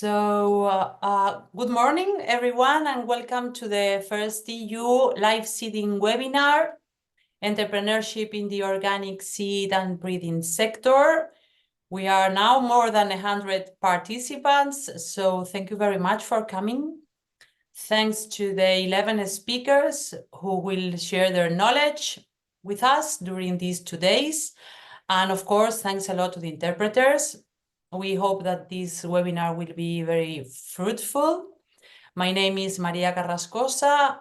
Good morning, everyone, and welcome to the first EU LiveSeeding webinar, Entrepreneurship in the Organic Seed and Breeding Sector. We are now more than 100 participants, so thank you very much for coming. Thanks to the 11 speakers who will share their knowledge with us during these 2 days. And of course, thanks a lot to the interpreters. We hope that this webinar will be very fruitful. My name is Maria Carrascosa.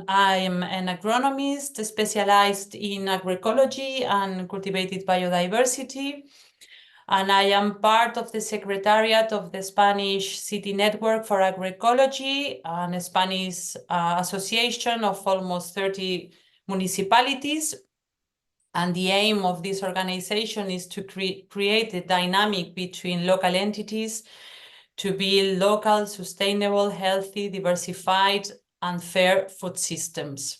I am an agronomist specialized in agroecology and cultivated biodiversity. And I am part of the Secretariat of the Spanish City Network for Agroecology, a Spanish association of almost 30 municipalities. And the aim of this organization is to create a dynamic between local entities to build local, sustainable, healthy, diversified, and fair food systems.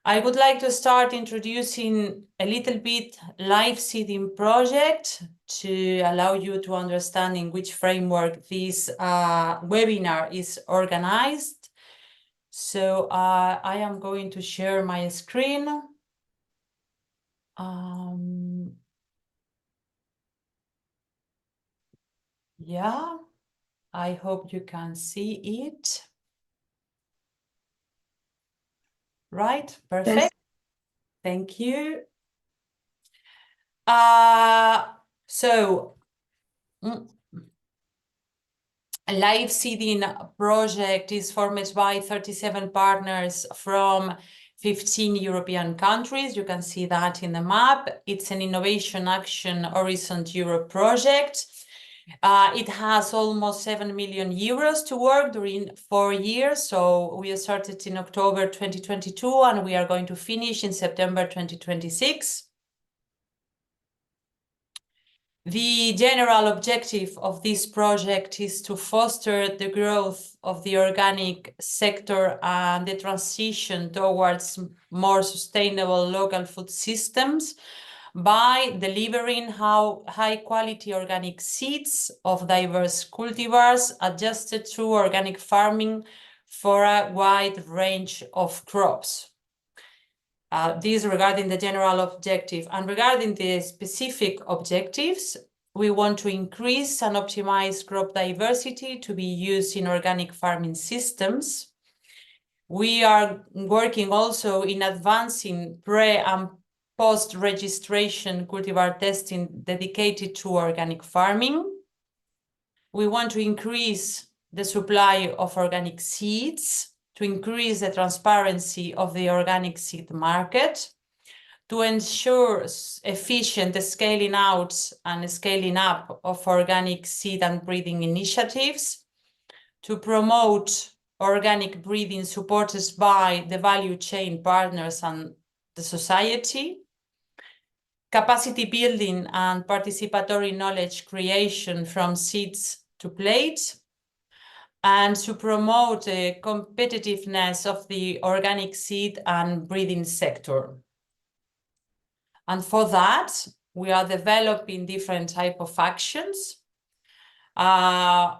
I would like to start introducing a little bit LiveSeeding project to allow you to understand in which framework this webinar is organized. So I am going to share my screen. Yeah, I hope you can see it. Right, perfect. Yes. Thank you. A LiveSeeding project is formed by 37 partners from 15 European countries. You can see that in the map. It's an Innovation Action Horizon Europe project. It has almost 7 million euros to work during 4 years. So we started in October 2022 and we are going to finish in September 2026. The general objective of this project is to foster the growth of the organic sector and the transition towards more sustainable local food systems by delivering high-quality organic seeds of diverse cultivars adjusted to organic farming for a wide range of crops. This regarding the general objective. And regarding the specific objectives, we want to increase and optimize crop diversity to be used in organic farming systems. We are working also in advancing pre- and post-registration cultivar testing dedicated to organic farming. We want to increase the supply of organic seeds, to increase the transparency of the organic seed market, to ensure efficient scaling out and scaling up of organic seed and breeding initiatives, to promote organic breeding supported by the value chain partners and the society, capacity building and participatory knowledge creation from seeds to plate, and to promote the competitiveness of the organic seed and breeding sector. And for that, we are developing different types of actions. A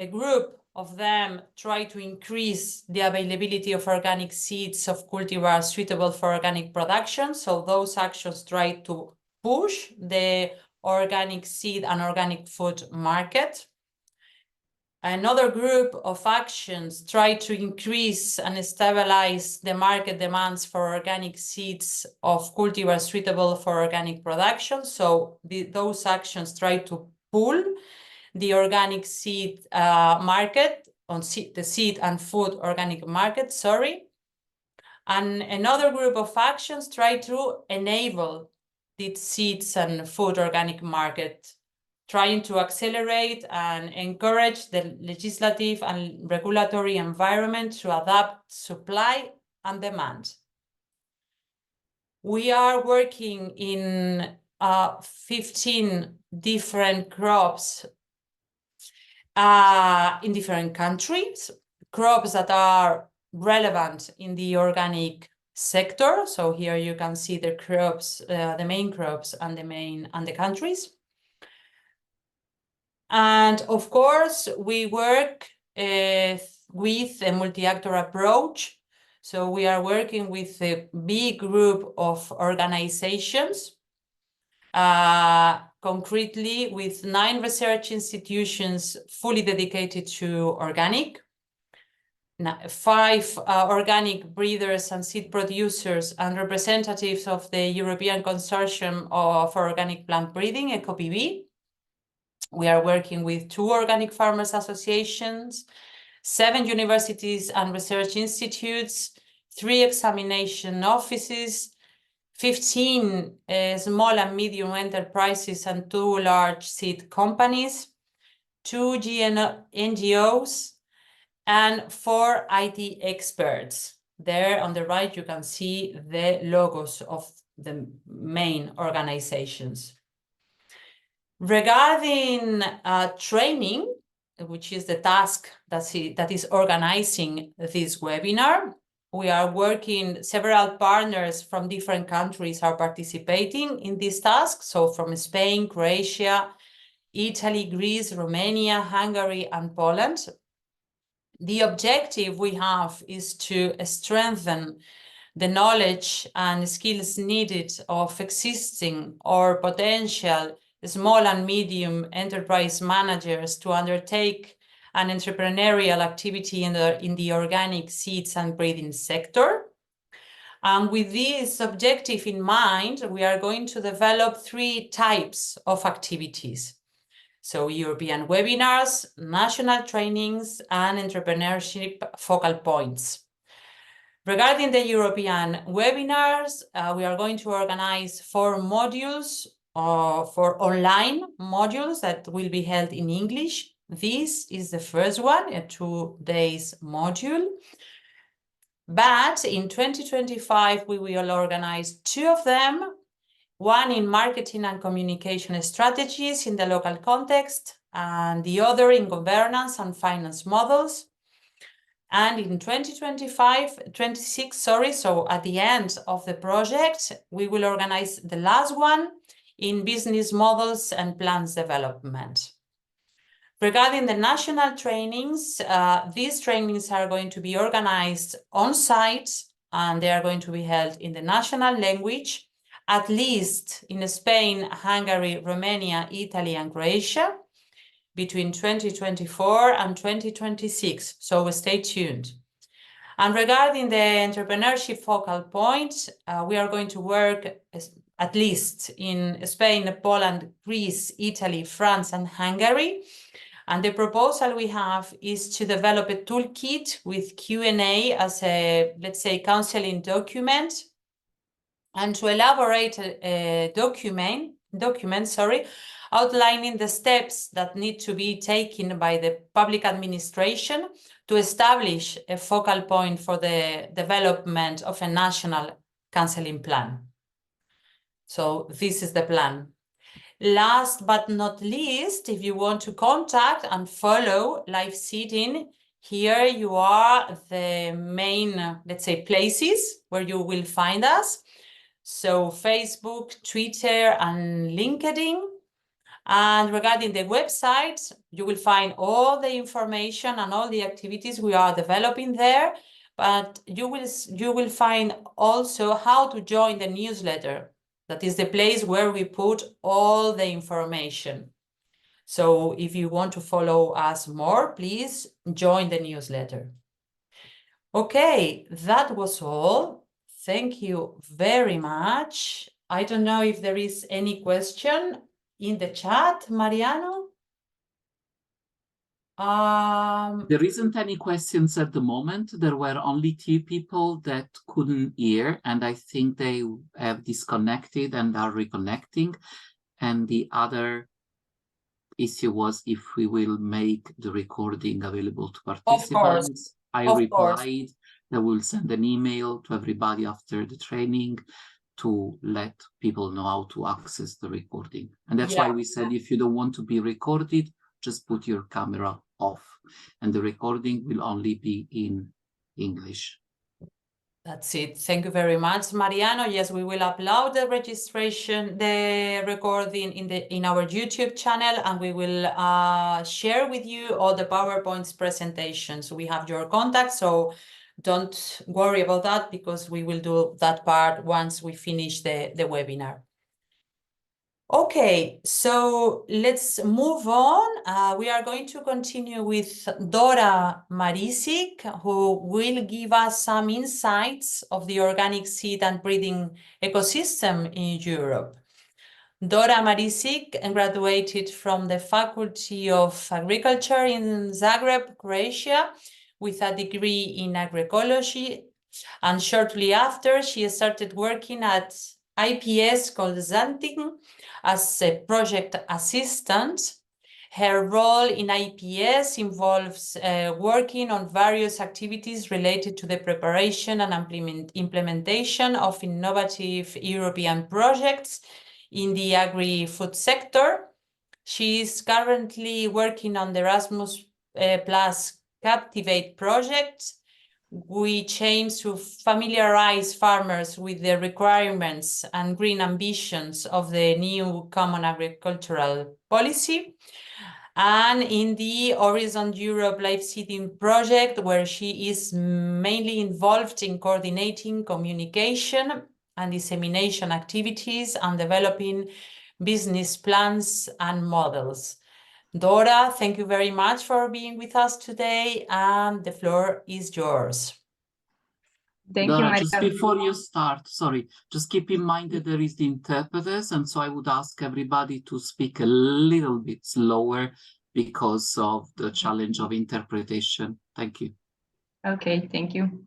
group of them try to increase the availability of organic seeds of cultivars suitable for organic production. So those actions try to push the organic seed and organic food market. Another group of actions try to increase and stabilize the market demands for organic seeds of cultivars suitable for organic production. So those actions try to pull the organic seed market, the seed and food organic market, And another group of actions try to enable the seeds and food organic market, trying to accelerate and encourage the legislative and regulatory environment to adapt supply and demand. We are working in 15 different crops in different countries, crops that are relevant in the organic sector. So here you can see the crops, the main crops and the countries. And of course, we work with a multi-actor approach. So we are working with a big group of organizations, concretely with 9 research institutions fully dedicated to organic, 5 organic breeders and seed producers and representatives of the European Consortium for Organic Plant Breeding, EcoPB. We are working with 2 organic farmers associations, 7 universities and research institutes, 3 examination offices, 15 small and medium enterprises and 2 large seed companies, 2 NGOs, and 4 IT experts. There on the right, you can see the logos of the main organizations. Regarding training, which is the task that is organizing this webinar, we are working, several partners from different countries are participating in this task. So from Spain, Croatia, Italy, Greece, Romania, Hungary, and Poland. The objective we have is to strengthen the knowledge and skills needed of existing or potential small and medium enterprise managers to undertake an entrepreneurial activity in the organic seeds and breeding sector. And with this objective in mind, we are going to develop 3 types of activities. So European webinars, national trainings, and entrepreneurship focal points. Regarding the European webinars, we are going to organize 4 modules, 4 online modules that will be held in English. This is the first one, a 2-day module. But in 2025, we will organize 2 of them, one in marketing and communication strategies in the local context, and the other in governance and finance models. And in 26, so at the end of the project, we will organize the last one in business models and plans development. Regarding the national trainings, these trainings are going to be organized on site, and they are going to be held in the national language, at least in Spain, Hungary, Romania, Italy, and Croatia, between 2024 and 2026, so stay tuned. And regarding the entrepreneurship focal point, we are going to work at least in Spain, Poland, Greece, Italy, France, and Hungary. And the proposal we have is to develop a toolkit with Q&A as a, let's say, counseling document, and to elaborate a document, outlining the steps that need to be taken by the public administration to establish a focal point for the development of a national counseling plan. So this is the plan. Last but not least, if you want to contact and follow LiveSeeding, here you are the main, let's say, places where you will find us. So Facebook, Twitter, and LinkedIn. And regarding the website, you will find all the information and all the activities we are developing there. But you will find also how to join the newsletter. That is the place where we put all the information. So if you want to follow us more, please join the newsletter. Okay, that was all. Thank you very much. I don't know if there is any question in the chat, Mariano. There isn't any questions at the moment. There were only 2 people that couldn't hear, and I think they have disconnected and are reconnecting. And the other issue was if we will make the recording available to participants. Of course. I replied that we'll send an email to everybody after the training to let people know how to access the recording. And that's why we said, if you don't want to be recorded, just put your camera off, and the recording will only be in English. That's it. Thank you very much, Mariano. Yes, we will upload the registration, the recording in our YouTube channel, and we will share with you all the PowerPoints presentations. We have your contact, so don't worry about that, because we will do that part once we finish the webinar. Okay, so let's move on. We are going to continue with Dora Marisic, who will give us some insights of the organic seed and breeding ecosystem in Europe. Dora Marisic graduated from the Faculty of Agriculture in Zagreb, Croatia, with a degree in agroecology, and shortly after she started working at IPS consulting as a project assistant. Her role in IPS involves working on various activities related to the preparation and implementation of innovative European projects in the agri-food sector. She is currently working on the Erasmus Plus Captivate project, which aims to familiarize farmers with the requirements and green ambitions of the new Common Agricultural Policy, and in the Horizon Europe LiveSeeding project, where she is mainly involved in coordinating communication and dissemination activities and developing business plans and models. Dora, thank you very much for being with us today, and the floor is yours. Thank Dora, you, Maria. just before you start, sorry, just keep in mind that there is the interpreters, and so I would ask everybody to speak a little bit slower because of the challenge of interpretation. Thank you. Okay, thank you.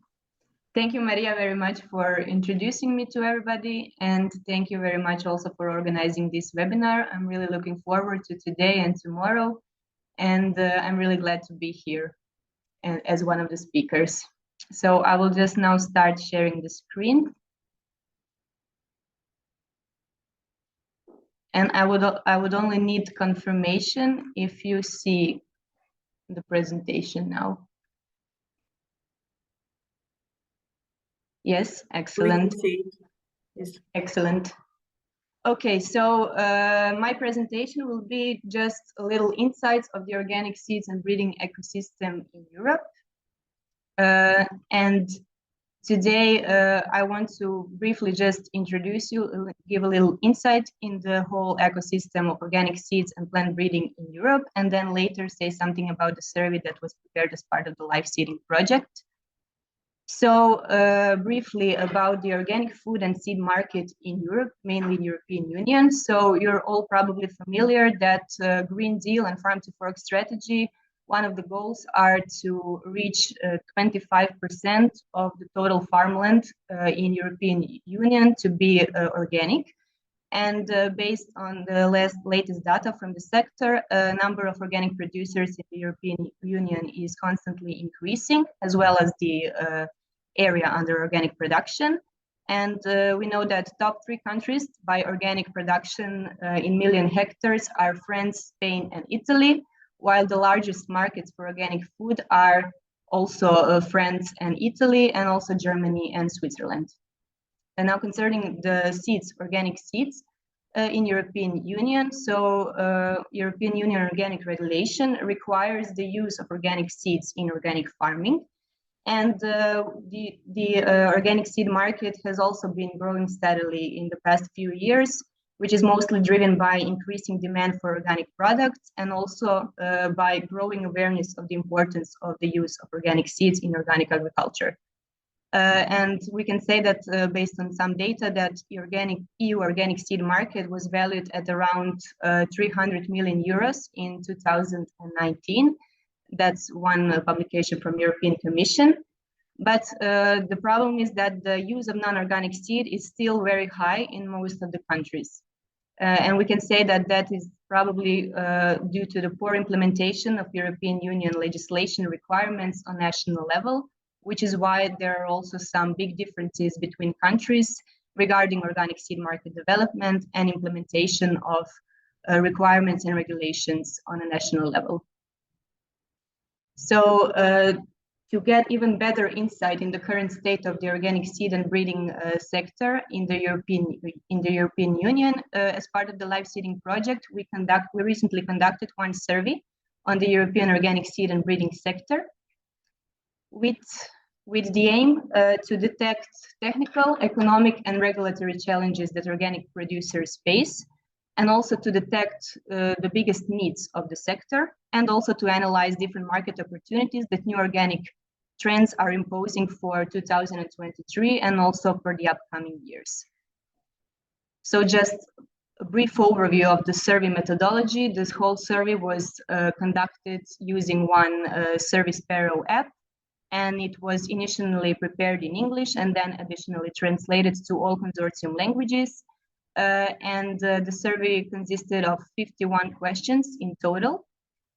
Thank you, Maria, very much for introducing me to everybody, and thank you very much also for organizing this webinar. I'm really looking forward to today and tomorrow, and I'm really glad to be here and as one of the speakers. So I will just now start sharing the screen. And I would only need confirmation if you see the presentation now. Yes, excellent. Yes. Excellent. Okay, so my presentation will be just a little insights of the organic seeds and breeding ecosystem in Europe. And today I want to briefly just introduce you, give a little insight in the whole ecosystem of organic seeds and plant breeding in Europe, and then later say something about the survey that was prepared as part of the LiveSeeding project. So briefly about the organic food and seed market in Europe, mainly in European Union. So you're all probably familiar that Green Deal and Farm to Fork strategy, one of the goals are to reach 25% of the total farmland in European Union to be organic. And based on the latest data from the sector, number of organic producers in the European Union is constantly increasing, as well as the area under organic production. And we know that top 3 countries by organic production in million hectares are France, Spain, and Italy, while the largest markets for organic food are also France and Italy, and also Germany and Switzerland. And now concerning the seeds, organic seeds in European Union. So European Union organic regulation requires the use of organic seeds in organic farming. And the organic seed market has also been growing steadily in the past few years, which is mostly driven by increasing demand for organic products, and also by growing awareness of the importance of the use of organic seeds in organic agriculture. And we can say that based on some data that the EU organic seed market was valued at around 300 million euros in 2019. That's one publication from European Commission. But the problem is that the use of non-organic seed is still very high in most of the countries. And we can say that that is probably due to the poor implementation of European Union legislation requirements on national level, which is why there are also some big differences between countries regarding organic seed market development and implementation of requirements and regulations on a national level. So to get even better insight in the current state of the organic seed and breeding sector in the European Union, as part of the LiveSeeding project, we recently conducted one survey on the European organic seed and breeding sector, with the aim to detect technical, economic, and regulatory challenges that organic producers face, and also to detect the biggest needs of the sector, and also to analyze different market opportunities that new organic trends are imposing for 2023 and also for the upcoming years. So just a brief overview of the survey methodology. This whole survey was conducted using one Survey Sparrow app, and it was initially prepared in English and then additionally translated to all consortium languages. The survey consisted of 51 questions in total.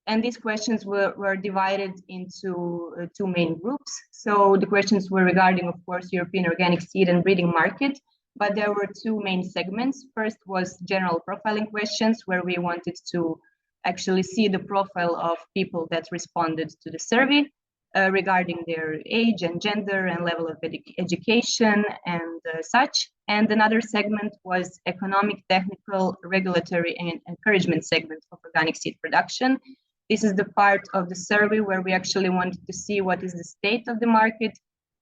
And these questions were divided into two main groups. So the questions were regarding, of course, European organic seed and breeding market, but there were two main segments. First was general profiling questions, where we wanted to actually see the profile of people that responded to the survey regarding their age and gender and level of education and such. And another segment was economic, technical, regulatory, and encouragement segment of organic seed production. This is the part of the survey where we actually wanted to see what is the state of the market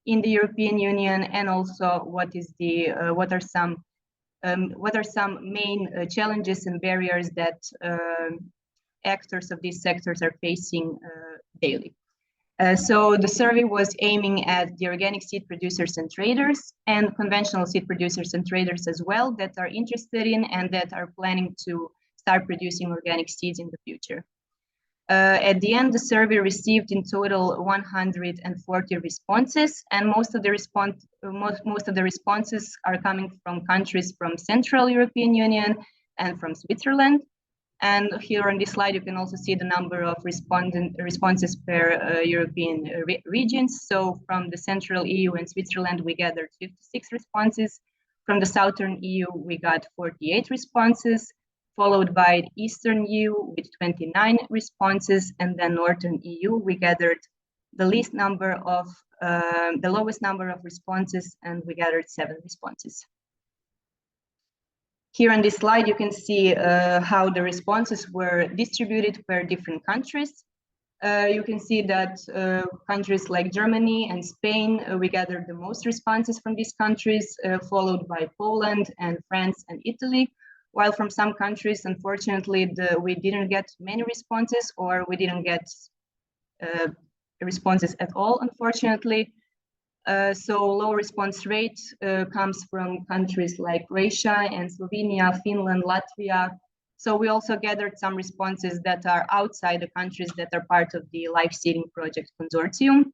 in the European Union, and also what are some main challenges and barriers that actors of these sectors are facing daily. So the survey was aiming at the organic seed producers and traders, and conventional seed producers and traders as well, that are interested in and that are planning to start producing organic seeds in the future. At the end, the survey received in total 140 responses, and most of the responses are coming from countries from Central European Union and from Switzerland. And here on this slide, you can also see the number of responses per European regions. So from the Central EU and Switzerland, we gathered 56 responses. From the Southern EU, we got 48 responses, followed by Eastern EU with 29 responses, and then Northern EU, we gathered the lowest number of responses, and we gathered 7 responses. Here on this slide, you can see how the responses were distributed per different countries. You can see that countries like Germany and Spain, we gathered the most responses from these countries, followed by Poland and France and Italy. While from some countries, unfortunately, we didn't get many responses, or we didn't get responses at all, unfortunately. So low response rate comes from countries like Croatia and Slovenia, Finland, Latvia. So we also gathered some responses that are outside the countries that are part of the LiveSeeding project consortium.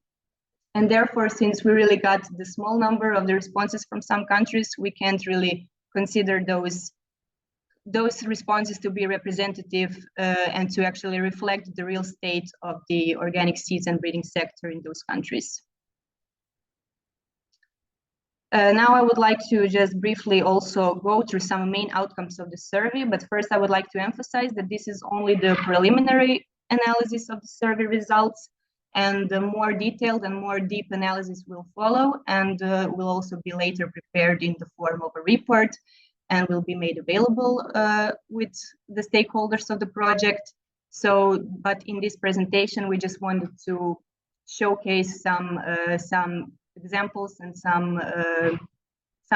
And therefore, since we really got the small number of the responses from some countries, we can't really consider those responses to be representative and to actually reflect the real state of the organic seeds and breeding sector in those countries. Now I would like to just briefly also go through some main outcomes of the survey, but first I would like to emphasize that this is only the preliminary analysis of the survey results, and the more detailed and more deep analysis will follow, and will also be later prepared in the form of a report and will be made available with the stakeholders of the project. So, but in this presentation, we just wanted to showcase some examples and some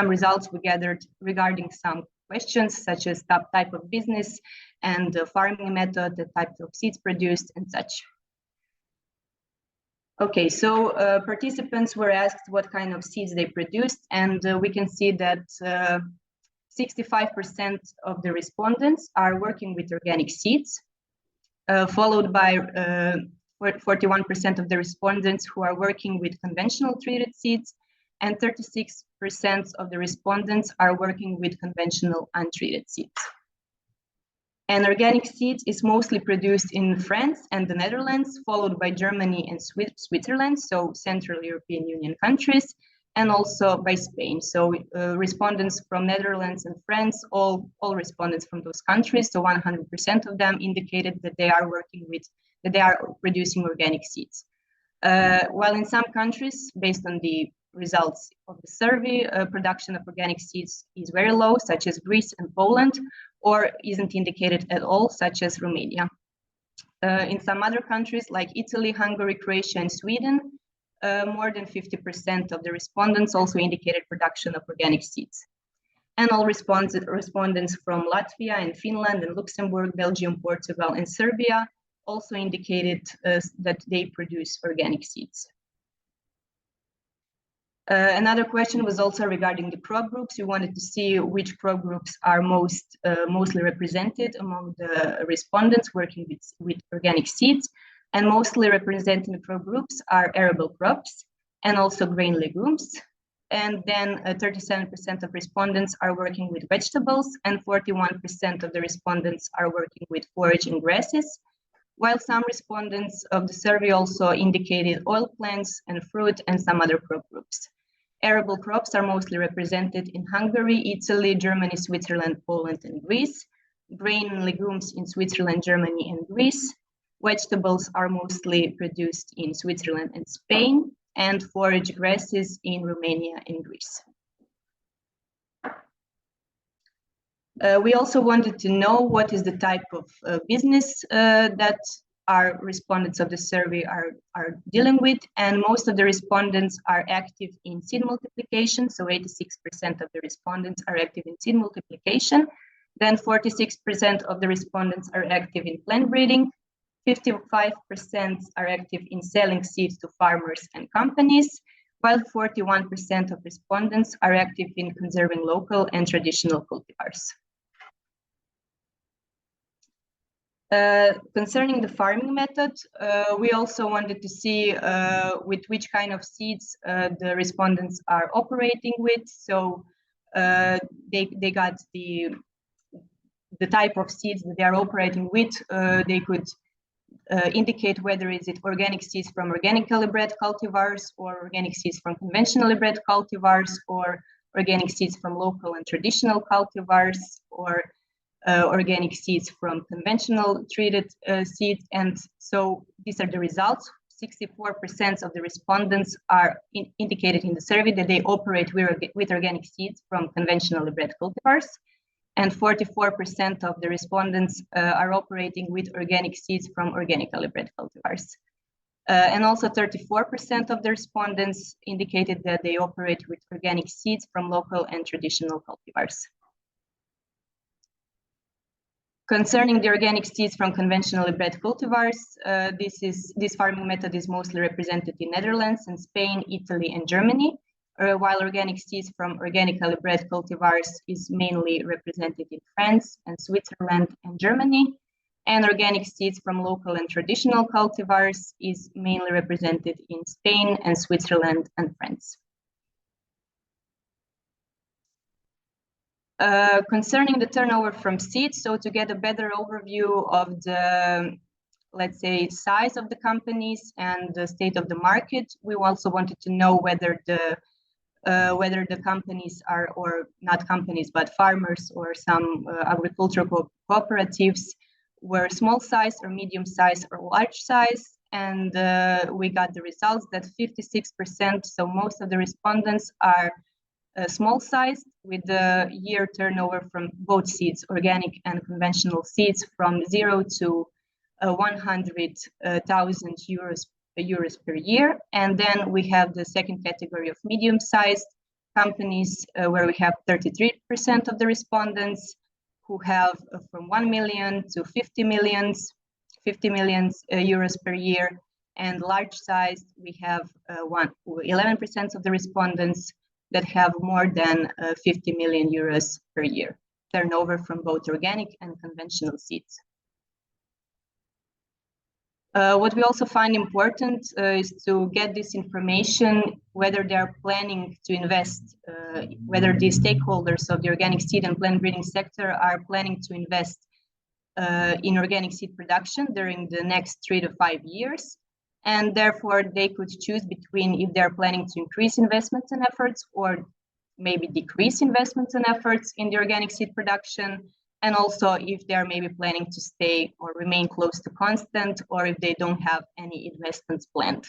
results we gathered regarding some questions, such as type of business and the farming method, the type of seeds produced, and such. Okay, so participants were asked what kind of seeds they produced, and we can see that 65% of the respondents are working with organic seeds, followed by 41% of the respondents who are working with conventional treated seeds, and 36% of the respondents are working with conventional untreated seeds. And organic seeds is mostly produced in France and the Netherlands, followed by Germany and Switzerland, so Central European Union countries, and also by Spain. So respondents from Netherlands and France, all respondents from those countries, so 100% of them indicated that they are producing organic seeds. While in some countries, based on the results of the survey, production of organic seeds is very low, such as Greece and Poland, or isn't indicated at all, such as Romania. In some other countries like Italy, Hungary, Croatia, and Sweden, more than 50% of the respondents also indicated production of organic seeds. And all respondents from Latvia and Finland and Luxembourg, Belgium, Portugal, and Serbia also indicated that they produce organic seeds. Another question was also regarding the crop groups. We wanted to see which crop groups are mostly represented among the respondents working with organic seeds. And mostly representing the crop groups are arable crops and also grain legumes. And then 37% of respondents are working with vegetables, and 41% of the respondents are working with forage and grasses, while some respondents of the survey also indicated oil plants and fruit and some other crop groups. Arable crops are mostly represented in Hungary, Italy, Germany, Switzerland, Poland, and Greece. Grain and legumes in Switzerland, Germany, and Greece. Vegetables are mostly produced in Switzerland and Spain, and forage grasses in Romania and Greece. We also wanted to know what is the type of business that our respondents of the survey are dealing with, and most of the respondents are active in seed multiplication, so 86% of the respondents are active in seed multiplication. Then 46% of the respondents are active in plant breeding, 55% are active in selling seeds to farmers and companies, while 41% of respondents are active in conserving local and traditional cultivars. Concerning the farming method, we also wanted to see with which kind of seeds the respondents are operating with. So they got the type of seeds that they are operating with. They could indicate whether is it organic seeds from organically bred cultivars, or organic seeds from conventionally bred cultivars, or organic seeds from local and traditional cultivars, or organic seeds from conventional treated seeds. And so these are the results. 64% of the respondents are indicated in the survey that they operate with organic seeds from conventionally bred cultivars, and 44% of the respondents are operating with organic seeds from organically bred cultivars. And also 34% of the respondents indicated that they operate with organic seeds from local and traditional cultivars. Concerning the organic seeds from conventionally bred cultivars, this farming method is mostly represented in Netherlands and Spain, Italy, and Germany, while organic seeds from organically bred cultivars is mainly represented in France and Switzerland and Germany, and organic seeds from local and traditional cultivars is mainly represented in Spain and Switzerland and France. Concerning the turnover from seeds, so to get a better overview of the, let's say, size of the companies and the state of the market, we also wanted to know whether the companies are, or not companies, but farmers or some agricultural cooperatives were small size or medium size or large size. And we got the results that 56%, so most of the respondents are small size, with the year turnover from both seeds, organic and conventional seeds, from 0 to 100,000 euros per year. And then we have the second category of medium-sized companies, where we have 33% of the respondents who have from 1 million to 50 million euros per year. And large size, we have 11% of the respondents that have more than 50 million euros per year turnover from both organic and conventional seeds. What we also find important is to get this information, whether they are planning to invest, whether the stakeholders of the organic seed and plant breeding sector are planning to invest in organic seed production during the next 3 to 5 years. And therefore, they could choose between if they're planning to increase investments and efforts, or maybe decrease investments and efforts in the organic seed production, and also if they're maybe planning to stay or remain close to constant, or if they don't have any investments planned.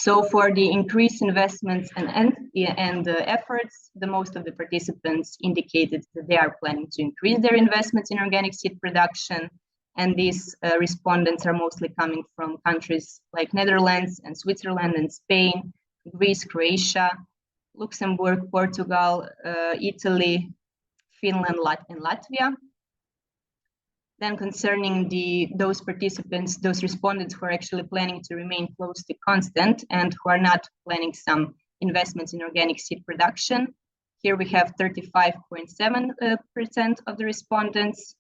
So for the increased investments and efforts, the most of the participants indicated that they are planning to increase their investments in organic seed production. And these respondents are mostly coming from countries like Netherlands and Switzerland and Spain, Greece, Croatia, Luxembourg, Portugal, Italy, Finland, and Latvia. Then concerning those participants, those respondents who are actually planning to remain close to constant and who are not planning some investments in organic seed production, here we have 35.7% of the respondents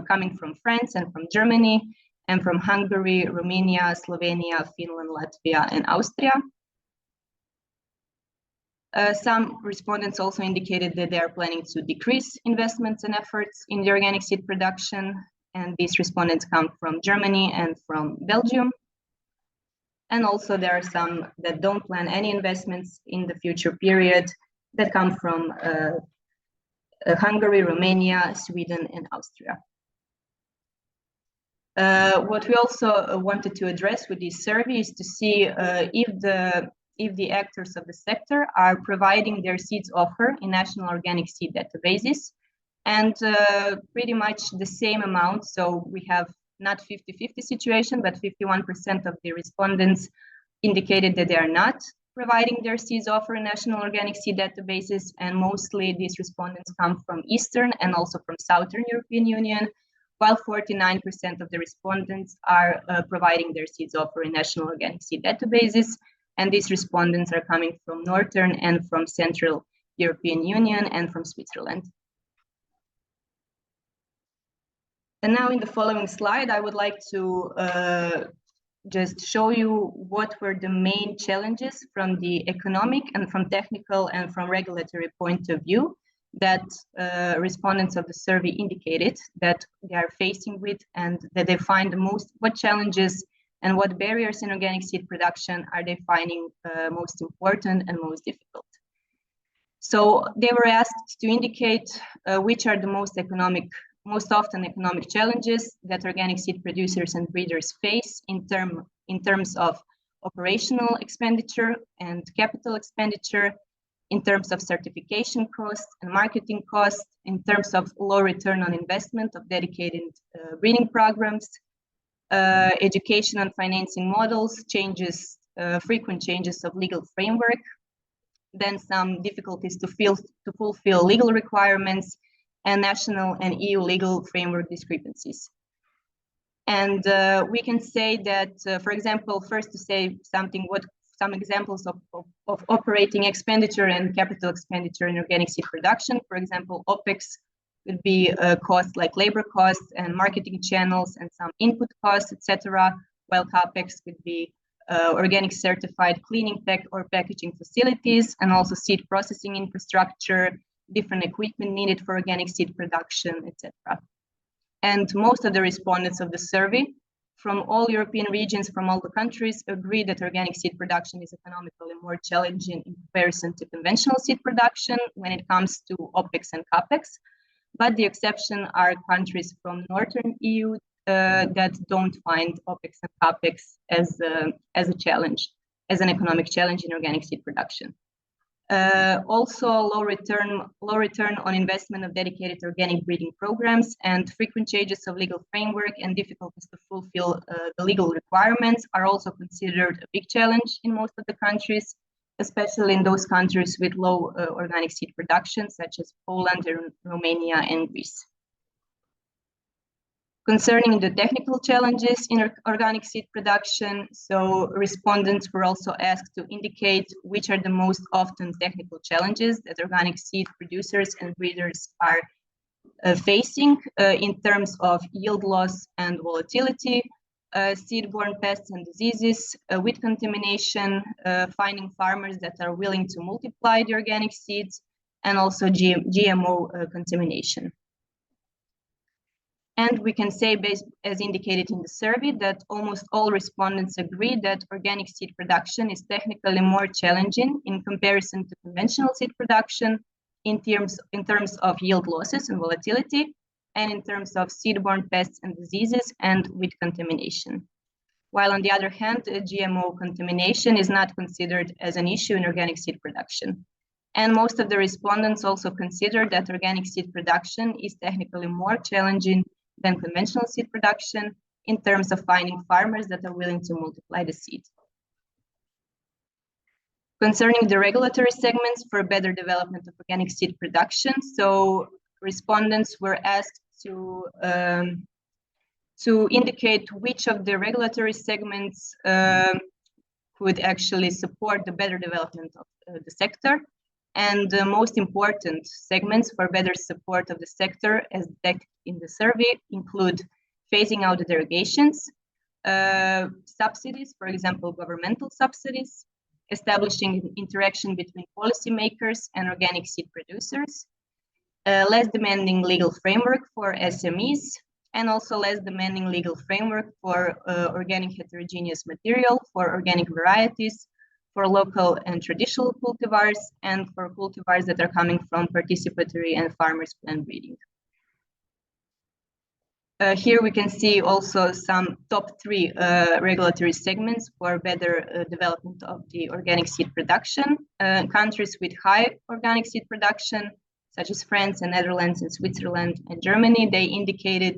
coming from France and from Germany, and from Hungary, Romania, Slovenia, Finland, Latvia, and Austria. Some respondents also indicated that they are planning to decrease investments and efforts in the organic seed production, and these respondents come from Germany and from Belgium. And also there are some that don't plan any investments in the future period that come from Hungary, Romania, Sweden, and Austria. What we also wanted to address with this survey is to see if the actors of the sector are providing their seeds offer in national organic seed databases, and pretty much the same amount. So we have not 50-50 situation, but 51% of the respondents indicated that they are not providing their seeds offer in national organic seed databases, and mostly these respondents come from Eastern and also from Southern European Union, while 49% of the respondents are providing their seeds offer in national organic seed databases. And these respondents are coming from Northern and from Central European Union and from Switzerland. And now in the following slide, I would like to just show you what were the main challenges from the economic and from technical and from regulatory point of view that respondents of the survey indicated that they are facing with, and that they find the most, what challenges and what barriers in organic seed production are they finding most important and most difficult. So they were asked to indicate which are the most often economic challenges that organic seed producers and breeders face in terms of operational expenditure and capital expenditure, in terms of certification costs and marketing costs, in terms of low return on investment of dedicated breeding programs, education and financing models, frequent changes of legal framework, then some difficulties to fulfill legal requirements, and national and EU legal framework discrepancies. And we can say that, for example, first to say some examples of operating expenditure and capital expenditure in organic seed production. For example, OPEX could be costs like labor costs and marketing channels and some input costs, etc. While CAPEX could be organic certified cleaning or packaging facilities, and also seed processing infrastructure, different equipment needed for organic seed production, etc. And most of the respondents of the survey from all European regions, from all the countries, agree that organic seed production is economically more challenging in comparison to conventional seed production when it comes to OPEX and CAPEX. But the exception are countries from Northern EU that don't find OPEX and CAPEX as a challenge, as an economic challenge in organic seed production. Also, low return on investment of dedicated organic breeding programs and frequent changes of legal framework and difficulties to fulfill the legal requirements are also considered a big challenge in most of the countries, especially in those countries with low organic seed production, such as Poland, Romania, and Greece. Concerning the technical challenges in organic seed production, so respondents were also asked to indicate which are the most often technical challenges that organic seed producers and breeders are facing in terms of yield loss and volatility, seed-borne pests and diseases, weed contamination, finding farmers that are willing to multiply the organic seeds, and also GMO contamination. And we can say, as indicated in the survey, that almost all respondents agree that organic seed production is technically more challenging in comparison to conventional seed production in terms of yield losses and volatility, and in terms of seed-borne pests and diseases and weed contamination. while on the other hand, GMO contamination is not considered as an issue in organic seed production. And most of the respondents also consider that organic seed production is technically more challenging than conventional seed production in terms of finding farmers that are willing to multiply the seed. Concerning the regulatory segments for better development of organic seed production, so respondents were asked to indicate which of the regulatory segments could actually support the better development of the sector. And the most important segments for better support of the sector, as detected in the survey, include phasing out the derogations, subsidies, for example, governmental subsidies, establishing interaction between policymakers and organic seed producers, less demanding legal framework for SMEs, and also less demanding legal framework for organic heterogeneous material, for organic varieties, for local and traditional cultivars, and for cultivars that are coming from participatory and farmers plant breeding. Here we can see also some top 3 regulatory segments for better development of the organic seed production. Countries with high organic seed production, such as France and Netherlands and Switzerland and Germany, they indicated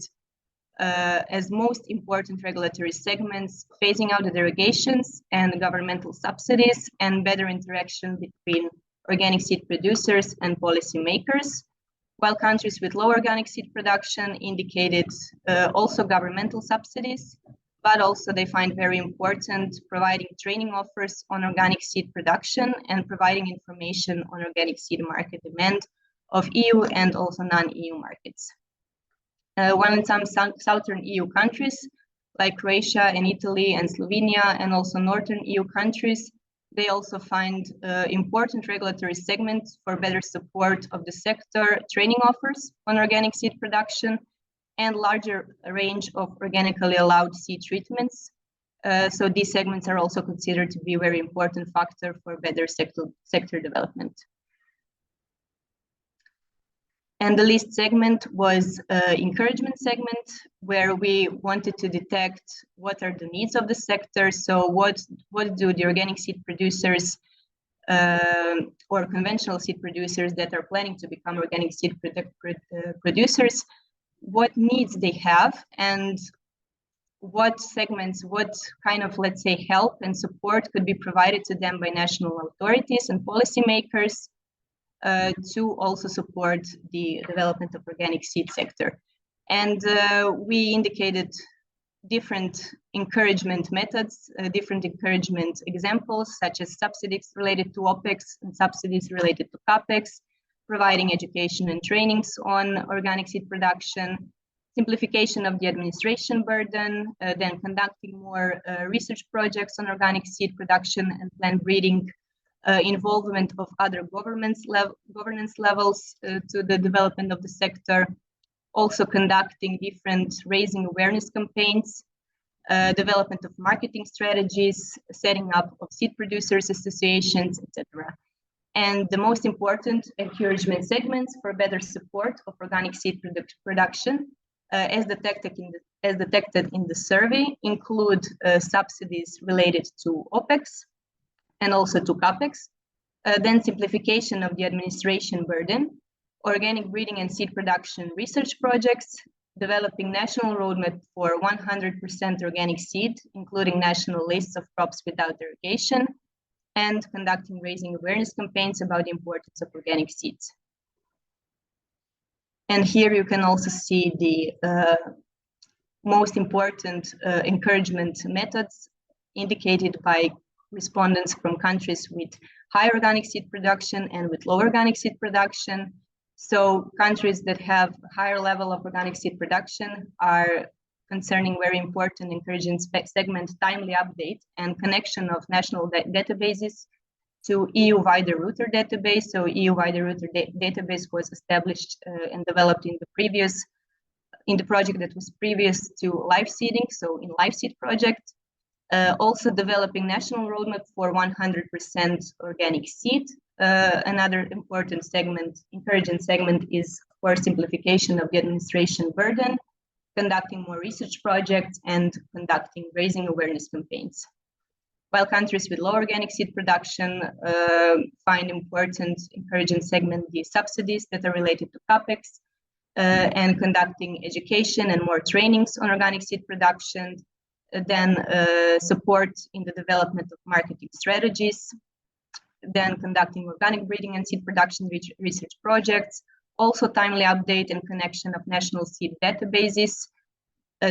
as most important regulatory segments, phasing out the derogations and governmental subsidies and better interaction between organic seed producers and policymakers, while countries with low organic seed production indicated also governmental subsidies, but also they find very important providing training offers on organic seed production and providing information on organic seed market demand of EU and also non-EU markets. While in some southern EU countries, like Croatia and Italy and Slovenia, and also northern EU countries, they also find important regulatory segments for better support of the sector, training offers on organic seed production, and larger range of organically allowed seed treatments. So these segments are also considered to be a very important factor for better sector development. And the least segment was encouragement segment, where we wanted to detect what are the needs of the sector. So what do the organic seed producers or conventional seed producers that are planning to become organic seed producers, what needs they have, and what segments, what kind of, let's say, help and support could be provided to them by national authorities and policymakers to also support the development of organic seed sector. And we indicated different encouragement methods, different encouragement examples, such as subsidies related to OPEX and subsidies related to CAPEX, providing education and trainings on organic seed production, simplification of the administration burden, then conducting more research projects on organic seed production and plant breeding, involvement of other governance levels to the development of the sector, also conducting different raising awareness campaigns, development of marketing strategies, setting up of seed producers associations, etc. And the most important encouragement segments for better support of organic seed production, as detected in the survey, include subsidies related to OPEX, and also to CAPEX, then simplification of the administration burden, organic breeding and seed production research projects, developing national roadmap for 100% organic seed, including national lists of crops without derogation, and conducting raising awareness campaigns about the importance of organic seeds. And here you can also see the most important encouragement methods indicated by respondents from countries with high organic seed production and with low organic seed production. So countries that have higher level of organic seed production are concerning very important encouragement segment timely update and connection of national databases to EU-wider router database. So EU-wider router database was established and developed in the project that was previous to LiveSeeding, so in LiveSeed project. Also developing national roadmap for 100% organic seed. Another important segment, encouraging segment, is for simplification of the administration burden conducting more research projects, and conducting raising awareness campaigns. While countries with low organic seed production find important, encouraging segment the subsidies that are related to CAPEX, and conducting education and more trainings on organic seed production, then support in the development of marketing strategies, then conducting organic breeding and seed production research projects, also timely update and connection of national seed databases,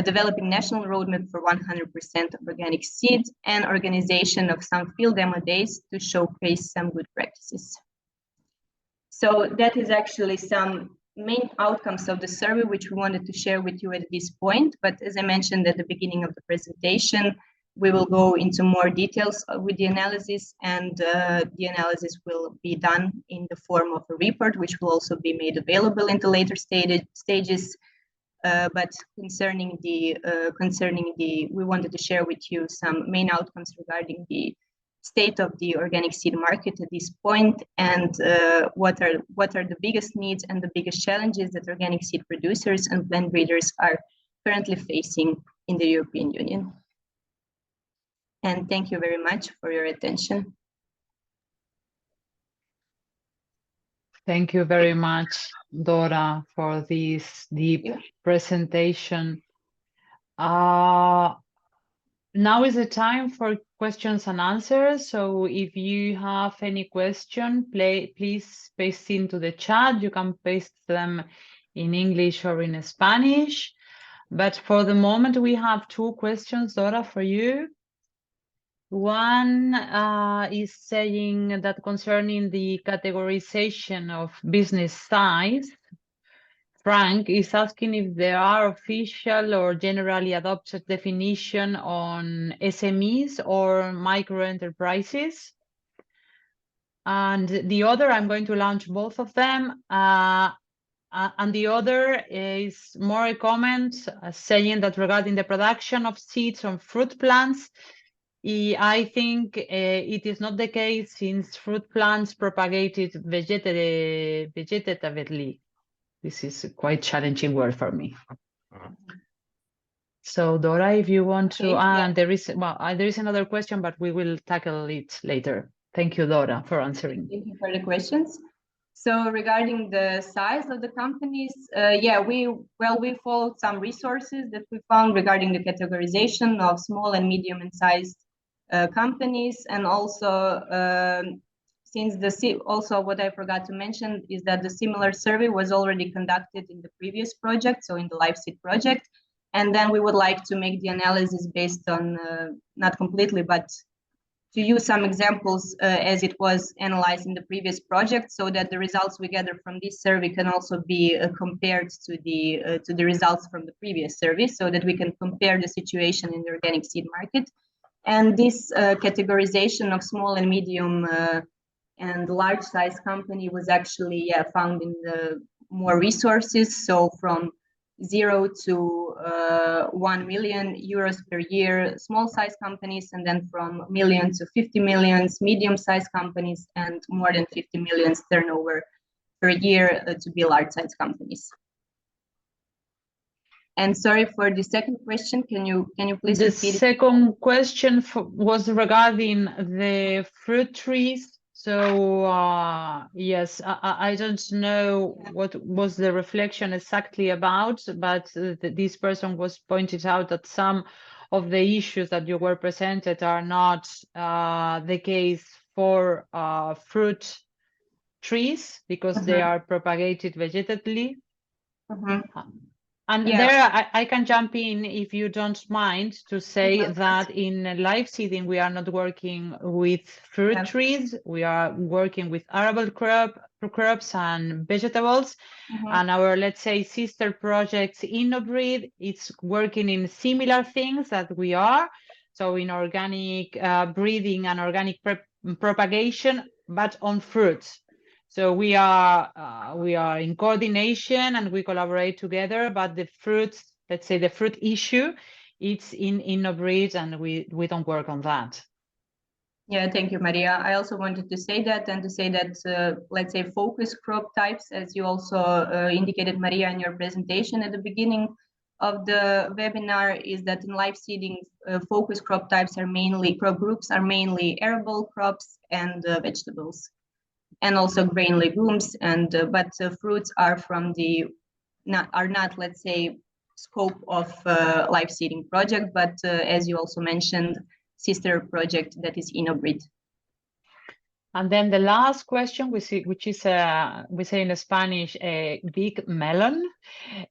developing national roadmap for 100% of organic seed, and organization of some field demo days to showcase some good practices. So that is actually some main outcomes of the survey, which we wanted to share with you at this point. But as I mentioned at the beginning of the presentation, we will go into more details with the analysis, and the analysis will be done in the form of a report, which will also be made available in the later stages. But concerning the, we wanted to share with you some main outcomes regarding the state of the organic seed market at this point, and what are the biggest needs and the biggest challenges that organic seed producers and plant breeders are currently facing in the European Union. And thank you very much for your attention. Thank you very much, Dora, for this deep presentation. Now is the time for questions and answers. So if you have any question, please paste into the chat. You can paste them in English or in Spanish. But for the moment, we have two questions, Dora, for you. One is saying that concerning the categorization of business size, Frank is asking if there are official or generally adopted definition on SMEs or micro enterprises. And the other, I'm going to launch both of them. And the other is more a comment saying that regarding the production of seeds on fruit plants, I think it is not the case since fruit plants propagated vegetatively. This is a quite challenging word for me. So Dora, if you want to, there is another question, but we will tackle it later. Thank you, Dora, for answering. Thank you for the questions. So regarding the size of the companies, we followed some resources that we found regarding the categorization of small and medium and sized companies, and also also what I forgot to mention is that the similar survey was already conducted in the previous project, so in the LiveSeed project, and then we would like to make the analysis based on not completely, but to use some examples as it was analyzed in the previous project, so that the results we gather from this survey can also be compared to the results from the previous survey, so that we can compare the situation in the organic seed market. And this categorization of small and medium and large size company was actually found in the more resources, so from 0 to 1 million euros per year small size companies, and then from million to 50 millions medium size companies, and more than 50 millions turnover per year to be large size companies. And sorry for the second question, can you please repeat? The second question was regarding the fruit trees. So yes, I don't know what was the reflection exactly about, but this person was pointed out that some of the issues that you were presented are not the case for fruit trees, because they are propagated vegetatively. And there I can jump in, if you don't mind, to say that in LiveSeeding we are not working with fruit trees. We are working with arable crops and vegetables. And our, let's say, sister projects InnoBreed, it's working in similar things that we are. So in organic breeding and organic propagation, but on fruits. So we are in coordination and we collaborate together, but the fruits, let's say the fruit issue, it's in InnoBreed, and we don't work on that. Yeah, thank you, Maria. I also wanted to say that, and to say that, let's say, focus crop types, as you also indicated, Maria, in your presentation at the beginning, of the webinar is that in LiveSeeding, focus crop types are mainly, crop groups are mainly arable crops and vegetables, and also grain legumes, and but fruits are from the not, let's say, scope of LiveSeeding project, but as you also mentioned, sister project that is InnoBreed. And then the last question, which is, we say in Spanish, a big melon,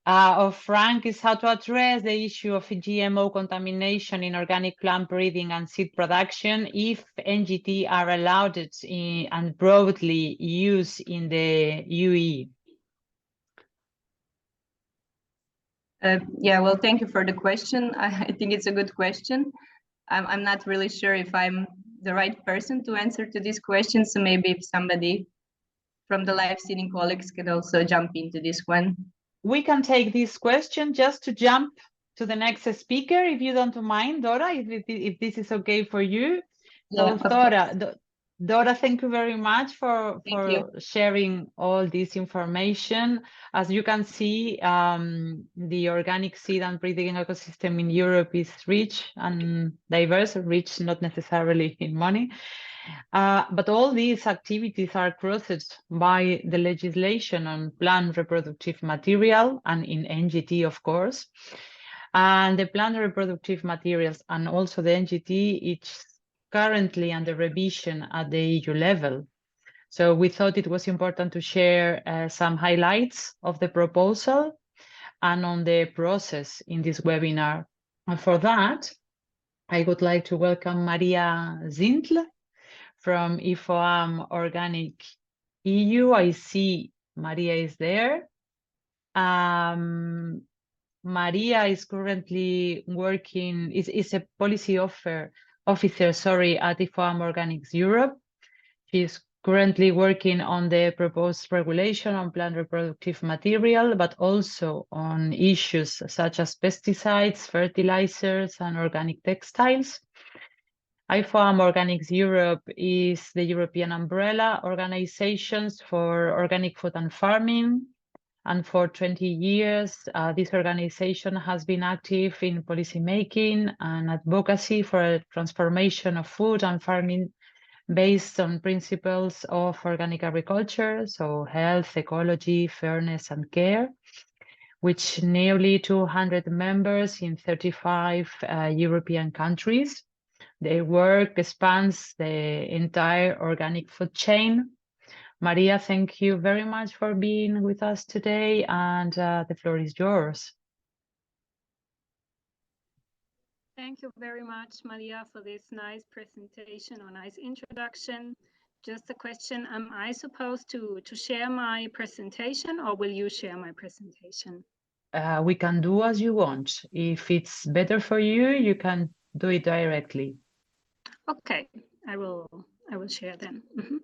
of Frank, is how to address the issue of GMO contamination in organic plant breeding and seed production if NGT are allowed and broadly used in the UE. Yeah, well, thank you for the question. I think it's a good question. I'm not really sure if I'm the right person to answer to this question, so maybe if somebody from the LiveSeeding colleagues could also jump into this one. We can take this question just to jump to the next speaker, if you don't mind, Dora, if this is okay for you. Yeah, So Dora, thank you very much for sharing all this information. As you can see, the organic seed and breeding ecosystem in Europe is rich and diverse, rich not necessarily in money. But all these activities are crossed by the legislation on plant reproductive material and in NGT, of course. And the plant reproductive materials and also the NGT, it's currently under revision at the EU level. So we thought it was important to share some highlights of the proposal and on the process in this webinar. And for that, I would like to welcome Maria Zintl from IFOAM Organic EU. I see Maria is there. Maria is currently working, is a policy officer, at IFOAM Organics Europe. She's currently working on the proposed regulation on plant reproductive material, but also on issues such as pesticides, fertilizers, and organic textiles. IFOAM Organics Europe is the European umbrella organizations for organic food and farming. And for 20 years, this organization has been active in policymaking and advocacy for a transformation of food and farming based on principles of organic agriculture, so health, ecology, fairness, and care, which nearly 200 members in 35 European countries. Their work spans the entire organic food chain. Maria, thank you very much for being with us today, and the floor is yours. Thank you very much, Maria, for this nice presentation or nice introduction. Just a question, am I supposed to share my presentation, or will you share my presentation? We can do as you want. If it's better for you, you can do it directly. Okay, I will share then. Mm-hmm.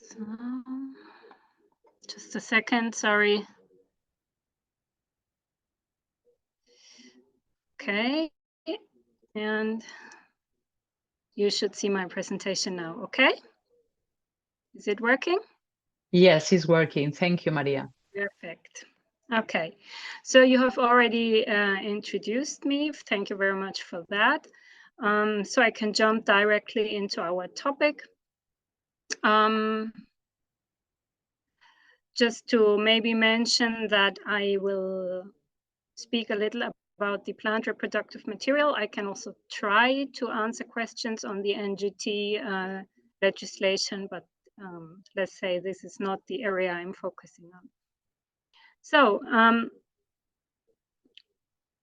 So, just a second, sorry. Okay, and you should see my presentation now, okay? Is it working? Yes, it's working. Thank you, Maria. Perfect. Okay, so you have already introduced me. Thank you very much for that. So I can jump directly into our topic. Just to maybe mention that I will speak a little about the plant reproductive material. I can also try to answer questions on the NGT legislation, but let's say this is not the area I'm focusing on. So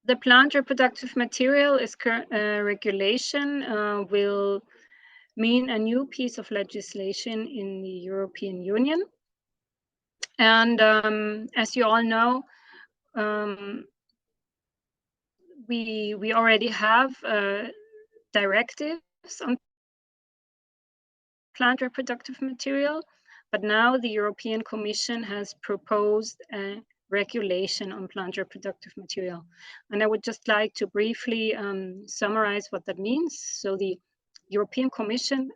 the plant reproductive material is regulation will mean a new piece of legislation in the European Union. And as you all know, we already have directives on plant reproductive material, but now the European Commission has proposed a regulation on plant reproductive material. And I would just like to briefly summarize what that means. So the European Commission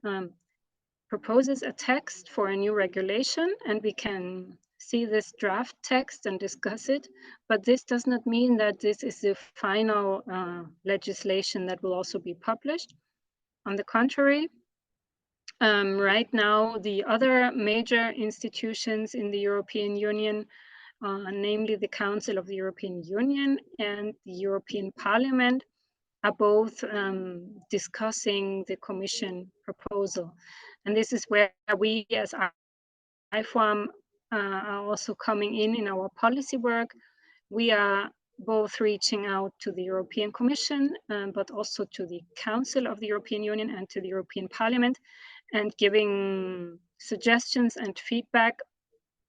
proposes a text for a new regulation, and we can see this draft text and discuss it. But this does not mean that this is the final legislation that will also be published. On the contrary, right now, the other major institutions in the European Union, namely the Council of the European Union and the European Parliament, are both discussing the Commission proposal. And this is where we as IFOAM are also coming in our policy work. We are both reaching out to the European Commission, but also to the Council of the European Union and to the European Parliament, and giving suggestions and feedback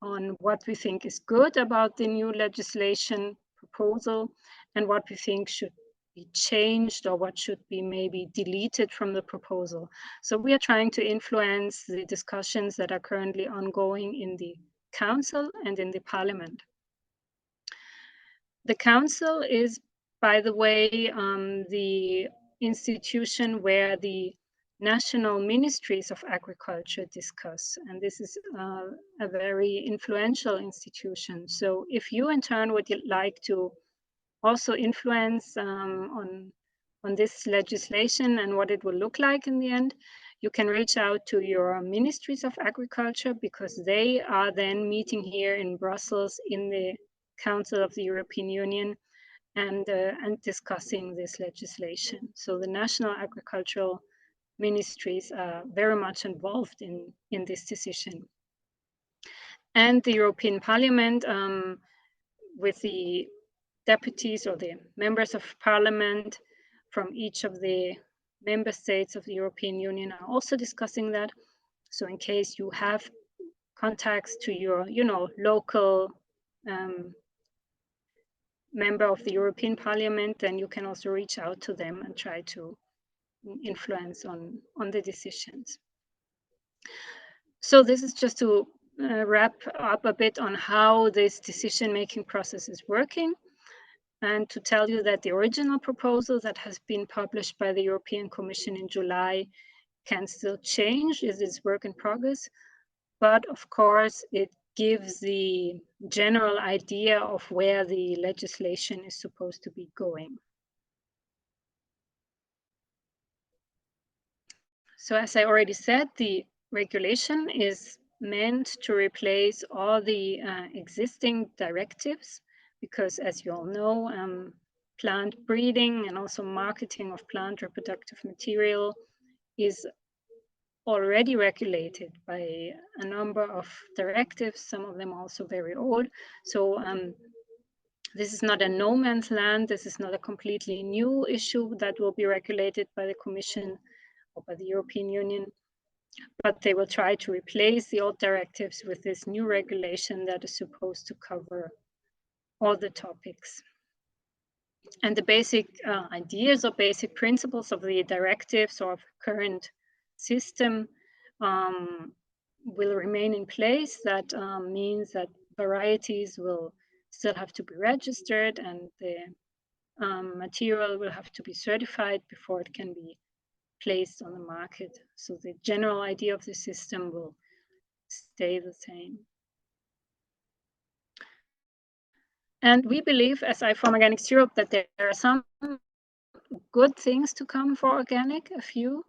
on what we think is good about the new legislation proposal and what we think should be changed or what should be maybe deleted from the proposal. So we are trying to influence the discussions that are currently ongoing in the Council and in the Parliament. The Council is, by the way, the institution where the national ministries of agriculture discuss, and this is a very influential institution. So if you in turn would like to also influence on this legislation and what it will look like in the end, you can reach out to your ministries of agriculture, because they are then meeting here in Brussels in the Council of the European Union and discussing this legislation. So the national agricultural ministries are very much involved in this decision. And the European Parliament, with the deputies or the members of parliament from each of the member states of the European Union, are also discussing that. So in case you have contacts to your, local member of the European Parliament, then you can also reach out to them and try to influence on the decisions. So this is just to wrap up a bit on how this decision-making process is working, and to tell you that the original proposal that has been published by the European Commission in July can still change. It is work in progress, but of course it gives the general idea of where the legislation is supposed to be going. So as I already said, the regulation is meant to replace all the existing directives, because as you all know, plant breeding and also marketing of plant reproductive material is already regulated by a number of directives, some of them also very old. So this is not a no man's land. This is not a completely new issue that will be regulated by the Commission or by the European Union, but they will try to replace the old directives with this new regulation that is supposed to cover all the topics. And the basic ideas or basic principles of the directives or of current system will remain in place. That means that varieties will still have to be registered, and the material will have to be certified before it can be placed on the market. So the general idea of the system will stay the same. And we believe, as IFOAM Organics Europe, that there are some good things to come for organic, a few.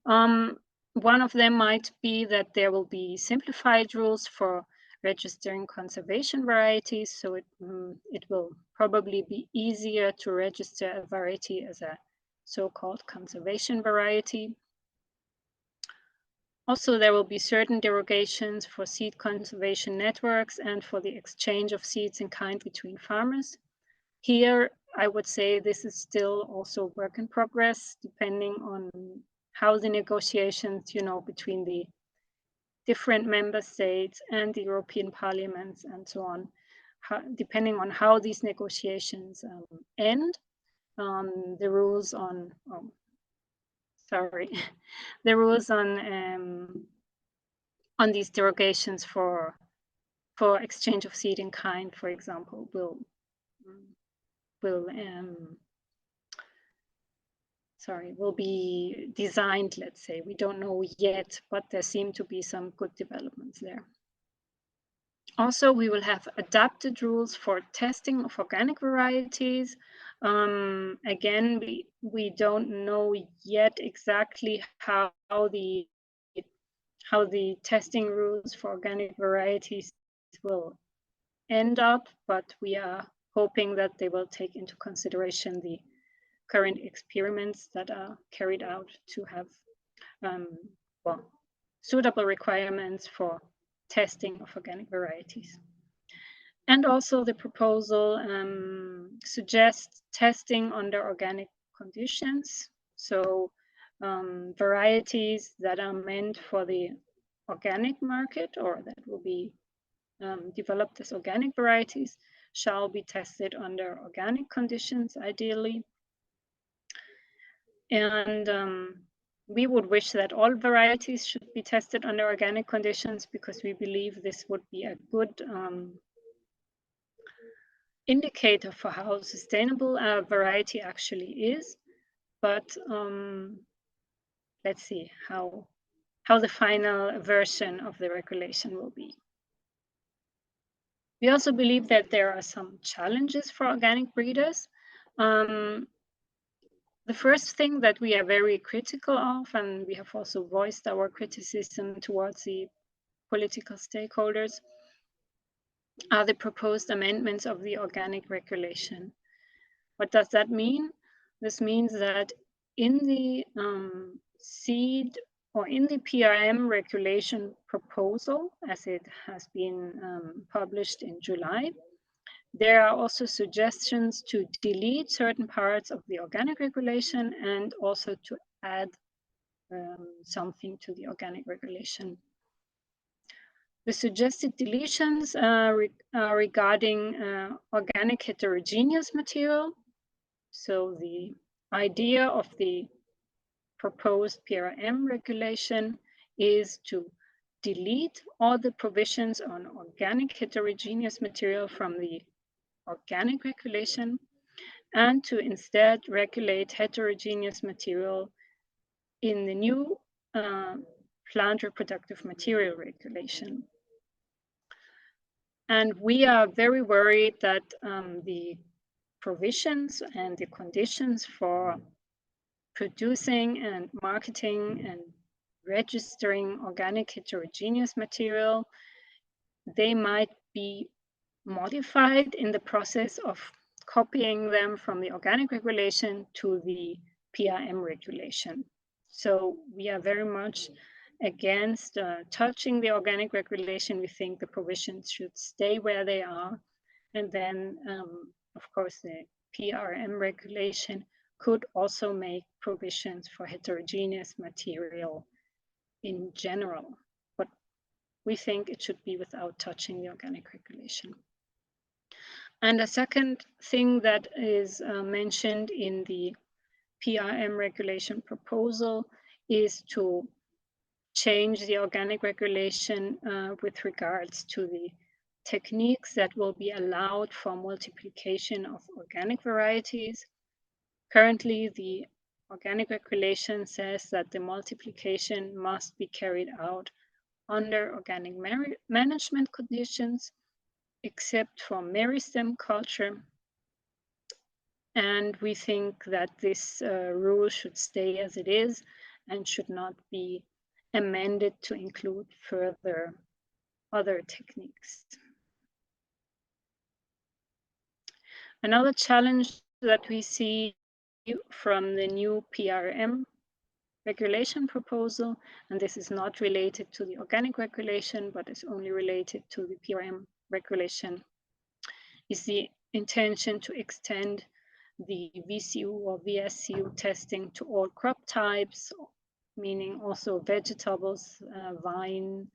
One of them might be that there will be simplified rules for registering conservation varieties. So it will probably be easier to register a variety as a so-called conservation variety. Also, there will be certain derogations for seed conservation networks and for the exchange of seeds in kind between farmers. Here, I would say this is still also work in progress, depending on how the negotiations, between the different member states and the European Parliament and so on, depending on how these negotiations end, the rules on, the rules on these derogations for for exchange of seed in kind, for example, will be designed, let's say. We don't know yet, but there seem to be some good developments there. Also, we will have adapted rules for testing of organic varieties. Again, we don't know yet exactly how the testing rules for organic varieties will end up, but we are hoping that they will take into consideration the current experiments that are carried out to have suitable requirements for testing of organic varieties. And also the proposal suggests testing under organic conditions. So varieties that are meant for the organic market or that will be developed as organic varieties shall be tested under organic conditions, ideally. And we would wish that all varieties should be tested under organic conditions, because we believe this would be a good indicator for how sustainable a variety actually is. But let's see how the final version of the regulation will be. We also believe that there are some challenges for organic breeders. The first thing that we are very critical of, and we have also voiced our criticism towards the political stakeholders, are the proposed amendments of the organic regulation. What does that mean? This means that in the seed or in the PRM regulation proposal, as it has been published in July, there are also suggestions to delete certain parts of the organic regulation and also to add something to the organic regulation. The suggested deletions are regarding organic heterogeneous material. So the idea of the proposed PRM regulation is to delete all the provisions on organic heterogeneous material from the organic regulation and to instead regulate heterogeneous material in the new plant reproductive material regulation. And we are very worried that the provisions and the conditions for producing and marketing and registering organic heterogeneous material, they might be modified in the process of copying them from the organic regulation to the PRM regulation. So we are very much against touching the organic regulation. We think the provisions should stay where they are. And then, of course, the PRM regulation could also make provisions for heterogeneous material in general. But we think it should be without touching the organic regulation. And a second thing that is mentioned in the PRM regulation proposal is to change the organic regulation with regards to the techniques that will be allowed for multiplication of organic varieties. Currently, the organic regulation says that the multiplication must be carried out under organic management conditions, except for meristem culture. And we think that this rule should stay as it is and should not be amended to include further other techniques. Another challenge that we see from the new PRM regulation proposal, and this is not related to the organic regulation, but is only related to the PRM regulation, is the intention to extend the VCU or VSCU testing to all crop types, meaning also vegetables, vine,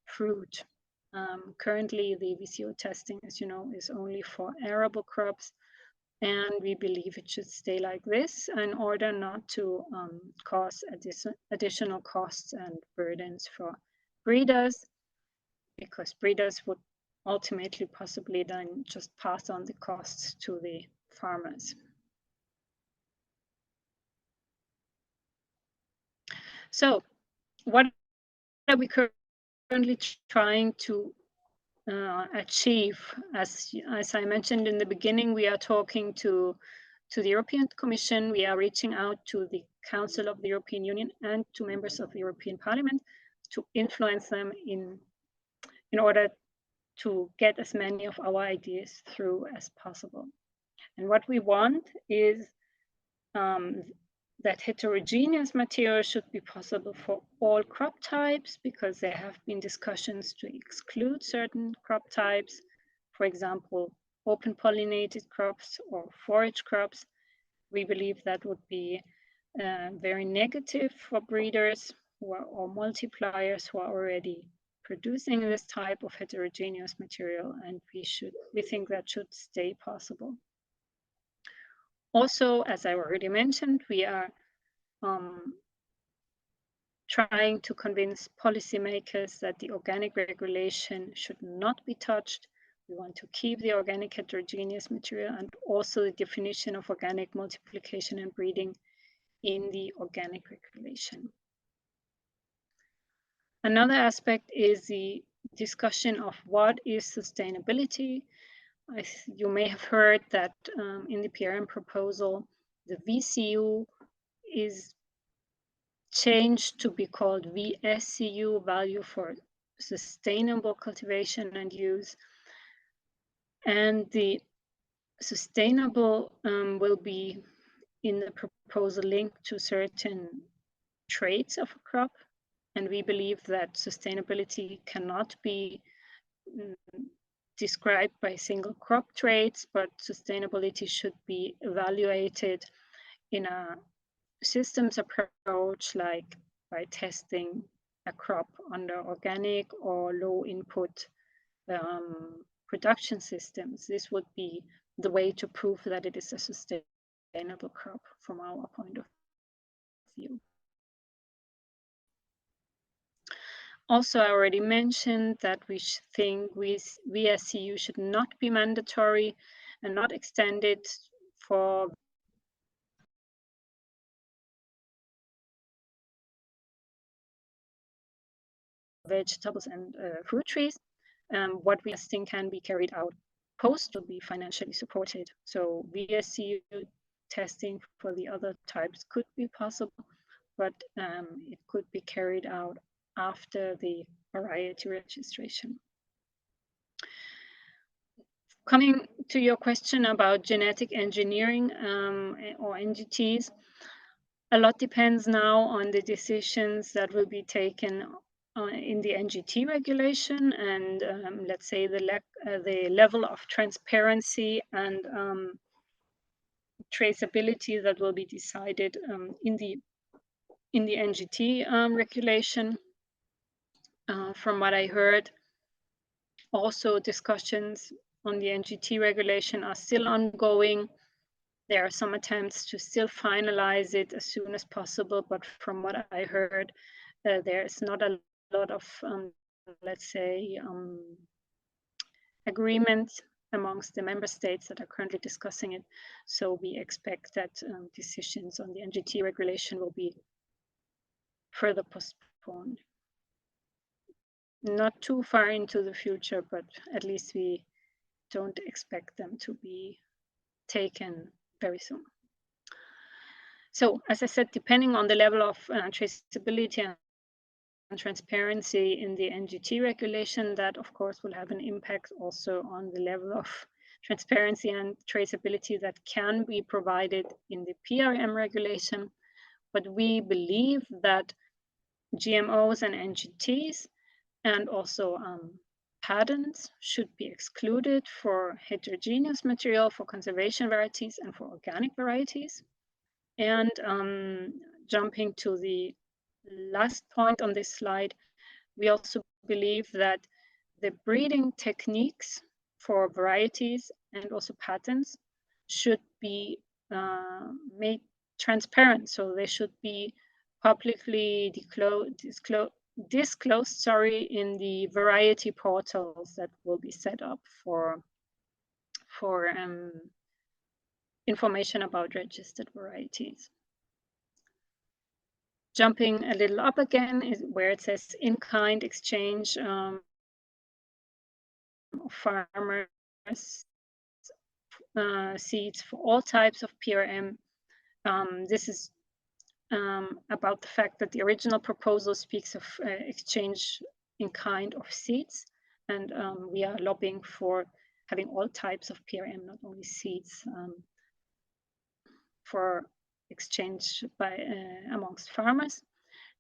fruit. Currently, the VCU testing, as you know, is only for arable crops, and we believe it should stay like this in order not to cause additional costs and burdens for breeders, because breeders would ultimately possibly then just pass on the costs to the farmers. So what are we currently trying to achieve? As I mentioned in the beginning, we are talking to the European Commission, we are reaching out to the Council of the European Union and to members of the European Parliament to influence them in order to get as many of our ideas through as possible. And what we want is that heterogeneous material should be possible for all crop types, because there have been discussions to exclude certain crop types, for example, open pollinated crops or forage crops. We believe that would be very negative for breeders or multipliers who are already producing this type of heterogeneous material, and we think that should stay possible. Also, as I already mentioned, we are trying to convince policymakers that the organic regulation should not be touched. We want to keep the organic heterogeneous material and also the definition of organic multiplication and breeding in the organic regulation. Another aspect is the discussion of what is sustainability. You may have heard that in the PRM proposal, the VCU is changed to be called VSCU, value for sustainable cultivation and use. And the sustainable will be in the proposal linked to certain traits of a crop. And we believe that sustainability cannot be described by single crop traits, but sustainability should be evaluated in a systems approach, like by testing a crop under organic or low input production systems. This would be the way to prove that it is a sustainable crop from our point of view. Also, I already mentioned that we think VSCU should not be mandatory and not extended for vegetables and fruit trees. What we think can be carried out post will be financially supported. So VSCU testing for the other types could be possible, but it could be carried out after the variety registration. Coming to your question about genetic engineering or NGTs, a lot depends now on the decisions that will be taken in the NGT regulation, and let's say the level of transparency and traceability that will be decided in the NGT regulation. From what I heard, also discussions on the NGT regulation are still ongoing. There are some attempts to still finalize it as soon as possible, but from what I heard, there is not a lot of, let's say, agreement amongst the member states that are currently discussing it. So we expect that decisions on the NGT regulation will be further postponed. Not too far into the future, but at least we don't expect them to be taken very soon. So, as I said, depending on the level of traceability and transparency in the NGT regulation, that of course will have an impact also on the level of transparency and traceability that can be provided in the PRM regulation. But we believe that GMOs and NGTs and also patents should be excluded for heterogeneous material, for conservation varieties, and for organic varieties. And jumping to the last point on this slide, we also believe that the breeding techniques for varieties and also patents should be made transparent. So they should be publicly disclosed, sorry, in the variety portals that will be set up for information about registered varieties. Jumping a little up again is where it says in-kind exchange of farmers seeds for all types of PRM. This is about the fact that the original proposal speaks of exchange in kind of seeds, and we are lobbying for having all types of PRM, not only seeds, for exchange by amongst farmers.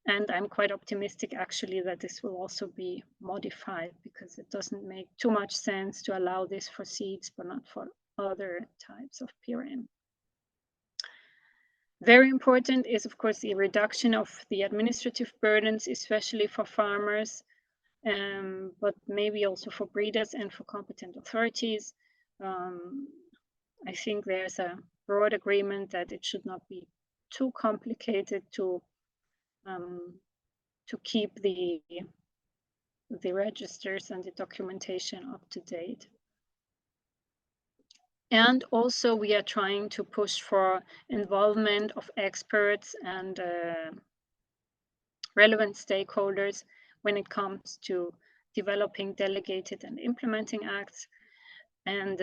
And I'm quite optimistic actually that this will also be modified, because it doesn't make too much sense to allow this for seeds but not for other types of PRM. Very important is, of course, the reduction of the administrative burdens, especially for farmers, but maybe also for breeders and for competent authorities. I think there's a broad agreement that it should not be too complicated to keep the registers and the documentation up to date. And also we are trying to push for involvement of experts and relevant stakeholders when it comes to developing delegated and implementing acts. And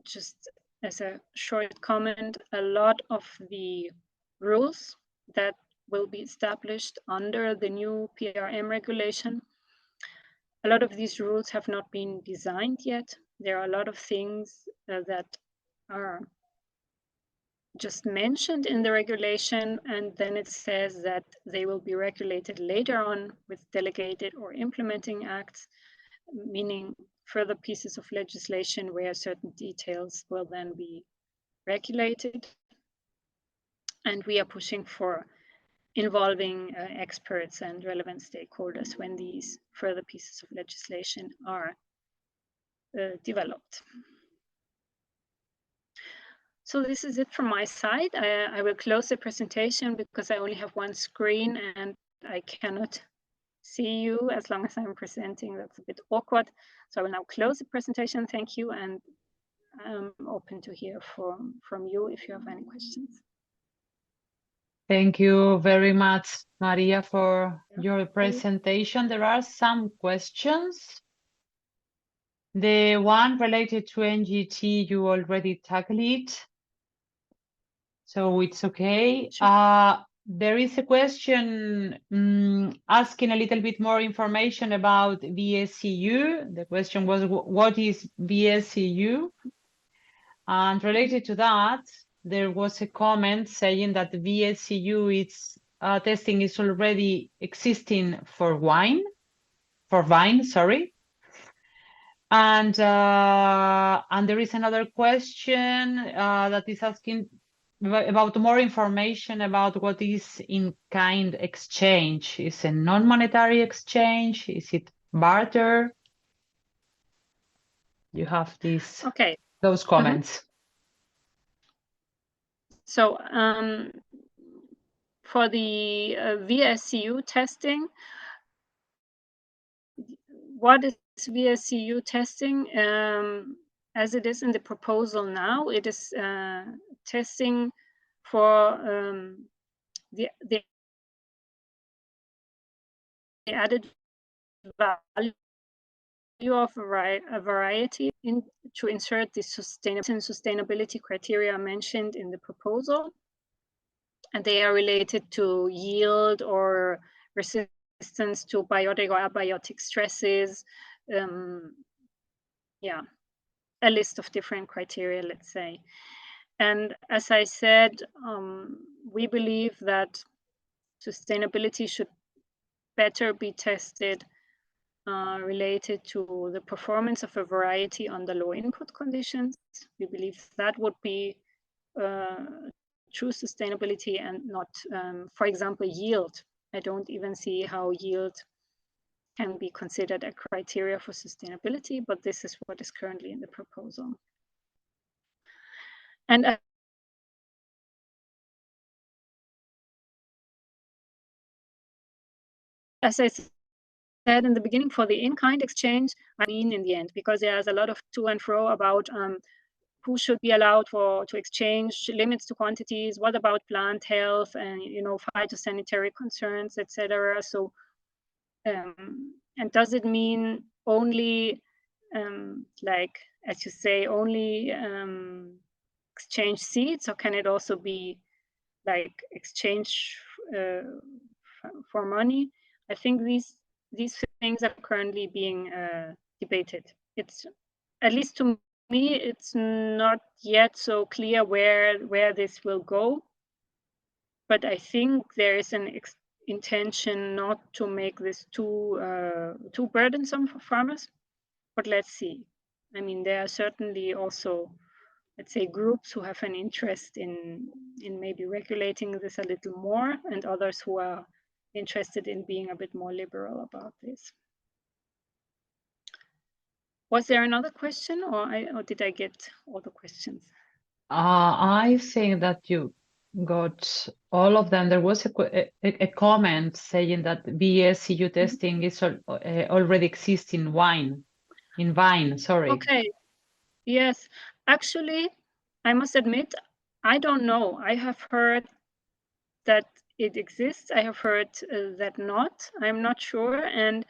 just as a short comment, a lot of the rules that will be established under the new PRM regulation, a lot of these rules have not been designed yet. There are a lot of things that are just mentioned in the regulation, and then it says that they will be regulated later on with delegated or implementing acts, meaning further pieces of legislation where certain details will then be regulated. And we are pushing for involving experts and relevant stakeholders when these further pieces of legislation are developed. So this is it from my side. I will close the presentation because I only have one screen and I cannot see you as long as I'm presenting. That's a bit awkward. So I will now close the presentation. Thank you, and I'm open to hear from you if you have any questions. Thank you very much, Maria, for your presentation. There are some questions. The one related to NGT, you already tackled it, so it's okay. Sure. There is a question asking a little bit more information about VSCU. The question was, what is VSCU? And related to that, there was a comment saying that the VSCU testing is already existing for vine, sorry. And there is another question that is asking about more information about what is in-kind exchange. Is it a non-monetary exchange? Is it barter? You have those comments. So for the VSCU testing, what is VSCU testing? As it is in the proposal now, it is testing for the added value of a variety to insert the sustainability criteria mentioned in the proposal, and they are related to yield or resistance to biotic or abiotic stresses. Yeah, a list of different criteria, let's say. And as I said, we believe that sustainability should better be tested related to the performance of a variety under low input conditions. We believe that would be true sustainability and not, for example, yield. I don't even see how yield can be considered a criteria for sustainability, but this is what is currently in the proposal. And as I said in the beginning, for the in-kind exchange, I mean in the end, because there's a lot of to and fro about who should be allowed to exchange, limits to quantities, what about plant health and phytosanitary concerns, etc. So, and does it mean only, like as you say, only exchange seeds, or can it also be like exchange for money? I think these things are currently being debated. It's, at least to me, it's not yet so clear where this will go. But I think there is an intention not to make this too burdensome for farmers. But let's see. I mean, there are certainly also, let's say, groups who have an interest in maybe regulating this a little more, and others who are interested in being a bit more liberal about this. Was there another question, or did I get all the questions? I think that you got all of them. There was a comment saying that VSCU testing is already exists in Vine, sorry. Okay, yes, actually, I must admit, I don't know. I have heard that it exists. I have heard that not. I'm not sure. And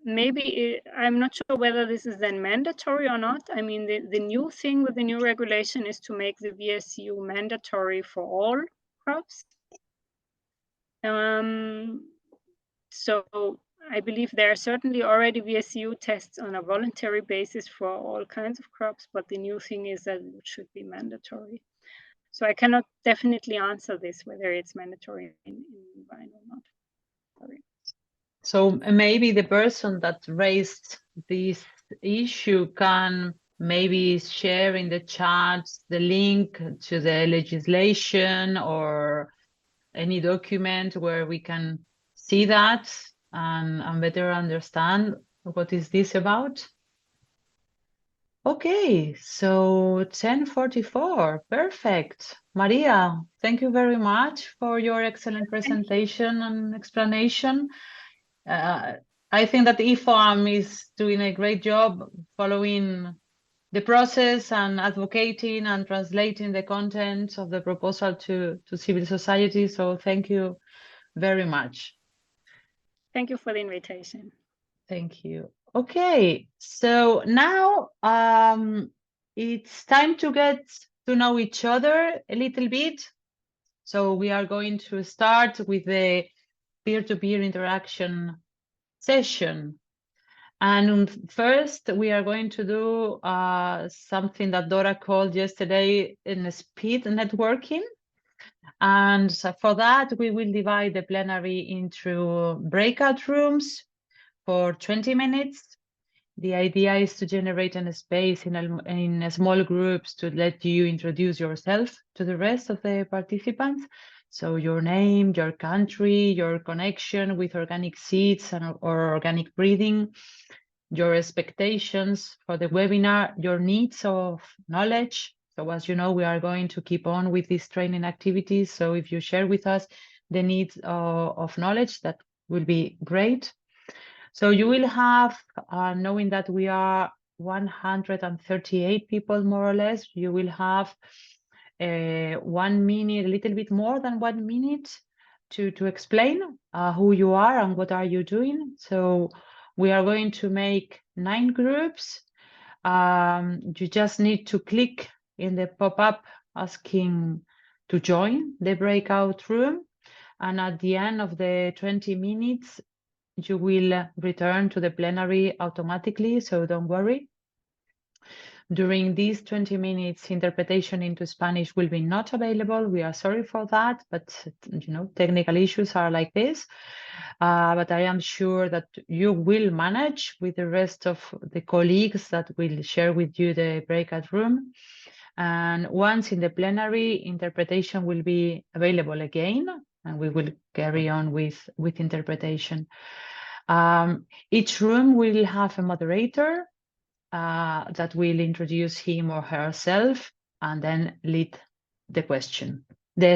maybe I'm not sure whether this is then mandatory or not. I mean, the new thing with the new regulation is to make the VSCU mandatory for all crops. So I believe there are certainly already VSCU tests on a voluntary basis for all kinds of crops, but the new thing is that it should be mandatory. So I cannot definitely answer this, whether it's mandatory in Vine or not. Sorry. So maybe the person that raised this issue can maybe share in the chat the link to the legislation or any document where we can see that and better understand what is this about. Okay, so 10:44, perfect. Maria, thank you very much for your excellent presentation and explanation. I think that IFOAM is doing a great job following the process and advocating and translating the content of the proposal to civil society. So thank you very much. Thank you for the invitation. Thank you. Okay, so now it's time to get to know each other a little bit. So we are going to start with the peer-to-peer interaction session. And first, we are going to do something that Dora called yesterday in speed networking. And so for that, we will divide the plenary into breakout rooms for 20 minutes. The idea is to generate a space in small groups to let you introduce yourself to the rest of the participants. So your name, your country, your connection with organic seeds or organic breeding, your expectations for the webinar, your needs of knowledge. So as you know, we are going to keep on with these training activities. So if you share with us the needs of knowledge, that will be great. So you will have, knowing that we are 138 people more or less, you will have 1 minute, a little bit more than 1 minute to explain who you are and what are you doing. So we are going to make 9 groups. You just need to click in the pop-up asking to join the breakout room. And at the end of the 20 minutes, you will return to the plenary automatically, so don't worry. During these 20 minutes, interpretation into Spanish will be not available. We are sorry for that, but technical issues are like this. But I am sure that you will manage with the rest of the colleagues that will share with you the breakout room. And once in the plenary, interpretation will be available again, and we will carry on with interpretation. Each room will have a moderator that will introduce him or herself and then lead the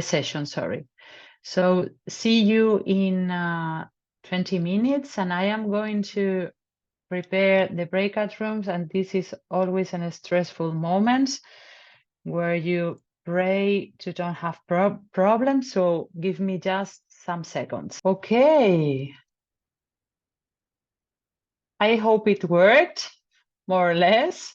session, sorry. So see you in 20 minutes, and I am going to prepare the breakout rooms, and this is always a stressful moment where you pray to don't have problems, so give me just some seconds. Okay. I hope it worked, more or less.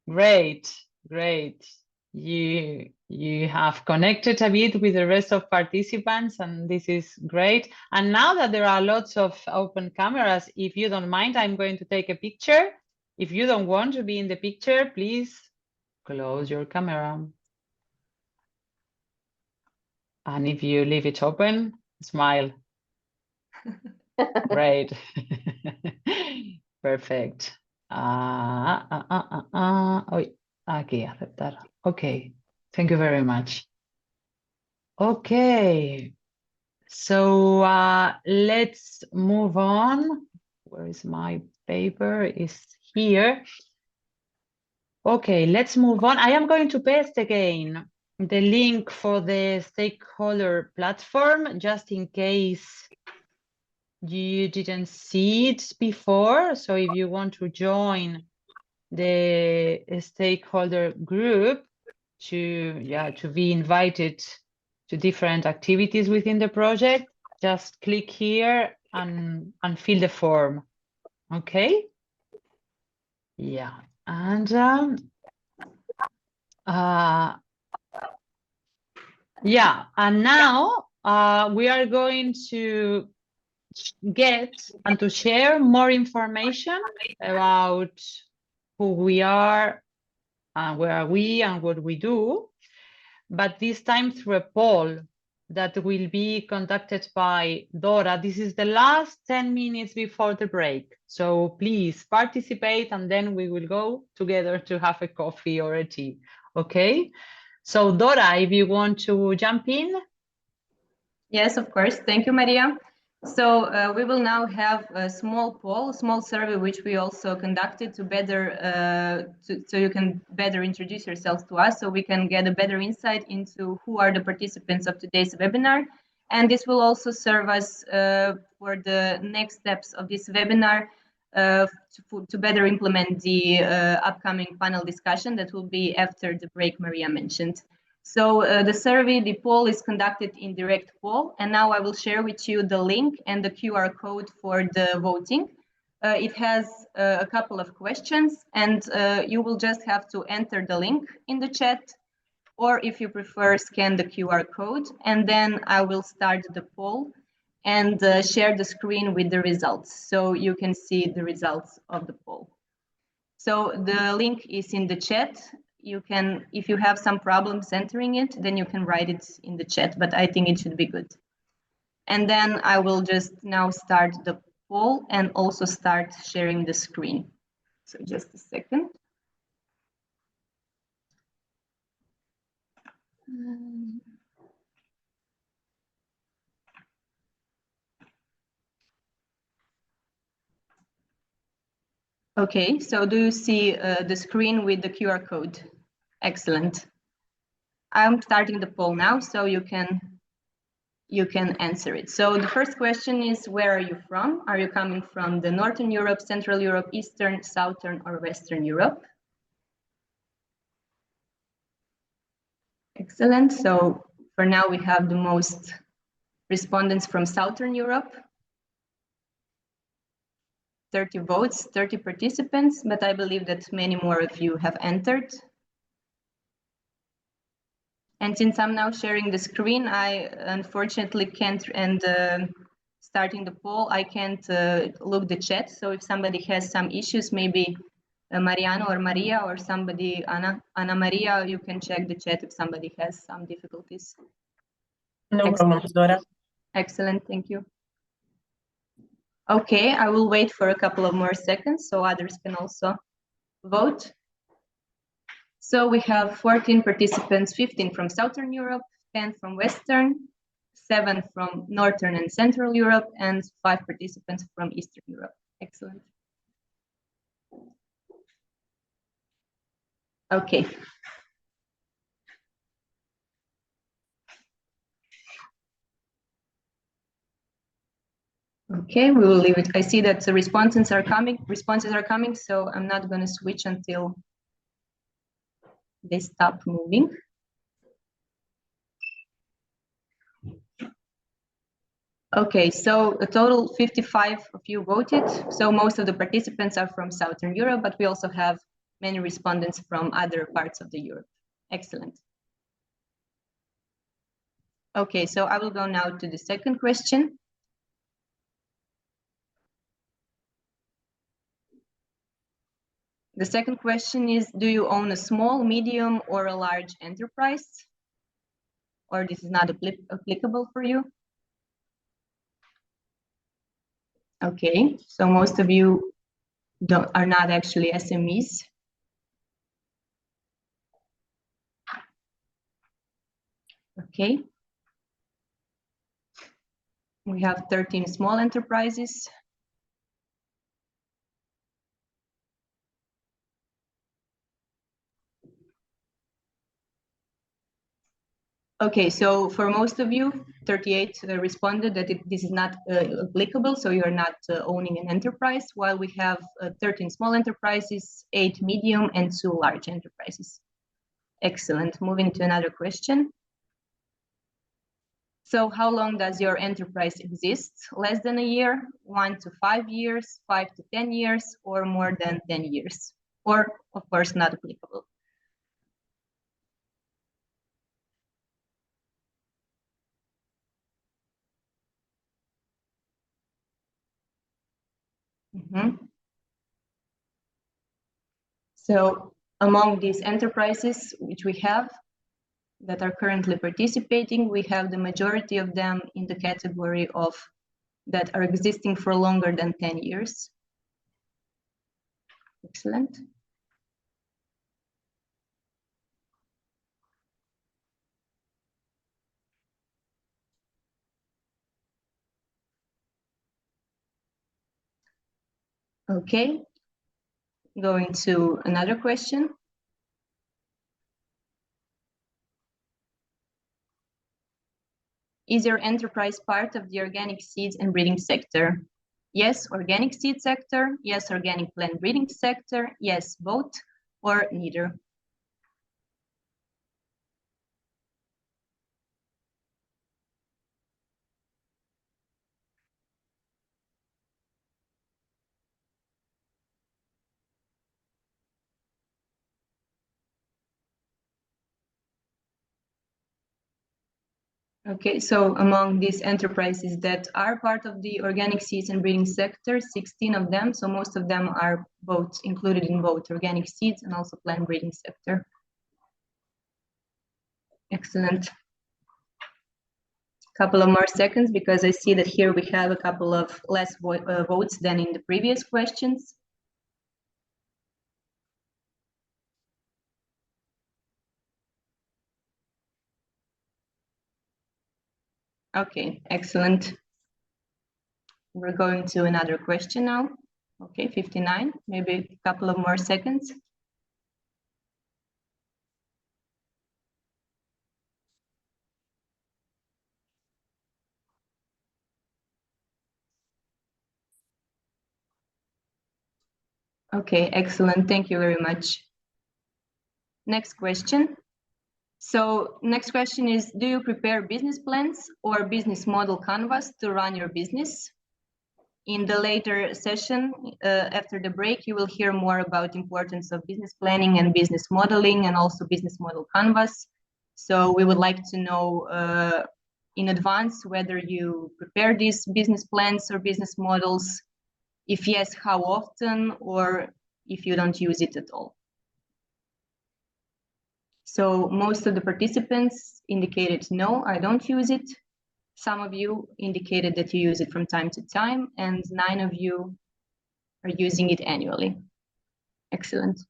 Great, great. You have connected a bit with the rest of participants, and this is great. And now that there are lots of open cameras, if you don't mind, I'm going to take a picture. If you don't want to be in the picture, please close your camera. And if you leave it open, smile. Great. Perfect. Aquí, aceptar. Okay. Thank you very much. Okay. So let's move on. Where is my paper? Is here. Okay, let's move on. I am going to paste again the link for the stakeholder platform, just in case you didn't see it before. So if you want to join the stakeholder group to be invited to different activities within the project, just click here and fill the form. Okay. Yeah. And yeah, and now we are going to get and to share more information about who we are and where are we and what we do, but this time through a poll that will be conducted by Dora. This is the last 10 minutes before the break, so please participate, and then we will go together to have a coffee or a tea. Okay, so Dora, if you want to jump in. Yes, of course. Thank you, Maria. So we will now have a small poll, a small survey, which we also conducted to better, so you can better introduce yourselves to us, so we can get a better insight into who are the participants of today's webinar. And this will also serve us for the next steps of this webinar to better implement the upcoming panel discussion that will be after the break Maria mentioned. So the survey, the poll is conducted in direct poll, and now I will share with you the link and the QR code for the voting. It has a couple of questions, and you will just have to enter the link in the chat, or if you prefer, scan the QR code, and then I will start the poll and share the screen with the results, so you can see the results of the poll. So the link is in the chat. You can, if you have some problems entering it, then you can write it in the chat, but I think it should be good. And then I will just now start the poll and also start sharing the screen. So just a second. Okay, so do you see the screen with the QR code? Excellent. I'm starting the poll now, so you can answer it. So the first question is, where are you from? Are you coming from the Northern Europe, Central Europe, Eastern, Southern, or Western Europe? Excellent. So for now, we have the most respondents from Southern Europe. 30 votes, 30 participants, but I believe that many more of you have entered. And since I'm now sharing the screen, I unfortunately can't, and starting the poll, I can't look the chat. So if somebody has some issues, maybe Mariano or Maria or somebody, Ana Maria, you can check the chat if somebody has some difficulties. No problem, Dora. Excellent, thank you. Okay, I will wait for a couple of more seconds so others can also vote. So we have 14 participants, 15 from Southern Europe, 10 from Western, 7 from Northern and Central Europe, and 5 participants from Eastern Europe. Excellent. Okay. Okay, we will leave it. I see that the responses are coming, so I'm not going to switch until they stop moving. Okay, so a total 55 of you voted. So most of the participants are from Southern Europe, but we also have many respondents from other parts of the Europe. Excellent. Okay, so I will go now to the second question. The second question is, do you own a small, medium, or a large enterprise? Or this is not applicable for you? Okay, so most of you are not actually SMEs. Okay. We have 13 small enterprises. Okay, so for most of you, 38 responded that this is not applicable, so you're not owning an enterprise, while we have 13 small enterprises, 8 medium, and 2 large enterprises. Excellent. Moving to another question. So how long does your enterprise exist? Less than a year, 1 to 5 years, 5 to 10 years, or more than 10 years? Or, of course, not applicable. So among these enterprises which we have that are currently participating, we have the majority of them in the category of that are existing for longer than 10 years. Excellent. Okay, going to another question. Is your enterprise part of the organic seeds and breeding sector? Yes, organic seed sector. Yes, organic plant breeding sector. Yes, both, or neither. Okay, so among these enterprises that are part of the organic seeds and breeding sector, 16 of them, so most of them are both included in both organic seeds and also plant breeding sector. Excellent. Couple of more seconds because I see that here we have a couple of less votes than in the previous questions. Okay, excellent. We're going to another question now. Okay, 59, maybe a couple of more seconds. Okay, excellent. Thank you very much. Next question. So next question is, do you prepare business plans or business model canvas to run your business? In the later session, after the break, you will hear more about importance of business planning and business modeling and also business model canvas. So we would like to know in advance whether you prepare these business plans or business models. If yes, how often, or if you don't use it at all. So most of the participants indicated, no, I don't use it. Some of you indicated that you use it from time to time, and 9 of you are using it annually. Excellent.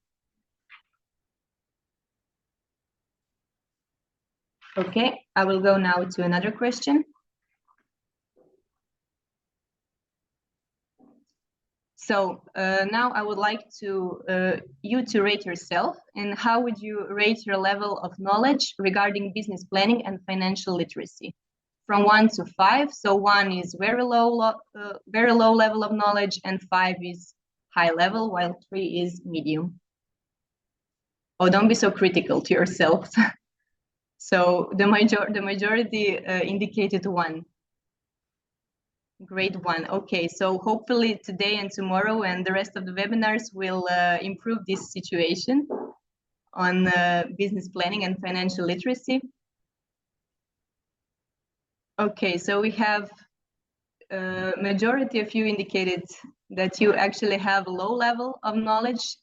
Okay, I will go now to another question. So now I would like you to rate yourself, and how would you rate your level of knowledge regarding business planning and financial literacy? from 1 to 5. So 1 is very low level of knowledge, and 5 is high level, while 3 is medium. Oh, don't be so critical to yourself. So the majority indicated 1. Grade 1. Okay, so hopefully today and tomorrow and the rest of the webinars will improve this situation on business planning and financial literacy. Okay, so we have majority of you indicated that you actually have a low level of knowledge,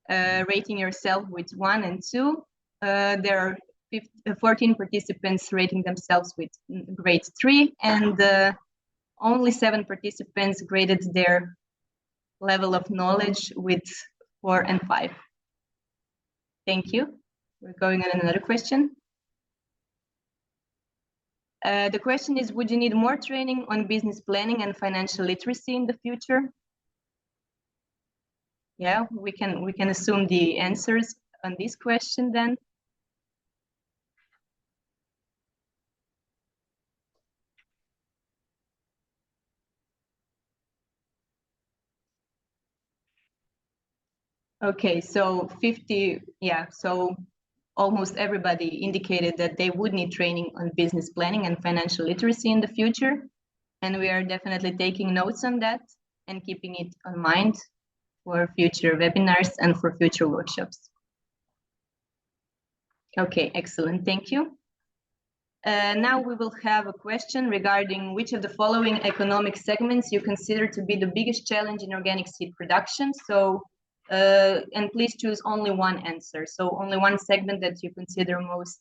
rating yourself with 1 and 2. There are 14 participants rating themselves with grade 3, and only 7 participants graded their level of knowledge with 4 and 5. Thank you. We're going on another question. The question is, would you need more training on business planning and financial literacy in the future? Yeah, we can assume the answers on this question then. Okay, so 50, yeah, so almost everybody indicated that they would need training on business planning and financial literacy in the future. And we are definitely taking notes on that and keeping it in mind for future webinars and for future workshops. Okay, excellent, thank you. Now we will have a question regarding which of the following economic segments you consider to be the biggest challenge in organic seed production. So, and please choose only one answer. So only one segment that you consider most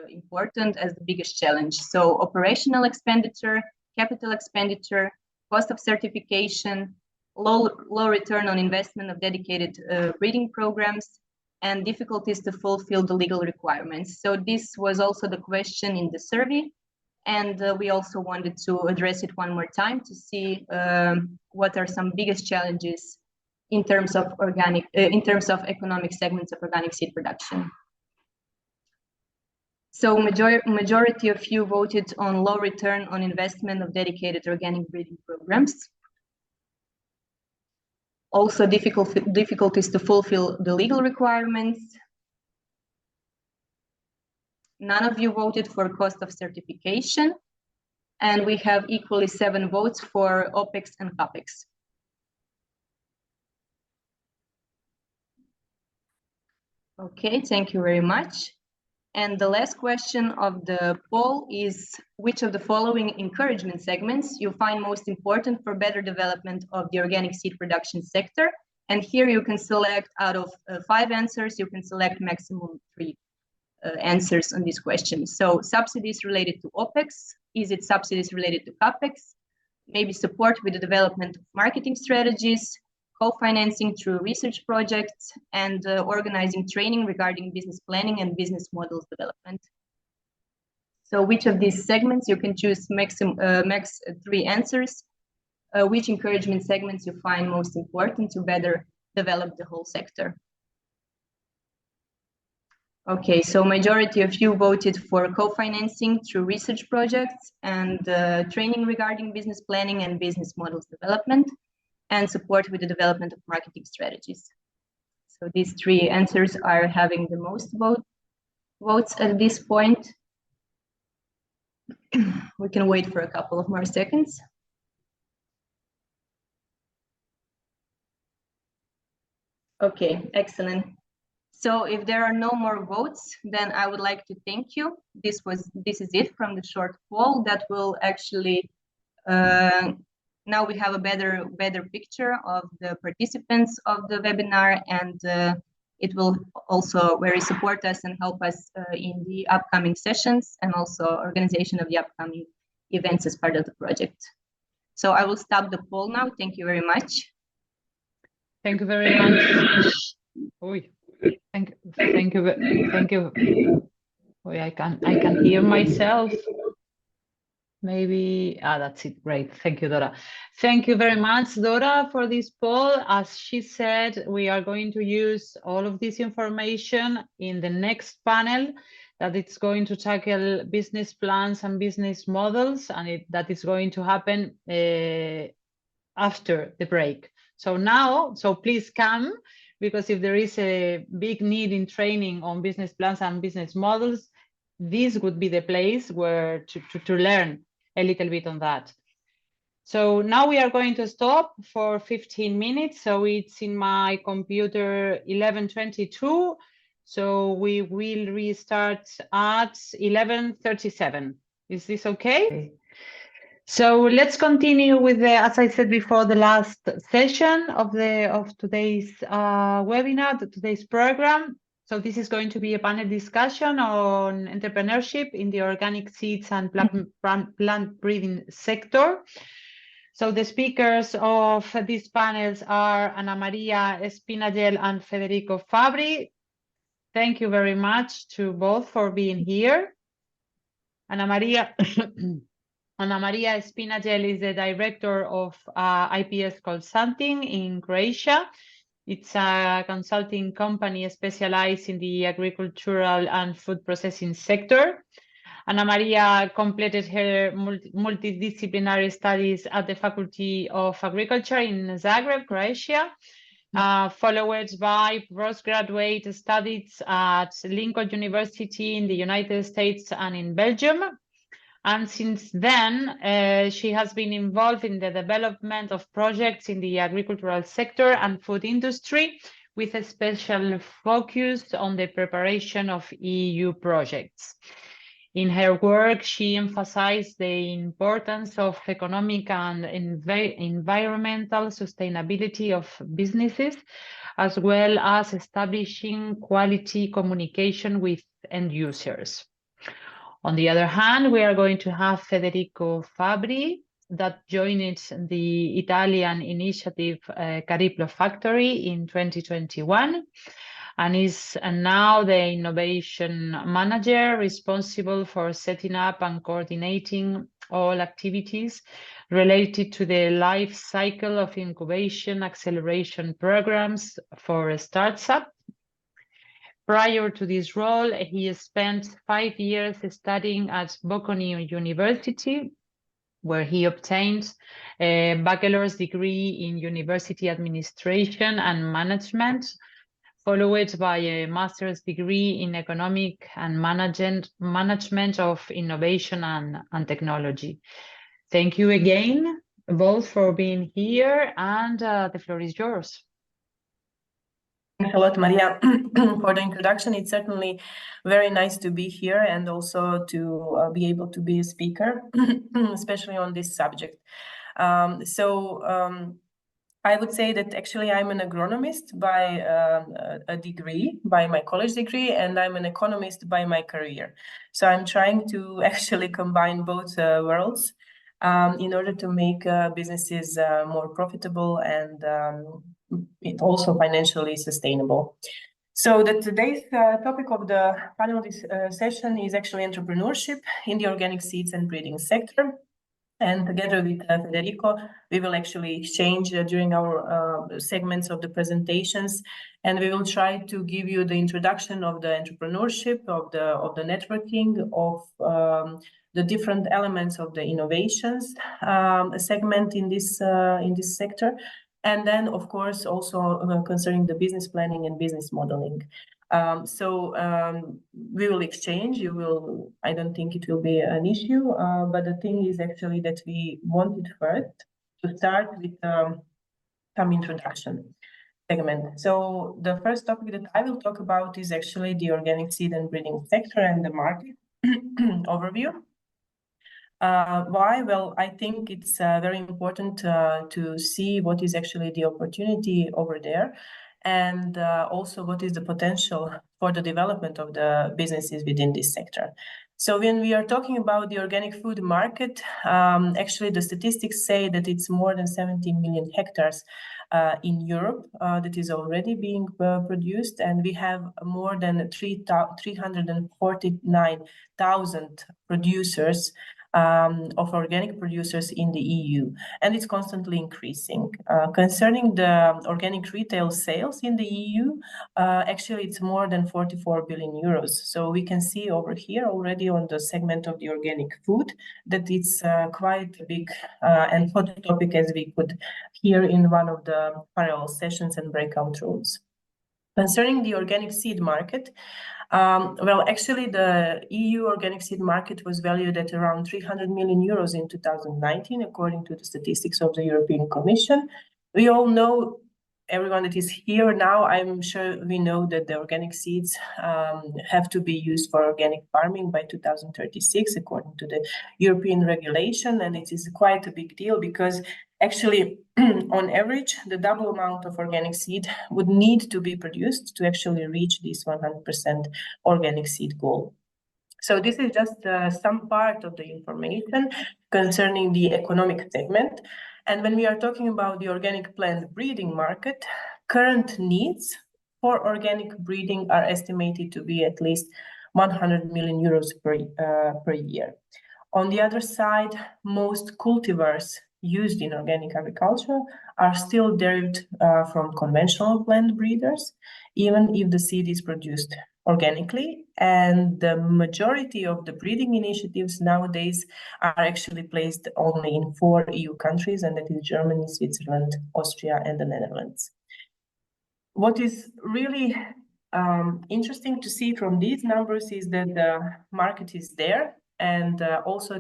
important as the biggest challenge. So operational expenditure, capital expenditure, cost of certification, low return on investment of dedicated breeding programs, and difficulties to fulfill the legal requirements. So this was also the question in the survey, and we also wanted to address it one more time to see what are some biggest challenges in terms of economic segments of organic seed production. So majority of you voted on low return on investment of dedicated organic breeding programs. Also difficulties to fulfill the legal requirements. None of you voted for cost of certification. And we have equally 7 votes for OPEX and CAPEX. Okay, thank you very much. And the last question of the poll is, which of the following encouragement segments you find most important for better development of the organic seed production sector? And here you can select out of 5 answers, you can select maximum 3 answers on this question. So subsidies related to OPEX, is it subsidies related to CAPEX? Maybe support with the development of marketing strategies, co-financing through research projects, and organizing training regarding business planning and business models development. So which of these segments you can choose max 3 answers? Which encouragement segments you find most important to better develop the whole sector? Okay, so majority of you voted for co-financing through research projects and training regarding business planning and business models development, and support with the development of marketing strategies. So these 3 answers are having the most votes at this point. We can wait for a couple of more seconds. Okay, excellent. So if there are no more votes, then I would like to thank you. This is it from the short poll that will actually now we have a better picture of the participants of the webinar, and it will also very support us and help us in the upcoming sessions and also organization of the upcoming events as part of the project. So I will stop the poll now. Thank you very much. Thank you very much. Thank you. Oh, I can hear myself. Maybe, that's it. Great. Thank you, Dora. Thank you very much, Dora, for this poll. As she said, we are going to use all of this information in the next panel that it's going to tackle business plans and business models, and that is going to happen after the break. So now, so please come, because if there is a big need in training on business plans and business models, this would be the place where to learn a little bit on that. So now we are going to stop for 15 minutes. So it's in my computer 11:22. So we will restart at 11:37. Is this okay? So let's continue with the, as I said before, the last session of today's webinar, today's program. So this is going to be a panel discussion on entrepreneurship in the organic seeds and plant breeding sector. So the speakers of these panels are Ana Maria Espinagel and Federico Fabri. Thank you very much to both for being here. Ana Maria Espinagel is the director of IPS Consulting in Croatia. It's a consulting company specialized in the agricultural and food processing sector. Ana Maria completed her multidisciplinary studies at the Faculty of Agriculture in Zagreb, Croatia, followed by postgraduate studies at Lincoln University in the United States and in Belgium. And since then, she has been involved in the development of projects in the agricultural sector and food industry, with a special focus on the preparation of EU projects. In her work, she emphasized the importance of economic and environmental sustainability of businesses, as well as establishing quality communication with end users. On the other hand, we are going to have Federico Fabri, that joined the Italian initiative Cariplo Factory in 2021. And is now the innovation manager responsible for setting up and coordinating all activities related to the life cycle of incubation acceleration programs for startups. Prior to this role, he spent 5 years studying at Bocconi University, where he obtained a bachelor's degree in university administration and management, followed by a master's degree in economic and management of innovation and technology. Thank you again, both, for being here, and the floor is yours. Thanks a lot, Maria, for the introduction. It's certainly very nice to be here and also to be able to be a speaker, especially on this subject. I would say that actually I'm an agronomist by a degree, by my college degree, and I'm an economist by my career. So I'm trying to actually combine both worlds in order to make businesses more profitable and also financially sustainable. So today's topic of the panel session is actually entrepreneurship in the organic seeds and breeding sector. And together with Federico, we will actually exchange during our segments of the presentations, and we will try to give you the introduction of the entrepreneurship, of the networking, of the different elements of the innovations segment in this sector, and then of course also concerning the business planning and business modeling. We will exchange. I don't think it will be an issue, but the thing is actually that we wanted first to start with some introduction segment. So the first topic that I will talk about is actually the organic seed and breeding sector and the market overview. Why? Well, I think it's very important to see what is actually the opportunity over there, and also what is the potential for the development of the businesses within this sector. So when we are talking about the organic food market, actually the statistics say that it's more than 17 million hectares in Europe that is already being produced, and we have more than 349,000 producers of organic producers in the EU, and it's constantly increasing. Concerning the organic retail sales in the EU, actually it's more than 44 billion euros. So we can see over here already on the segment of the organic food that it's quite big and hot topic, as we could hear in one of the parallel sessions and breakout rooms. Concerning the organic seed market, well, actually, the EU organic seed market was valued at around 300 million euros in 2019, according to the statistics of the European Commission. We all know, everyone that is here now, I'm sure we know that the organic seeds have to be used for organic farming by 2036, according to the European regulation. And it is quite a big deal because actually, on average, the double amount of organic seed would need to be produced to actually reach this 100% organic seed goal. So this is just some part of the information concerning the economic segment. And when we are talking about the organic plant breeding market, current needs for organic breeding are estimated to be at least 100 million euros per year. On the other side, most cultivars used in organic agriculture are still derived from conventional plant breeders, even if the seed is produced organically. And the majority of the breeding initiatives nowadays are actually placed only in 4 EU countries, and that is Germany, Switzerland, Austria, and the Netherlands. What is really interesting to see from these numbers is that the market is there. And also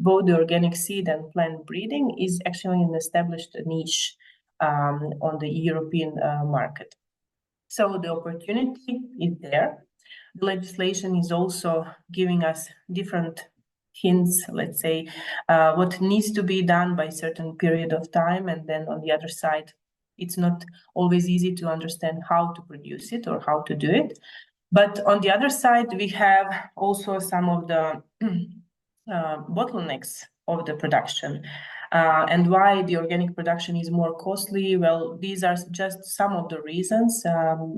both the organic seed and plant breeding is actually an established niche on the European market. So the opportunity is there. The legislation is also giving us different hints, let's say, what needs to be done by a certain period of time. And then on the other side, it's not always easy to understand how to produce it or how to do it. But on the other side, we have also some of the bottlenecks of the production. And why the organic production is more costly? Well, these are just some of the reasons,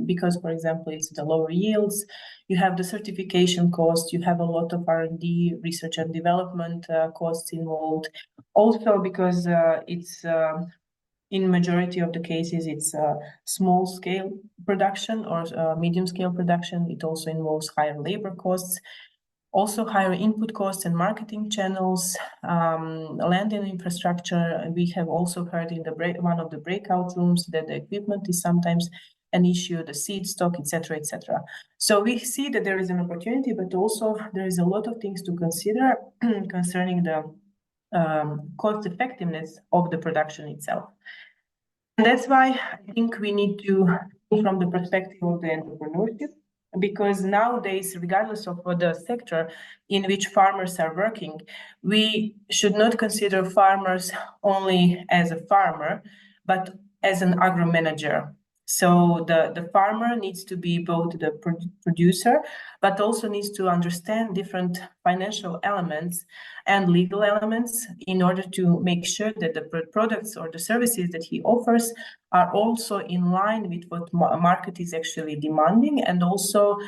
because, for example, it's the lower yields, you have the certification cost, you have a lot of R&D, research and development costs involved. Also because it's in majority of the cases, it's a small scale production or medium scale production. It also involves higher labor costs, also higher input costs and marketing channels, land and infrastructure. We have also heard in one of the breakout rooms that the equipment is sometimes an issue, the seed stock, etc., etc. So we see that there is an opportunity, but also there is a lot of things to consider concerning the cost effectiveness of the production itself. And that's why I think we need to think from the perspective of the entrepreneurship, because nowadays, regardless of the sector in which farmers are working, we should not consider farmers only as a farmer, but as an agro manager. So the farmer needs to be both the producer, but also needs to understand different financial elements and legal elements in order to make sure that the products or the services that he offers are also in line with what market is actually demanding, and also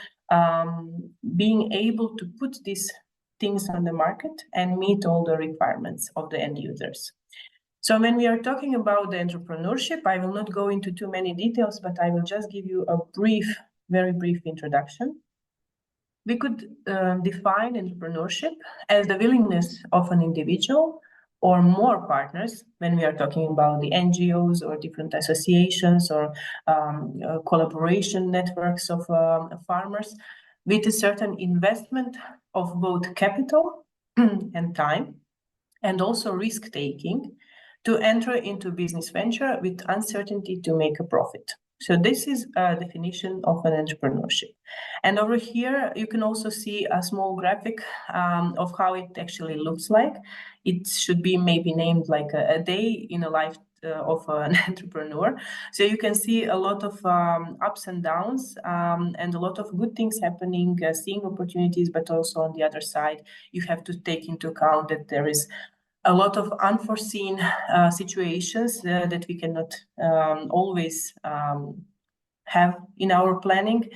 being able to put these things on the market and meet all the requirements of the end users. So when we are talking about the entrepreneurship, I will not go into too many details, but I will just give you a very brief introduction. We could define entrepreneurship as the willingness of an individual or more partners, when we are talking about the NGOs or different associations or collaboration networks of farmers, with a certain investment of both capital and time, and also risk-taking, to enter into business venture with uncertainty to make a profit. So this is a definition of an entrepreneurship. And over here, you can also see a small graphic of how it actually looks like. It should be maybe named like a day in a life of an entrepreneur. So you can see a lot of ups and downs and a lot of good things happening, seeing opportunities, but also on the other side, you have to take into account that there is a lot of unforeseen situations that we cannot always have in our planning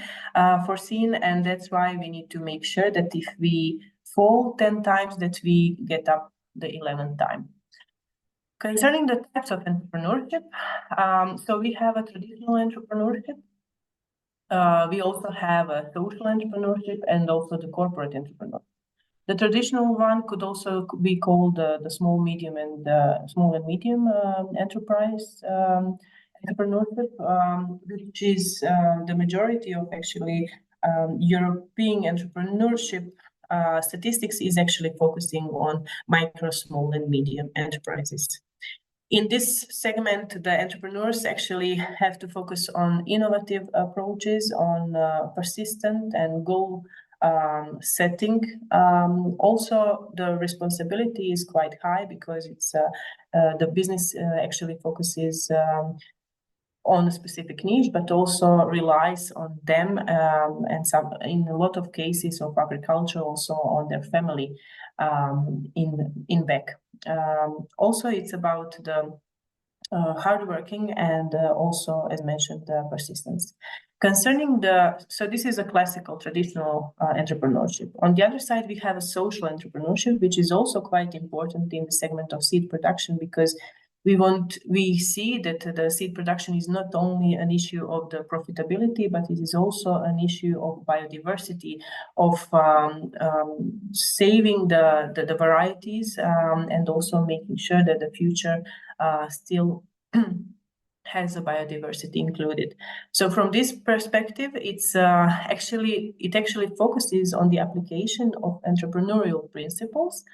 foreseen. And that's why we need to make sure that if we fall 10 times that we get up the 11th time. Concerning the types of entrepreneurship, so we have a traditional entrepreneurship. We also have a social entrepreneurship and also the corporate entrepreneurship. The traditional one could also be called the small, medium, and small and medium enterprise entrepreneurship, which is the majority of actually European entrepreneurship statistics is actually focusing on micro, small, and medium enterprises. In this segment, the entrepreneurs actually have to focus on innovative approaches, on persistent and goal setting. Also, the responsibility is quite high because it's the business actually focuses on a specific niche, but also relies on them and some, in a lot of cases of agriculture, also on their family in back. Also, it's about the hardworking and also, as mentioned, persistence. Concerning so this is a classical, traditional entrepreneurship. On the other side, we have a social entrepreneurship, which is also quite important in the segment of seed production, because we see that the seed production is not only an issue of the profitability, but it is also an issue of biodiversity, of saving the varieties, and also making sure that the future still has a biodiversity included. So from this perspective, it actually focuses on the application of entrepreneurial principles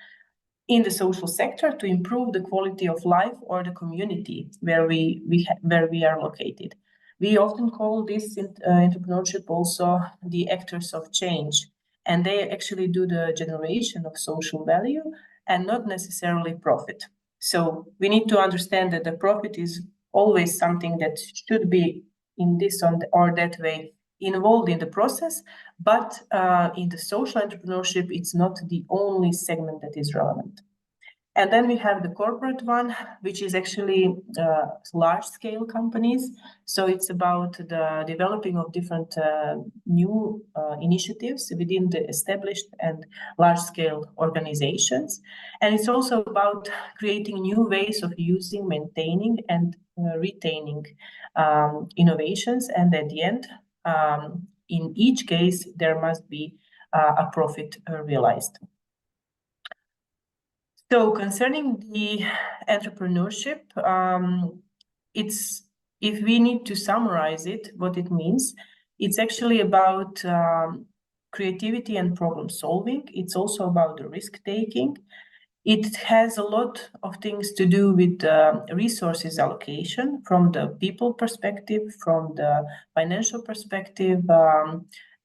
in the social sector to improve the quality of life or the community where we are located. We often call this entrepreneurship also the actors of change, and they actually do the generation of social value and not necessarily profit. So we need to understand that the profit is always something that should be in this or that way involved in the process, but in the social entrepreneurship, it's not the only segment that is relevant. And then we have the corporate one, which is actually large-scale companies. So it's about the developing of different new initiatives within the established and large-scale organizations. And it's also about creating new ways of using, maintaining, and retaining innovations. And at the end, in each case, there must be a profit realized. So concerning the entrepreneurship, if we need to summarize it, what it means, it's actually about creativity and problem solving. It's also about the risk taking. It has a lot of things to do with resources allocation from the people perspective, from the financial perspective,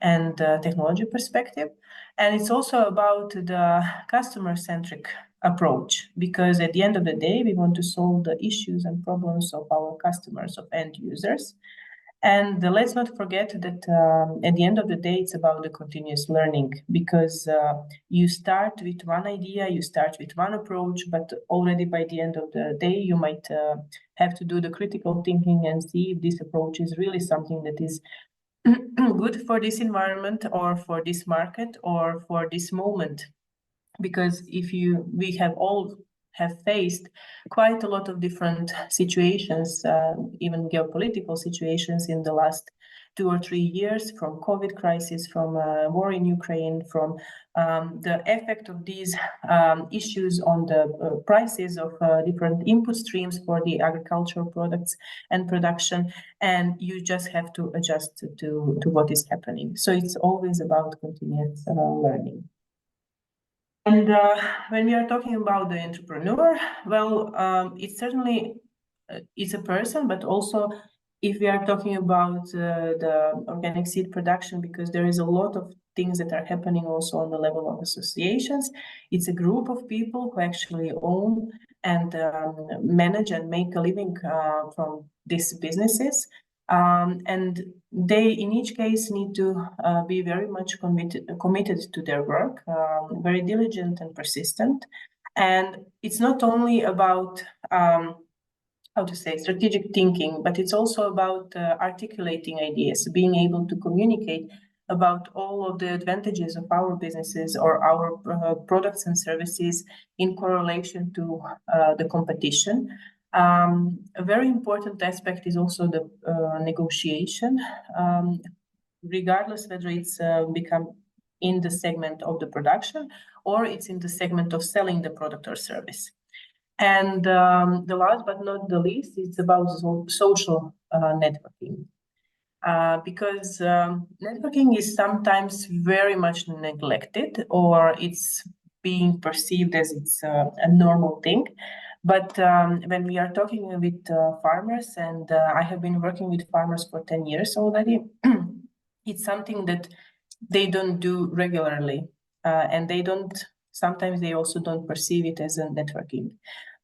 and technology perspective. And it's also about the customer-centric approach, because at the end of the day, we want to solve the issues and problems of our customers, of end users. And let's not forget that at the end of the day, it's about the continuous learning, because you start with one idea, you start with one approach, but already by the end of the day, you might have to do the critical thinking and see if this approach is really something that is good for this environment or for this market or for this moment. Because we have all faced quite a lot of different situations, even geopolitical situations in the last 2 or 3 years, from COVID crisis, from war in Ukraine, from the effect of these issues on the prices of different input streams for the agricultural products and production, and you just have to adjust to what is happening. So it's always about continuous learning. And when we are talking about the entrepreneur, well, it certainly is a person, but also if we are talking about the organic seed production, because there is a lot of things that are happening also on the level of associations. It's a group of people who actually own and manage and make a living from these businesses. And they, in each case, need to be very much committed to their work, very diligent and persistent. And it's not only about strategic thinking, but it's also about articulating ideas, being able to communicate about all of the advantages of our businesses or our products and services in correlation to the competition. A very important aspect is also the negotiation, regardless whether it's become in the segment of the production or it's in the segment of selling the product or service. And the last but not the least, it's about social networking. Because networking is sometimes very much neglected, or it's being perceived as it's a normal thing. But when we are talking with farmers, and I have been working with farmers for 10 years already, it's something that they don't do regularly, and sometimes they also don't perceive it as a networking.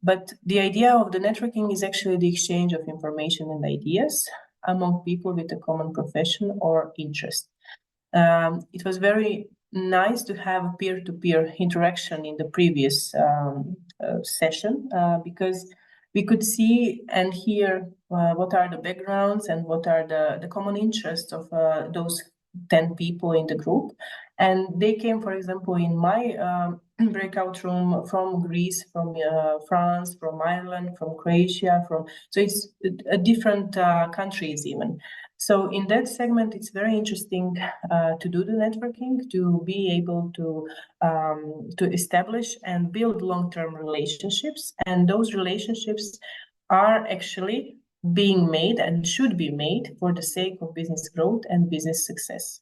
But the idea of the networking is actually the exchange of information and ideas among people with a common profession or interest. It was very nice to have peer-to-peer interaction in the previous session, because we could see and hear what are the backgrounds and what are the common interests of those 10 people in the group. And they came, for example, in my breakout room from Greece, from France, from Ireland, from Croatia, so it's different countries even. So in that segment, it's very interesting to do the networking, to be able to establish and build long-term relationships. And those relationships are actually being made and should be made for the sake of business growth and business success.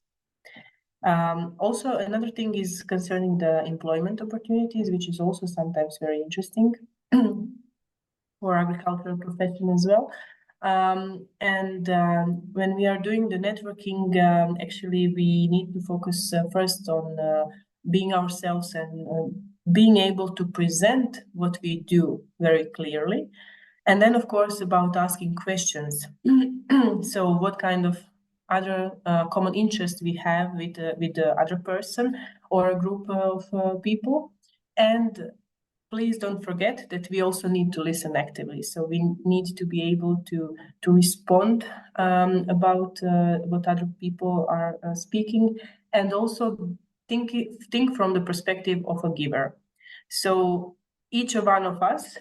Also, another thing is concerning the employment opportunities, which is also sometimes very interesting for agricultural profession as well. When we are doing the networking, actually we need to focus first on being ourselves and being able to present what we do very clearly. And then, of course, about asking questions. So what kind of other common interests we have with the other person or a group of people. And please don't forget that we also need to listen actively. So we need to be able to respond about what other people are speaking, and also think from the perspective of a giver. So each one of us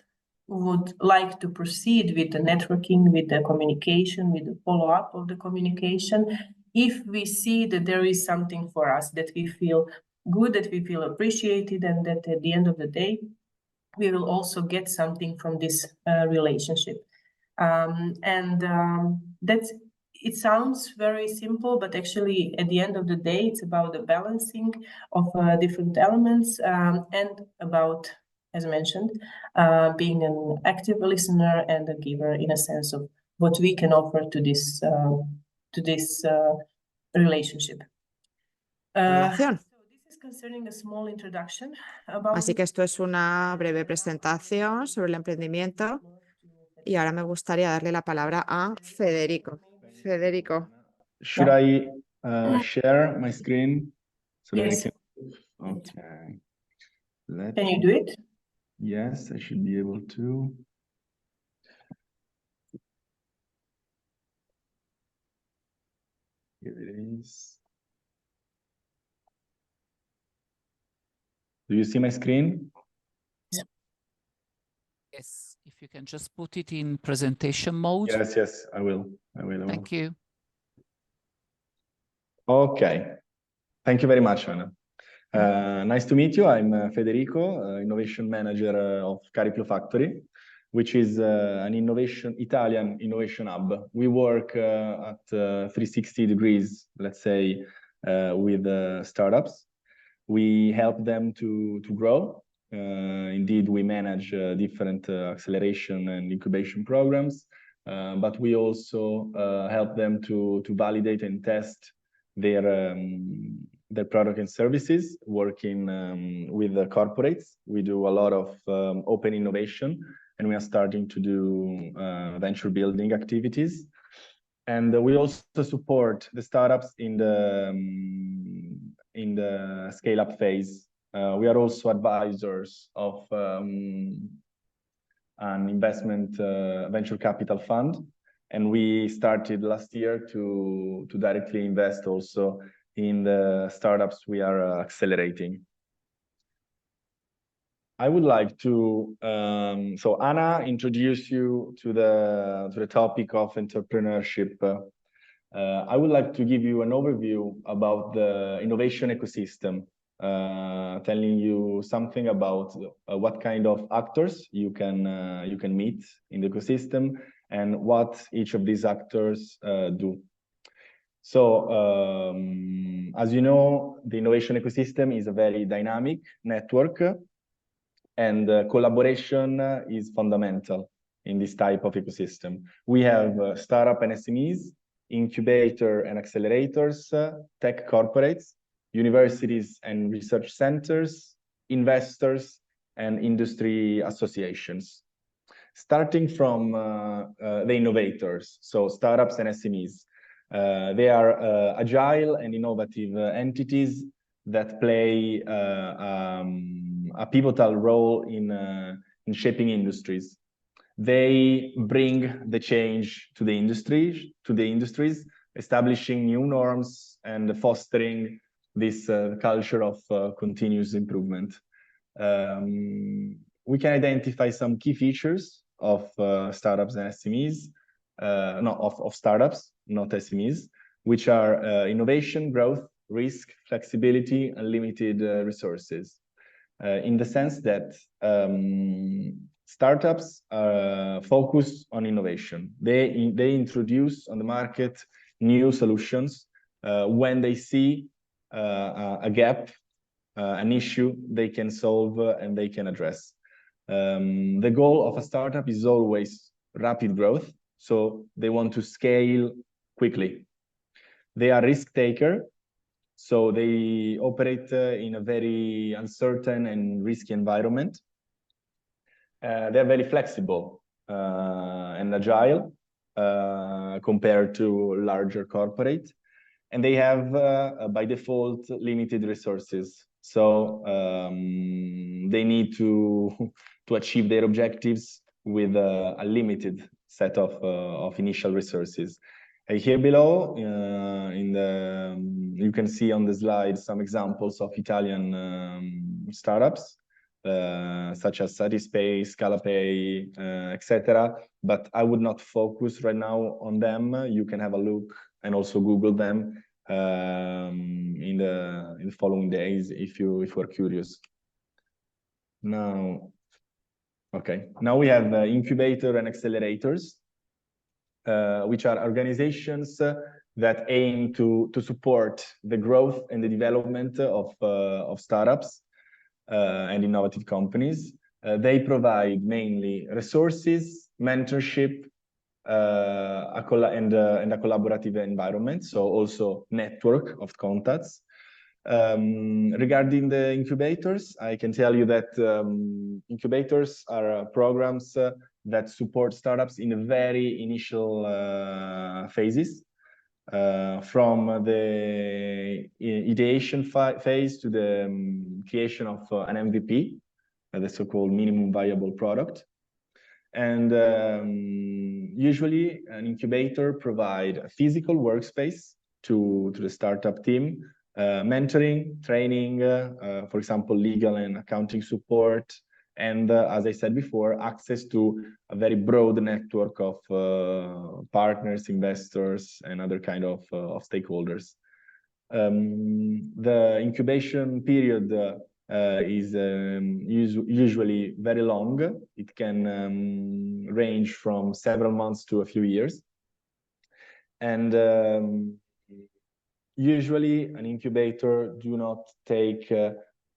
would like to proceed with the networking, with the communication, with the follow-up of the communication, if we see that there is something for us, that we feel good, that we feel appreciated, and that at the end of the day, we will also get something from this relationship. It sounds very simple, but actually at the end of the day, it's about the balancing of different elements, and about, as mentioned, being an active listener and a giver, in a sense of what we can offer to this relationship. Concerning a small introduction about... Así que esto es una breve presentación sobre el emprendimiento y ahora me gustaría darle la palabra a Federico. Federico. Should I share my screen so that Yes. I can? Okay. Can you do it? Yes, I should be able to. Here it is. Do you see my screen? Yes, if you can just put it in presentation mode. Yes, I will. Thank you. Okay. Thank you very much, Anna. Nice to meet you. I'm Federico, Innovation Manager of Cariplo Factory, which is an Italian innovation hub. We work at 360 degrees, let's say, with startups. We help them to grow. Indeed, we manage different acceleration and incubation programs, but we also help them to validate and test their product and services, working with the corporates. We do a lot of open innovation, and we are starting to do venture building activities. And we also support the startups in the scale-up phase. We are also advisors of an investment venture capital fund, and we started last year to directly invest also in the startups we are accelerating. I would like to, so Anna introduced you to the topic of entrepreneurship. I would like to give you an overview about the innovation ecosystem, telling you something about what kind of actors you can meet in the ecosystem and what each of these actors do. So, as you know, the innovation ecosystem is a very dynamic network, and collaboration is fundamental in this type of ecosystem. We have startup and SMEs, incubator and accelerators, tech corporates, universities and research centers, investors, and industry associations. Starting from the innovators, so startups and SMEs. They are agile and innovative entities that play a pivotal role in shaping industries. They bring the change to the industries, establishing new norms and fostering this culture of continuous improvement. We can identify some key features of startups and SMEs, of startups, not SMEs, which are innovation, growth, risk, flexibility, and limited resources. In the sense that startups focus on innovation. They introduce on the market new solutions when they see a gap, an issue they can solve and they can address. The goal of a startup is always rapid growth, so they want to scale quickly. They are risk taker, so they operate in a very uncertain and risky environment. They're very flexible and agile compared to larger corporate, and they have by default limited resources. So they need to achieve their objectives with a limited set of initial resources. Here below, you can see on the slide some examples of Italian startups, such as Satispay, Scalapay, etc. But I would not focus right now on them. You can have a look and also Google them in the following days if you are curious. Now, okay. Now we have incubator and accelerators, which are organizations that aim to support the growth and the development of startups and innovative companies. They provide mainly resources, mentorship, and a collaborative environment, so also network of contacts. Regarding the incubators, I can tell you that incubators are programs that support startups in the very initial phases, from the ideation phase to the creation of an MVP, the so-called minimum viable product. And usually an incubator provides a physical workspace to the startup team, mentoring, training, for example, legal and accounting support, and as I said before, access to a very broad network of partners, investors, and other kind of stakeholders. The incubation period is usually very long. It can range from several months to a few years. And usually an incubator do not take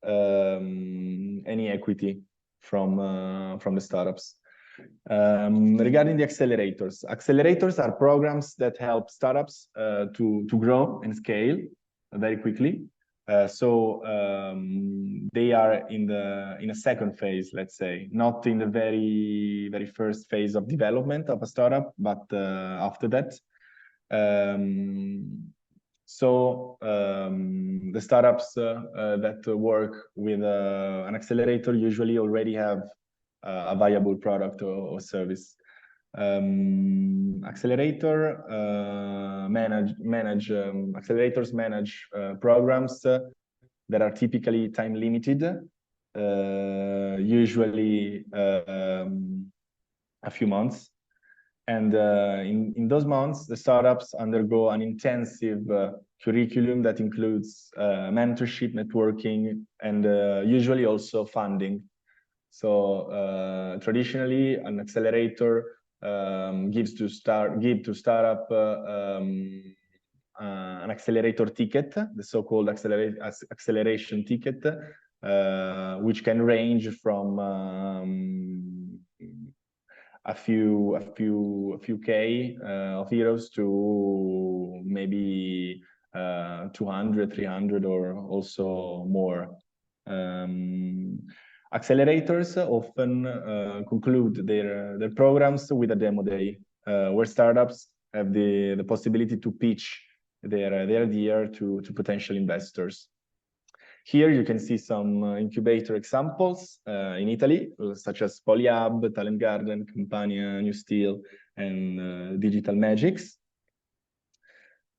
any equity from the startups. Regarding the accelerators are programs that help startups to grow and scale very quickly. So they are in a second phase, let's say, not in the very first phase of development of a startup, but after that. So the startups that work with an accelerator usually already have a viable product or service. Accelerators manage programs that are typically time limited, usually a few months. And in those months, the startups undergo an intensive curriculum that includes mentorship, networking, and usually also funding. So traditionally, an accelerator gives to startup an accelerator ticket, the so-called acceleration ticket, which can range from a few K of euros to maybe 200, 300, or also more. Accelerators often conclude their programs with a demo day, where startups have the possibility to pitch their idea to potential investors. Here you can see some incubator examples in Italy, such as Polyhub, Talent Garden, Campania, New Steel, and Digital Magics.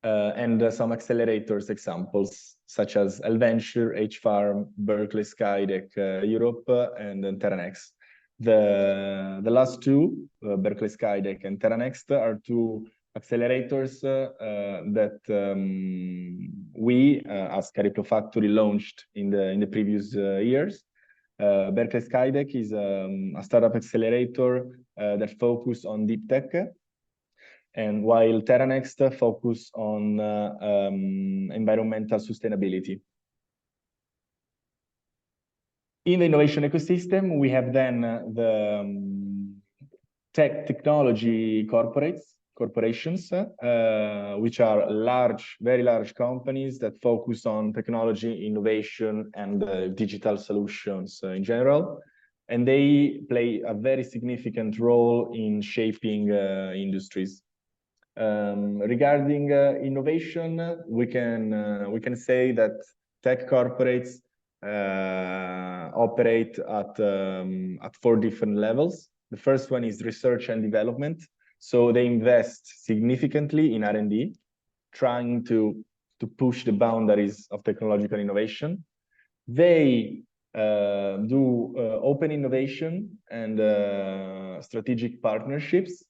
And some accelerators examples, such as LVenture, H-Farm, Berkeley Skydeck Europe, and Terranext. The last two, Berkeley Skydeck and Terranext, are two accelerators that we, as Cariplo Factory, launched in the previous years. Berkeley Skydeck is a startup accelerator that focuses on deep tech, and while Terranext focus on environmental sustainability. In the innovation ecosystem, we have then the technology corporations, which are very large companies that focus on technology, innovation, and digital solutions in general. And they play a very significant role in shaping industries. Regarding innovation, we can say that tech corporates operate at 4 different levels. The first one is research and development. So they invest significantly in R&D, trying to push the boundaries of technological innovation. They do open innovation and strategic partnerships.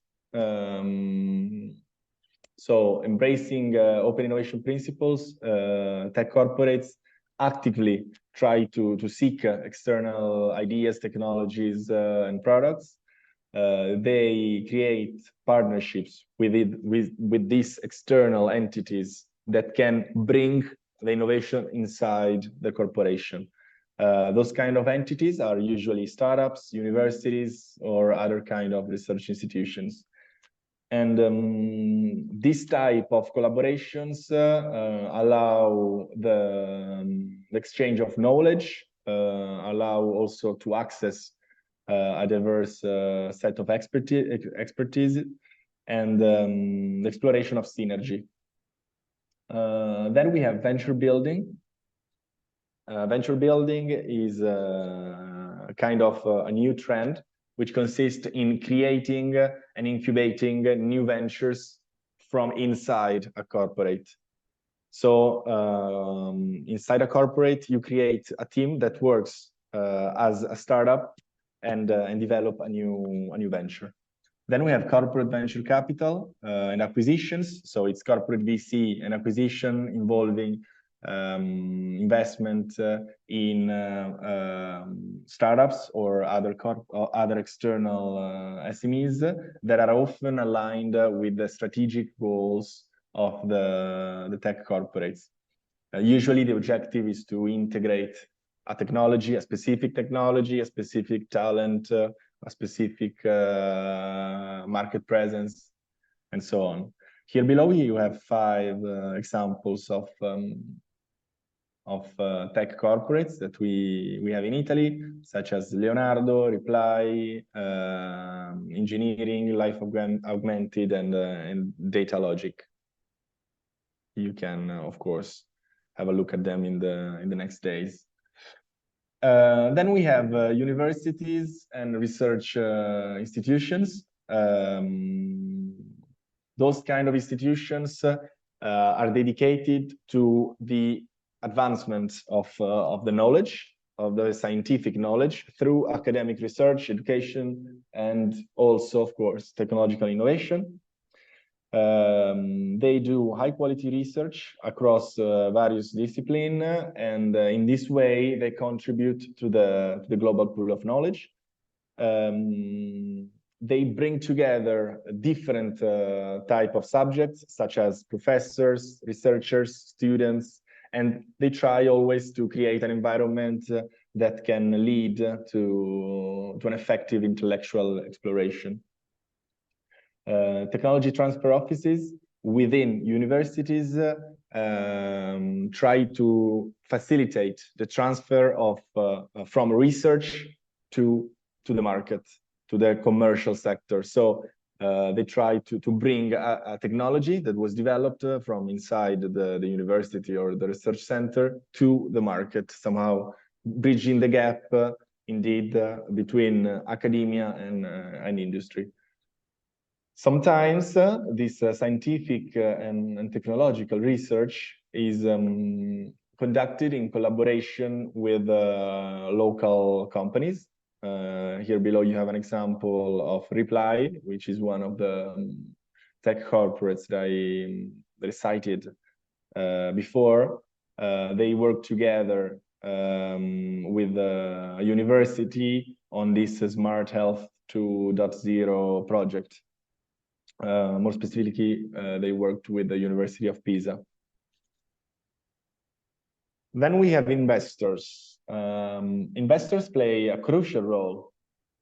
So embracing open innovation principles, tech corporates actively try to seek external ideas, technologies, and products. They create partnerships with these external entities that can bring the innovation inside the corporation. Those kind of entities are usually startups, universities, or other kind of research institutions. And this type of collaborations allow the exchange of knowledge, allow also to access a diverse set of expertise, and the exploration of synergy. Then we have venture building. Venture building is a kind of a new trend, which consists in creating and incubating new ventures from inside a corporate. So inside a corporate, you create a team that works as a startup and develop a new venture. Then we have corporate venture capital and acquisitions. So it's corporate VC and acquisition involving investment in startups or other external SMEs that are often aligned with the strategic goals of the tech corporates. Usually the objective is to integrate a technology, a specific technology, a specific talent, a specific market presence, and so on. Here below you have 5 examples of tech corporates that we have in Italy, such as Leonardo, Reply, Engineering, Life Augmented, and Data Logic. You can, of course, have a look at them in the next days. Then we have universities and research institutions. those kind of institutions are dedicated to the advancement of the knowledge, of the scientific knowledge through academic research, education, and also, of course, technological innovation. They do high quality research across various disciplines, and in this way they contribute to the global pool of knowledge. They bring together different type of subjects, such as professors, researchers, students, and they try always to create an environment that can lead to an effective intellectual exploration. Technology transfer offices within universities try to facilitate the transfer of from research to the market, to the commercial sector. So they try to bring a technology that was developed from inside the university or the research center to the market, somehow bridging the gap indeed between academia and industry. Sometimes this scientific and technological research is conducted in collaboration with local companies. Here below you have an example of Reply, which is one of the tech corporates that I cited before. They work together with a university on this Smart Health 2.0 project. More specifically, they worked with the University of Pisa. Then we have investors. Investors play a crucial role,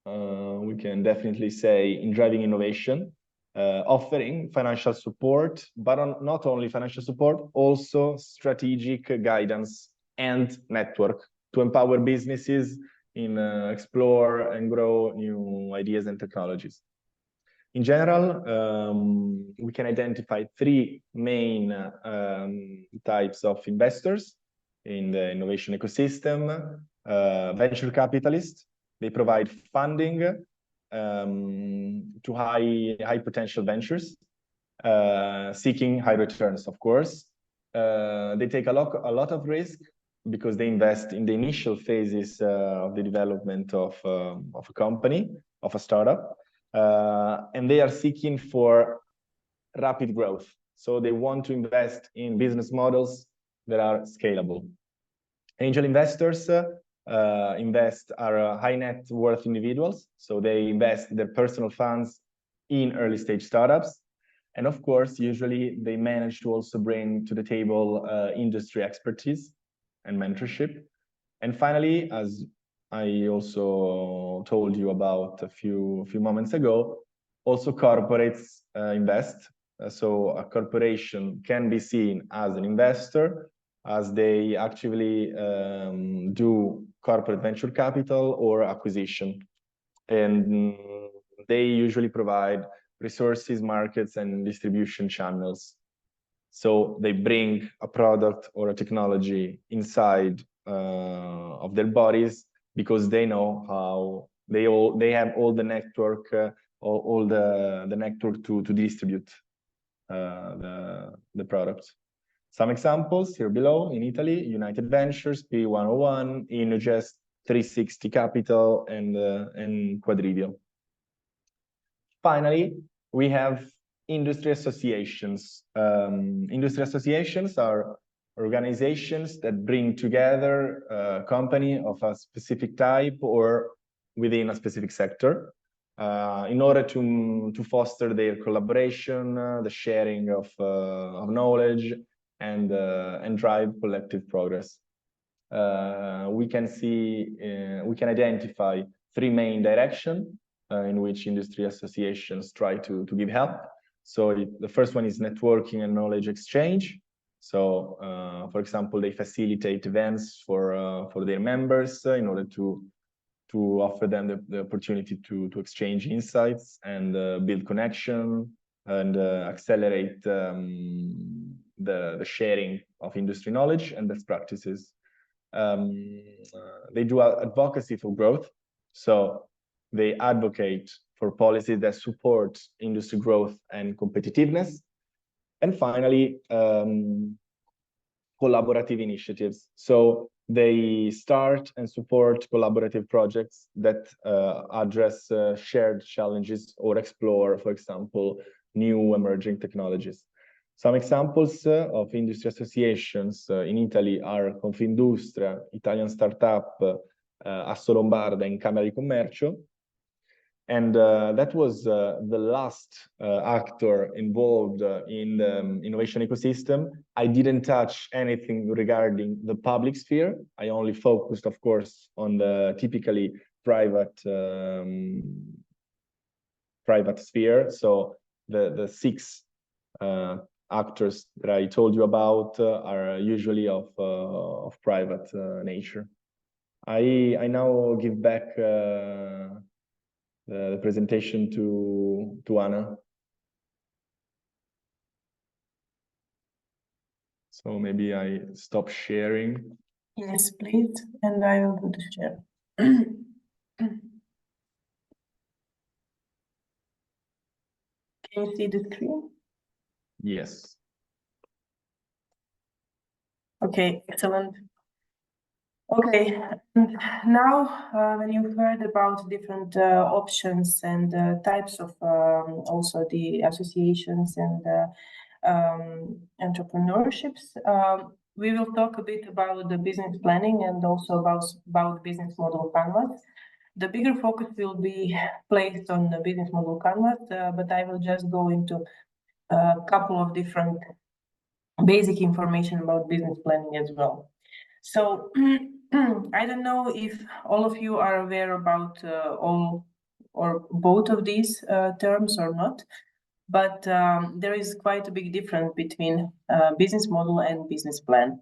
we can definitely say, in driving innovation, offering financial support, but not only financial support, also strategic guidance and network to empower businesses in explore and grow new ideas and technologies. In general, we can identify three main types of investors in the innovation ecosystem. Venture capitalists, they provide funding to high potential ventures, seeking high returns, of course. They take a lot of risk because they invest in the initial phases of the development of a company, of a startup. And they are seeking for rapid growth. So they want to invest in business models that are scalable. Angel investors are high net worth individuals. So they invest their personal funds in early stage startups. And of course, usually they manage to also bring to the table industry expertise and mentorship. And finally, as I also told you about a few moments ago, also corporates invest. So a corporation can be seen as an investor, as they actually do corporate venture capital or acquisition. And they usually provide resources, markets, and distribution channels. So they bring a product or a technology inside of their bodies, because they know how they have all the network, all the network to distribute the products. Some examples here below: in Italy, United Ventures, P101, Innogest, 360 Capital, and Quadrivio. Finally, we have industry associations. Industry associations are organizations that bring together a company of a specific type or within a specific sector in order to foster their collaboration, the sharing of knowledge, and drive collective progress. We can identify three main directions in which industry associations try to give help. So the first one is networking and knowledge exchange. So, for example, they facilitate events for their members in order to offer them the opportunity to exchange insights and build connection and accelerate the sharing of industry knowledge and best practices. They do advocacy for growth. So they advocate for policies that support industry growth and competitiveness. And finally, collaborative initiatives. So they start and support collaborative projects that address shared challenges or explore, for example, new emerging technologies. Some examples of industry associations in Italy are Confindustria, Italian Startup, Assolombarda, and Camera di Commercio. And that was the last actor involved in the innovation ecosystem. I didn't touch anything regarding the public sphere. I only focused, of course, on the typically private sphere. So the six actors that I told you about are usually of private nature. I now give back the presentation to Anna. So maybe I stop sharing. Yes, please, and I will do the share. Can you see the screen? Yes. Okay, excellent. Okay, and now when you've heard about different options and types of also the associations and entrepreneurships, we will talk a bit about the business planning and also about business model canvas. The bigger focus will be placed on the business model canvas, but I will just go into a couple of different basic information about business planning as well. So I don't know if all of you are aware about all or both of these terms or not, but there is quite a big difference between business model and business plan.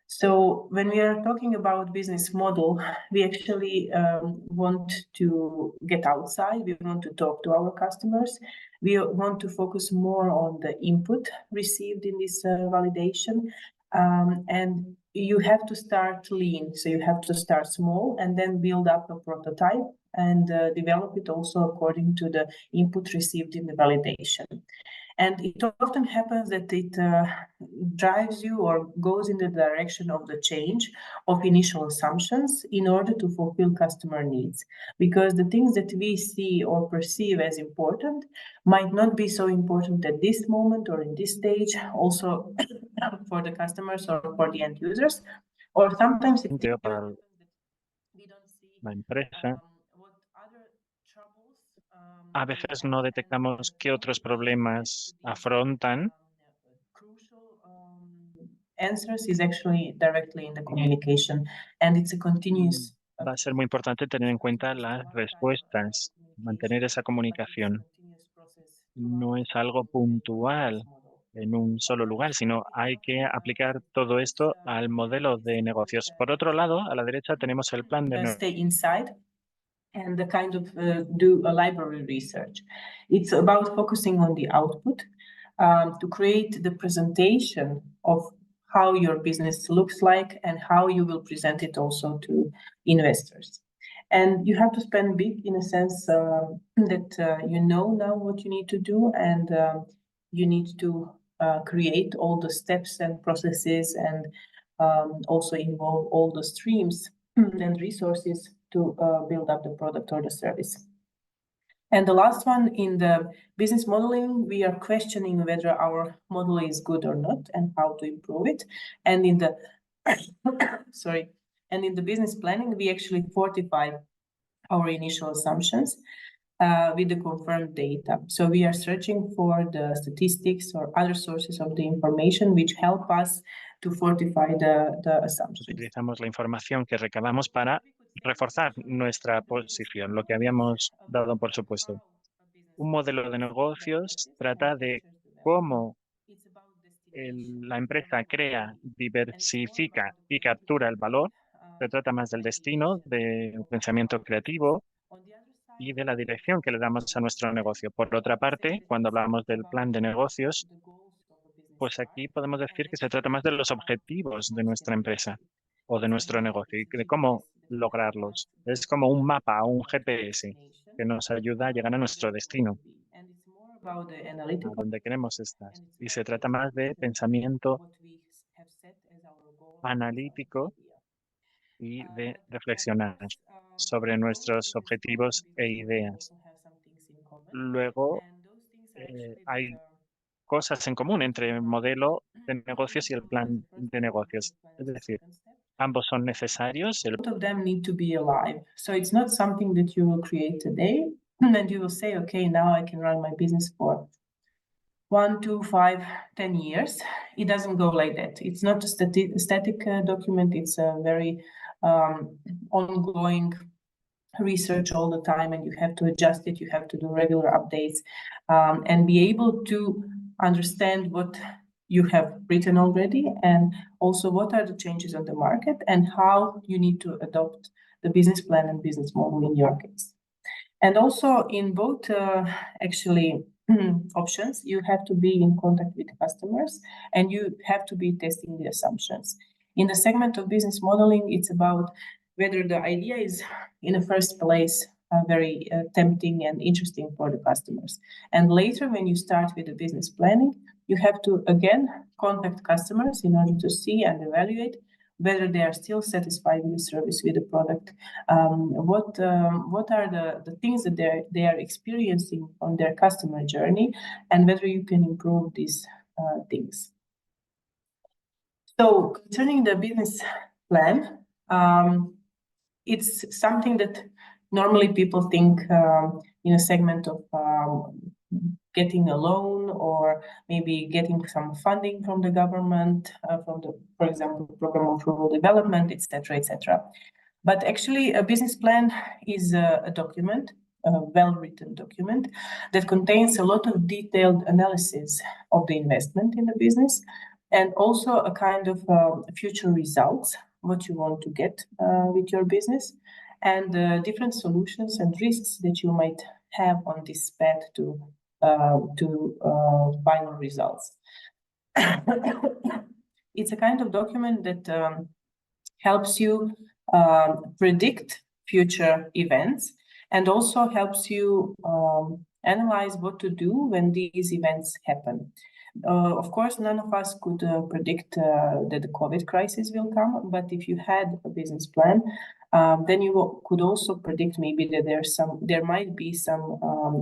So when we are talking about business model, we actually want to get outside, we want to talk to our customers, we want to focus more on the input received in this validation, and you have to start lean, so you have to start small and then build up a prototype and develop it also according to the input received in the validation. And it often happens that it drives you or goes in the direction of the change of initial assumptions in order to fulfill customer needs. Because the things that we see or perceive as important might not be so important at this moment or in this stage, also for the customers or for the end users. Or sometimes it para la empresa, a veces no detectamos qué otros problemas afrontan. Answers is actually directly in the communication, and it's a continuous. Va a ser muy importante tener en cuenta las respuestas, mantener esa comunicación. No es algo puntual en un solo lugar, sino hay que aplicar todo esto al modelo de negocios. Por otro lado, a la derecha tenemos el plan de negocios. Stay inside and the kind of do a library research. It's about focusing on the output to create the presentation of how your business looks like and how you will present it also to investors. And you have to spend big in a sense that you know now what you need to do, and you need to create all the steps and processes and also involve all the streams and resources to build up the product or the service. And the last one, in the business modeling, we are questioning whether our model is good or not and how to improve it. And in the and in the business planning, we actually fortify our initial assumptions with the confirmed data. So we are searching for the statistics or other sources of the information which help us to fortify the assumptions. Utilizamos la información que recabamos para reforzar nuestra posición, lo que habíamos dado por supuesto. Un modelo de negocios trata de cómo la empresa crea, diversifica y captura el valor. Se trata más del destino, del pensamiento creativo y de la dirección que le damos a nuestro negocio. Por otra parte, cuando hablamos del plan de negocios, pues aquí podemos decir que se trata más de los objetivos de nuestra empresa o de nuestro negocio y de cómo lograrlos. Es como un mapa o un GPS. que nos ayuda a llegar a nuestro destino, And it's more about the analytical a donde queremos estar. Y se trata más de pensamiento what we have set as our goal analítico y de reflexionar sobre Business nuestros objetivos e model ideas. also have some things in common. Luego, And those things are actually hay that, cosas en común entre el modelo de negocios y el plan de negocios. Es decir, ambos son necesarios. both of them need to be alive. So it's not something that you will create today and you will say, okay, now I can run my business for 1, 2, 5, 10 years. It doesn't go like that. It's not a static document. It's a very ongoing research all the time, and you have to adjust it. You have to do regular updates and be able to understand what you have written already, and also what are the changes on the market and how you need to adopt the business plan and business model in your case. And also in both actually options, you have to be in contact with customers and you have to be testing the assumptions. In the segment of business modeling, it's about whether the idea is in the first place very tempting and interesting for the customers. And later, when you start with the business planning, you have to again contact customers in order to see and evaluate whether they are still satisfied with the service, with the product, what are the things that they are experiencing on their customer journey, and whether you can improve these things. So concerning the business plan, it's something that normally people think in a segment of getting a loan or maybe getting some funding from the government, from the, for example, program of rural development, etc., etc. But actually, a business plan is a document, a well-written document that contains a lot of detailed analysis of the investment in the business and also a kind of future results, what you want to get with your business, and different solutions and risks that you might have on this path to final results. It's a kind of document that helps you predict future events and also helps you analyze what to do when these events happen. Of course, none of us could predict that the COVID crisis will come, but if you had a business plan, then you could also predict maybe that there might be some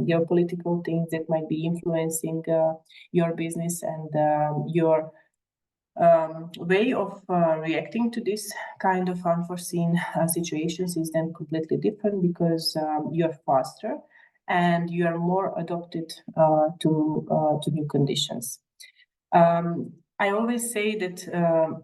geopolitical things that might be influencing your business, and your way of reacting to this kind of unforeseen situations is then completely different because you're faster and you are more adapted to new conditions. I always say that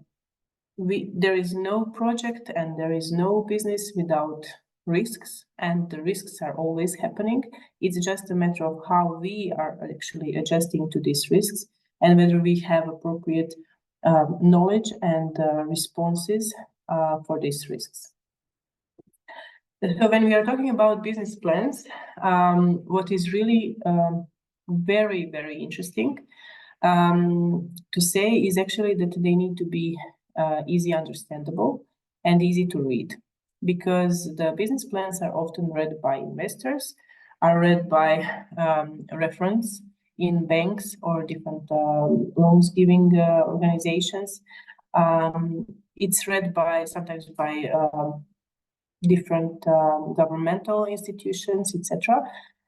there is no project and there is no business without risks, and the risks are always happening. It's just a matter of how we are actually adjusting to these risks and whether we have appropriate knowledge and responses for these risks. So when we are talking about business plans, what is really very, very interesting to say is actually that they need to be easy understandable and easy to read, because the business plans are often read by investors, are read by reference in banks or different loans giving organizations. It's read sometimes by different governmental institutions, etc.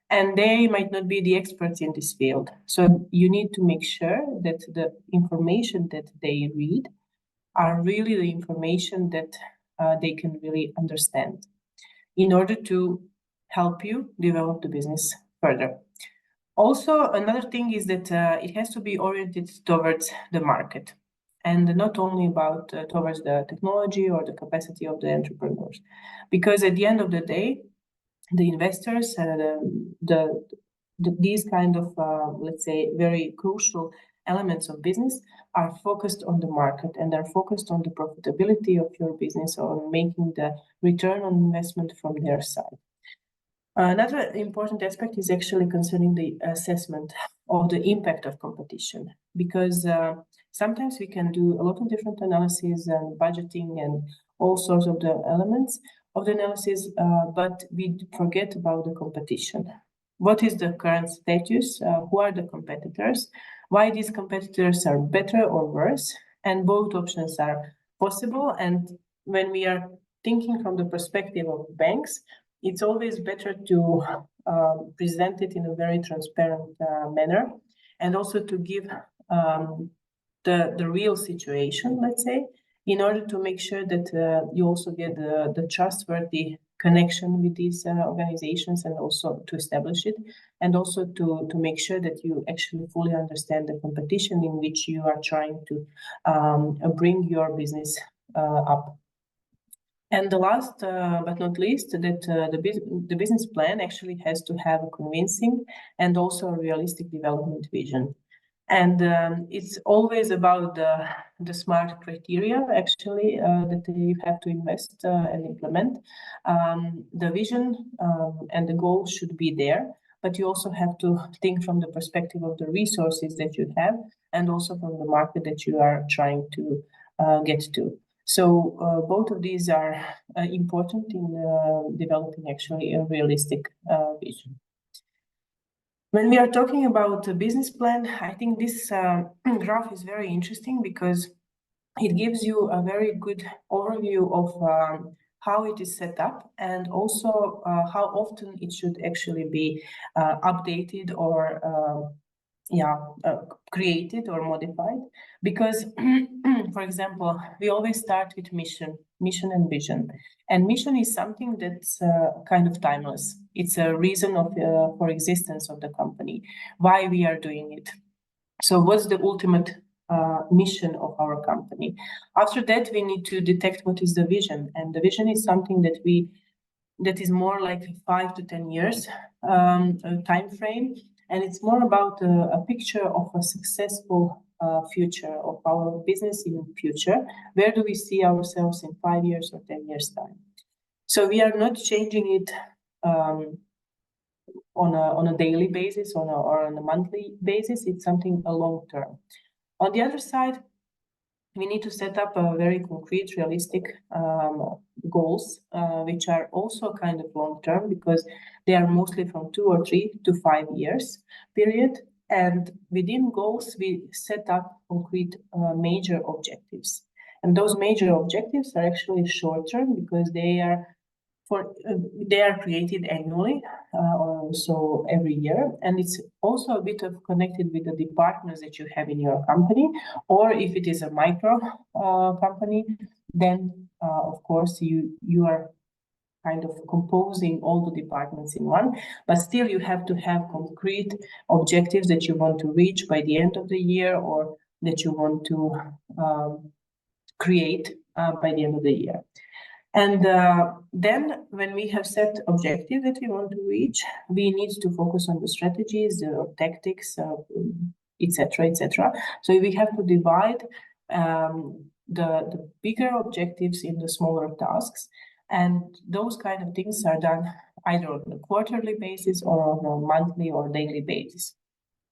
And they might not be the experts in this field. So you need to make sure that the information that they read are really the information that they can really understand in order to help you develop the business further. Also, another thing is that it has to be oriented towards the market and not only about towards the technology or the capacity of the entrepreneurs. Because at the end of the day, the investors, these kind of, let's say, very crucial elements of business are focused on the market and are focused on the profitability of your business or making the return on investment from their side. Another important aspect is actually concerning the assessment of the impact of competition, because sometimes we can do a lot of different analyses and budgeting and all sorts of the elements, of the analysis, but we forget about the competition. What is the current status? Who are the competitors? Why these competitors are better or worse? And both options are possible. And when we are thinking from the perspective of banks, it's always better to present it in a very transparent manner, and also to give the real situation, let's say, in order to make sure that you also get the trustworthy connection with these organizations, and also to establish it, and also to make sure that you actually fully understand the competition in which you are trying to bring your business up. And the last but not least, that the business plan actually has to have a convincing and also a realistic development vision. And it's always about the smart criteria, actually, that you have to invest and implement. The vision and the goal should be there, but you also have to think from the perspective of the resources that you have, and also from the market that you are trying to get to. So both of these are important in developing actually a realistic vision. When we are talking about a business plan, I think this graph is very interesting because it gives you a very good overview of how it is set up, and also how often it should actually be updated or created or modified. Because, for example, we always start with mission and vision. And mission is something that's kind of timeless. It's a reason for existence of the company, why we are doing it. So what's the ultimate mission of our company? After that, we need to detect what is the vision. And the vision is something that is more like 5 to 10 years time frame. And it's more about a picture of a successful future of our business in the future. Where do we see ourselves in 5 years or 10 years time? So we are not changing it on a daily basis or on a monthly basis. It's something a long term. On the other side, we need to set up a very concrete, realistic goals, which are also kind of long-term, because they are mostly from 2 or 3 to 5 years period. And within goals, we set up concrete major objectives. And those major objectives are actually short-term, because they are created annually, so every year, and it's also a bit of connected with the departments that you have in your company, or if it is a micro company, then of course you are kind of composing all the departments in one, but still you have to have concrete objectives that you want to reach by the end of the year, or that you want to create by the end of the year. And then when we have set objectives that we want to reach, we need to focus on the strategies, the tactics, etc., etc. So we have to divide the bigger objectives into smaller tasks. And those kind of things are done either on a quarterly basis or on a monthly or daily basis.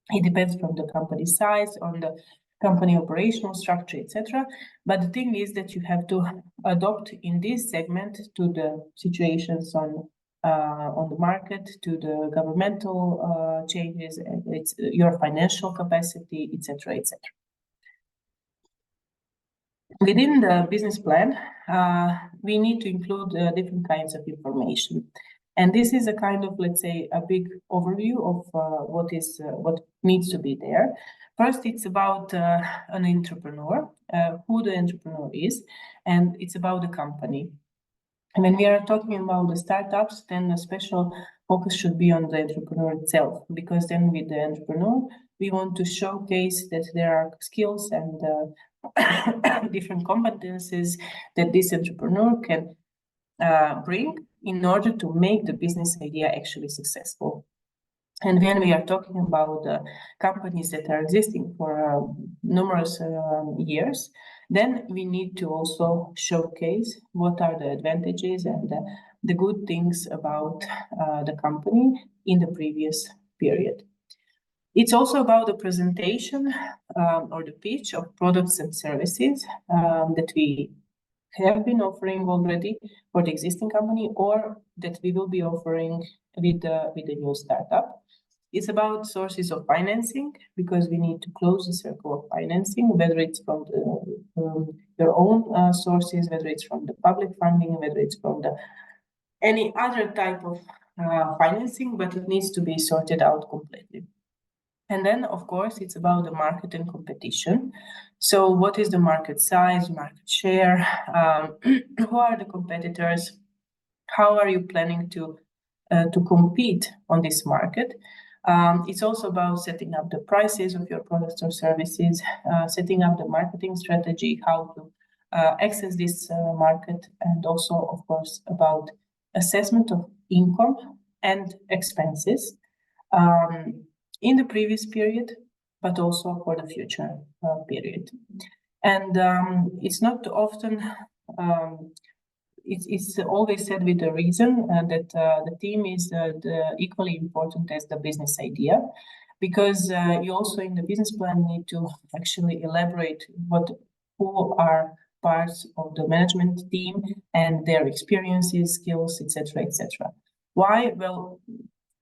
It depends from the company size, on the company operational structure, etc. But the thing is that you have to adopt in this segment to the situations on the market, to the governmental changes, it's your financial capacity, etc., etc. Within the business plan, we need to include different kinds of information. And this is a kind of, let's say, a big overview of what needs to be there. First, it's about an entrepreneur, who the entrepreneur is, and it's about the company. And when we are talking about the startups, then a special focus should be on the entrepreneur itself, because then with the entrepreneur, we want to showcase that there are skills and different competencies that this entrepreneur can bring in order to make the business idea actually successful. And when we are talking about companies that are existing for numerous years, then we need to also showcase what are the advantages and the good things about the company in the previous period. It's also about the presentation or the pitch of products and services that we have been offering already for the existing company, or that we will be offering with the new startup. It's about sources of financing, because we need to close the circle of financing, whether it's from your own sources, whether it's from the public funding, whether it's from any other type of financing, but it needs to be sorted out completely. And then, of course, it's about the market and competition. So what is the market size, market share? Who are the competitors? How are you planning to compete on this market? It's also about setting up the prices of your products or services, setting up the marketing strategy, how to access this market, and also, of course, about assessment of income and expenses in the previous period, but also for the future period. And it's not often, it's always said with a reason that the theme is equally important as the business idea, because you also in the business plan need to actually elaborate who are parts of the management team and their experiences, skills, etc., etc. Why? Well,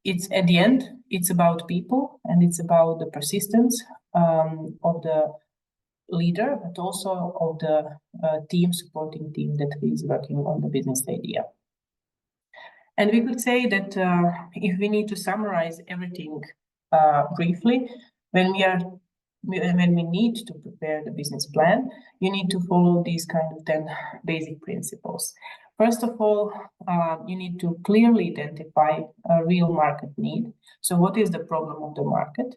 it's at the end, it's about people, and it's about the persistence of the leader, but also of the supporting team that is working on the business idea. And we could say that if we need to summarize everything briefly, when we need to prepare the business plan, you need to follow these kind of 10 basic principles. First of all, you need to clearly identify a real market need. So what is the problem of the market?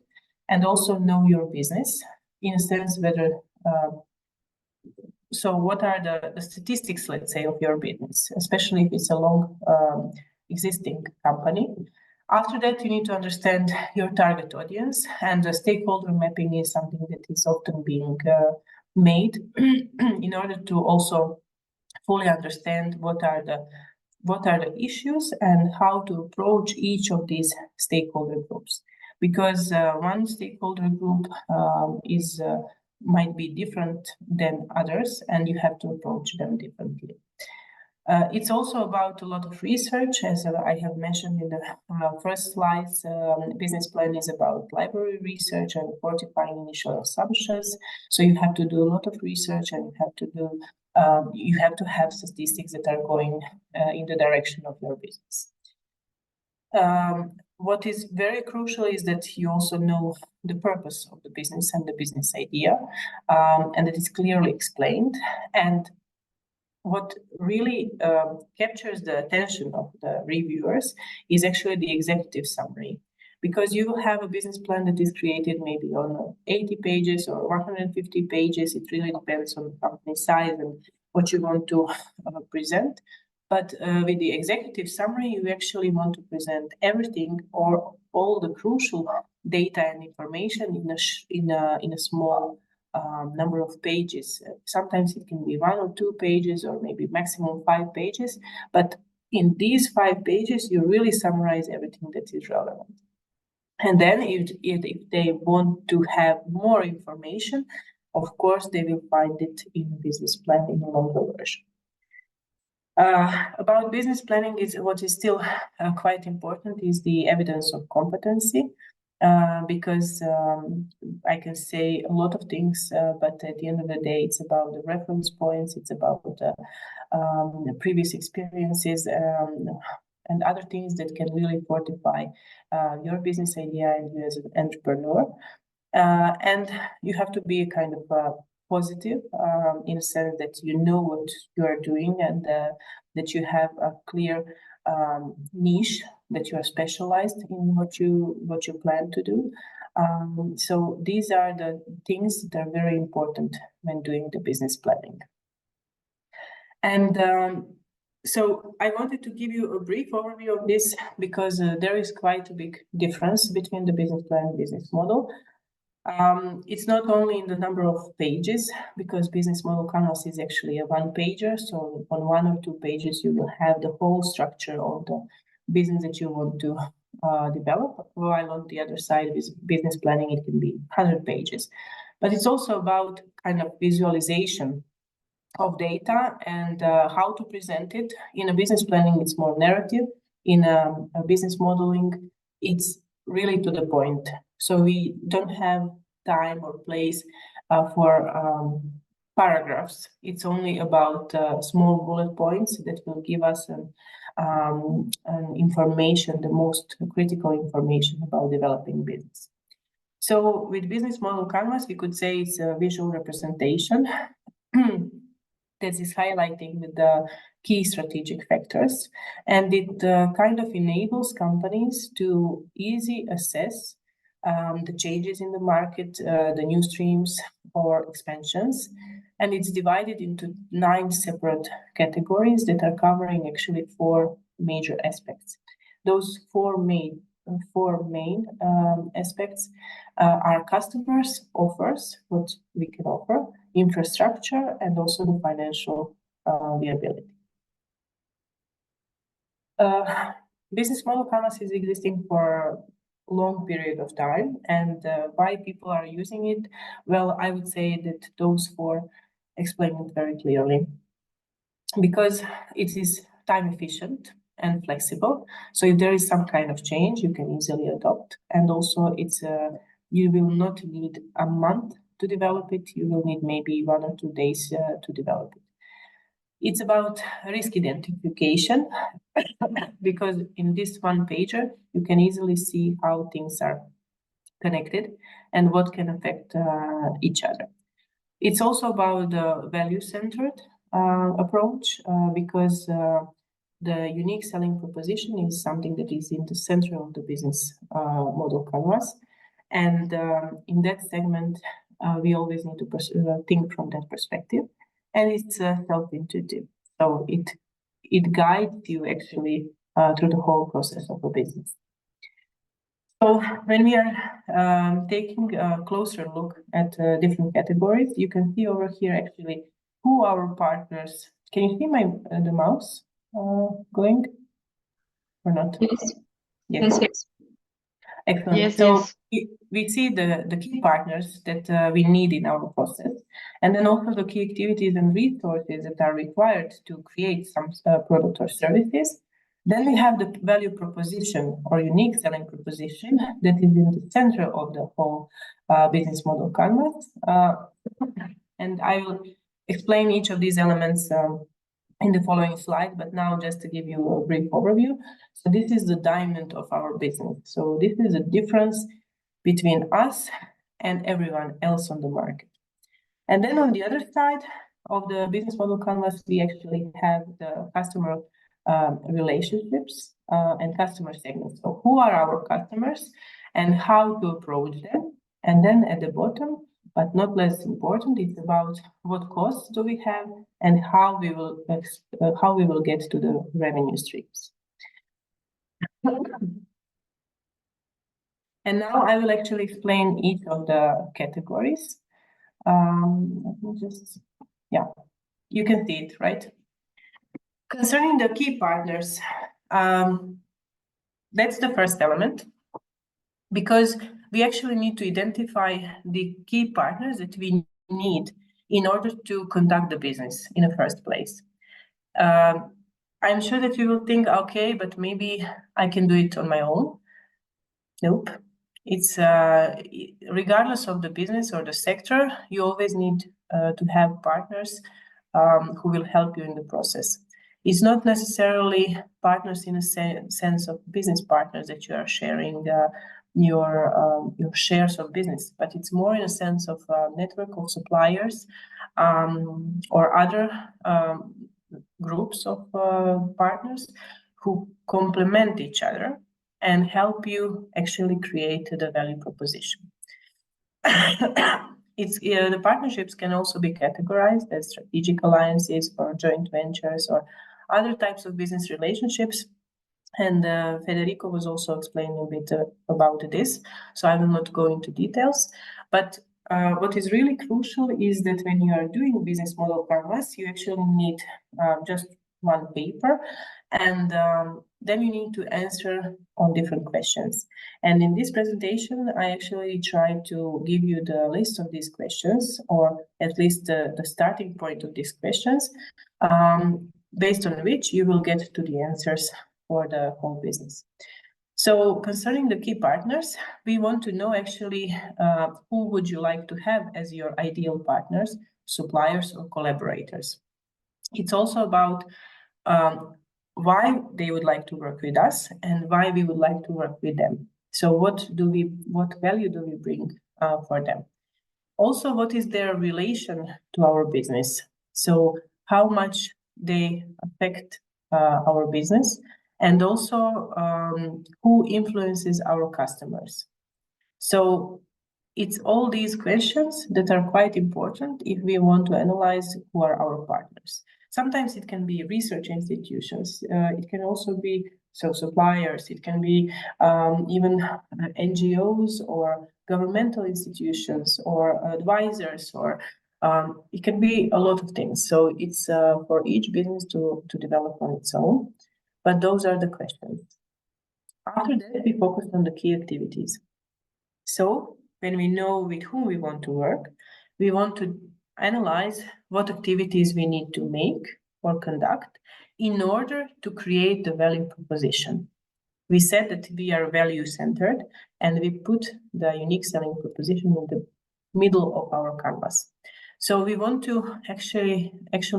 And also know your business, in a sense, whether, so what are the statistics, let's say, of your business, especially if it's a long existing company. After that, you need to understand your target audience, and the stakeholder mapping is something that is often being made in order to also fully understand what are the issues and how to approach each of these stakeholder groups. Because one stakeholder group might be different than others, and you have to approach them differently. It's also about a lot of research, as I have mentioned in the first slides. Business plan is about library research and fortifying initial assumptions. So you have to do a lot of research, and you have to have statistics that are going in the direction of your business. What is very crucial is that you also know the purpose of the business and the business idea, and that is clearly explained. And what really captures the attention of the reviewers is actually the executive summary, because you will have a business plan that is created maybe on 80 pages or 150 pages. It really depends on the company size and what you want to present. But with the executive summary, you actually want to present everything or all the crucial data and information in a small number of pages. Sometimes it can be 1 or 2 pages, or maybe maximum 5 pages. But in these 5 pages, you really summarize everything that is relevant. And then if they want to have more information, of course, they will find it in the business plan in a longer version. About business planning, what is still quite important is the evidence of competency, because I can say a lot of things, but at the end of the day, it's about the reference points, it's about the previous experiences, and other things that can really fortify your business idea and you as an entrepreneur. And you have to be a kind of positive, in a sense that you know what you are doing, and that you have a clear niche, that you are specialized in what you plan to do. So these are the things that are very important when doing the business planning. And so I wanted to give you a brief overview of this, because there is quite a big difference between the business plan and business model. It's not only in the number of pages, because business model canvas is actually a one-pager. So on 1 or 2 pages, you will have the whole structure of the business that you want to develop, while on the other side with business planning, it can be 100 pages. But it's also about kind of visualization of data and how to present it. In a business planning, it's more narrative. In a business modeling, it's really to the point. So we don't have time or place for paragraphs. It's only about small bullet points that will give us an information, the most critical information about developing business. So with business model canvas, we could say it's a visual representation that is highlighting with the key strategic factors, and it kind of enables companies to easily assess the changes in the market, the new streams or expansions, and it's divided into 9 separate categories that are covering actually 4 major aspects. Those four main aspects are customers, offers, what we can offer, infrastructure, and also the financial viability. Business model canvas is existing for a long period of time, and why people are using it? Well, I would say that those 4 explain it very clearly. Because it is time efficient and flexible, so if there is some kind of change, you can easily adopt, and also it's you will not need a month to develop it, you will need maybe 1 or 2 days to develop it. It's about risk identification, because in this one pager, you can easily see how things are connected and what can affect each other. It's also about the value-centered approach, because the unique selling proposition is something that is in the center of the business model canvas. And in that segment, we always need to think from that perspective. And it's self-intuitive. So it guides you actually through the whole process of a business. So when we are taking a closer look at different categories, you can see over here actually who our partners. Can you see the mouse going or not? Yes. Yes. Yes. Excellent. Yes, So yes. we see the key partners that we need in our process, and then also the key activities and resources that are required to create some product or services. Then we have the value proposition or unique selling proposition that is in the center of the whole business model canvas. And I will explain each of these elements in the following slide, but now just to give you a brief overview. So this is the diamond of our business. So this is the difference between us and everyone else on the market. And then on the other side of the business model canvas, we actually have the customer relationships and customer segments. So who are our customers and how to approach them? And then at the bottom, but not less important, it's about what costs do we have and how we will get to the revenue streams. And now I will actually explain each of the categories. Let me just, yeah, you can see it, right? Concerning the key partners, that's the first element, because we actually need to identify the key partners that we need in order to conduct the business in the first place. I'm sure that you will think, okay, but maybe I can do it on my own. Nope. It's regardless of the business or the sector, you always need to have partners who will help you in the process. It's not necessarily partners in a sense of business partners that you are sharing your shares of business, but it's more in a sense of a network of suppliers or other groups of partners who complement each other and help you actually create the value proposition. The partnerships can also be categorized as strategic alliances or joint ventures or other types of business relationships. And Federico was also explaining a bit about this, so I will not go into details. But what is really crucial is that when you are doing business model canvas, you actually need just one paper and then you need to answer on different questions. And in this presentation, I actually try to give you the list of these questions, or at least the starting point of these questions, based on which you will get to the answers for the whole business. So concerning the key partners, we want to know actually who would you like to have as your ideal partners, suppliers or collaborators. It's also about why they would like to work with us and why we would like to work with them. So what value do we bring for them? Also, what is their relation to our business? So how much they affect our business, and also who influences our customers. So it's all these questions that are quite important if we want to analyze who are our partners. Sometimes it can be research institutions. It can also be suppliers. It can be even NGOs or governmental institutions or advisors, or it can be a lot of things. So it's for each business to develop on its own. But those are the questions. After that, we focus on the key activities. So when we know with whom we want to work, we want to analyze what activities we need to make or conduct in order to create the value proposition. We said that we are value-centered, and we put the unique selling proposition in the middle of our canvas. So we want to actually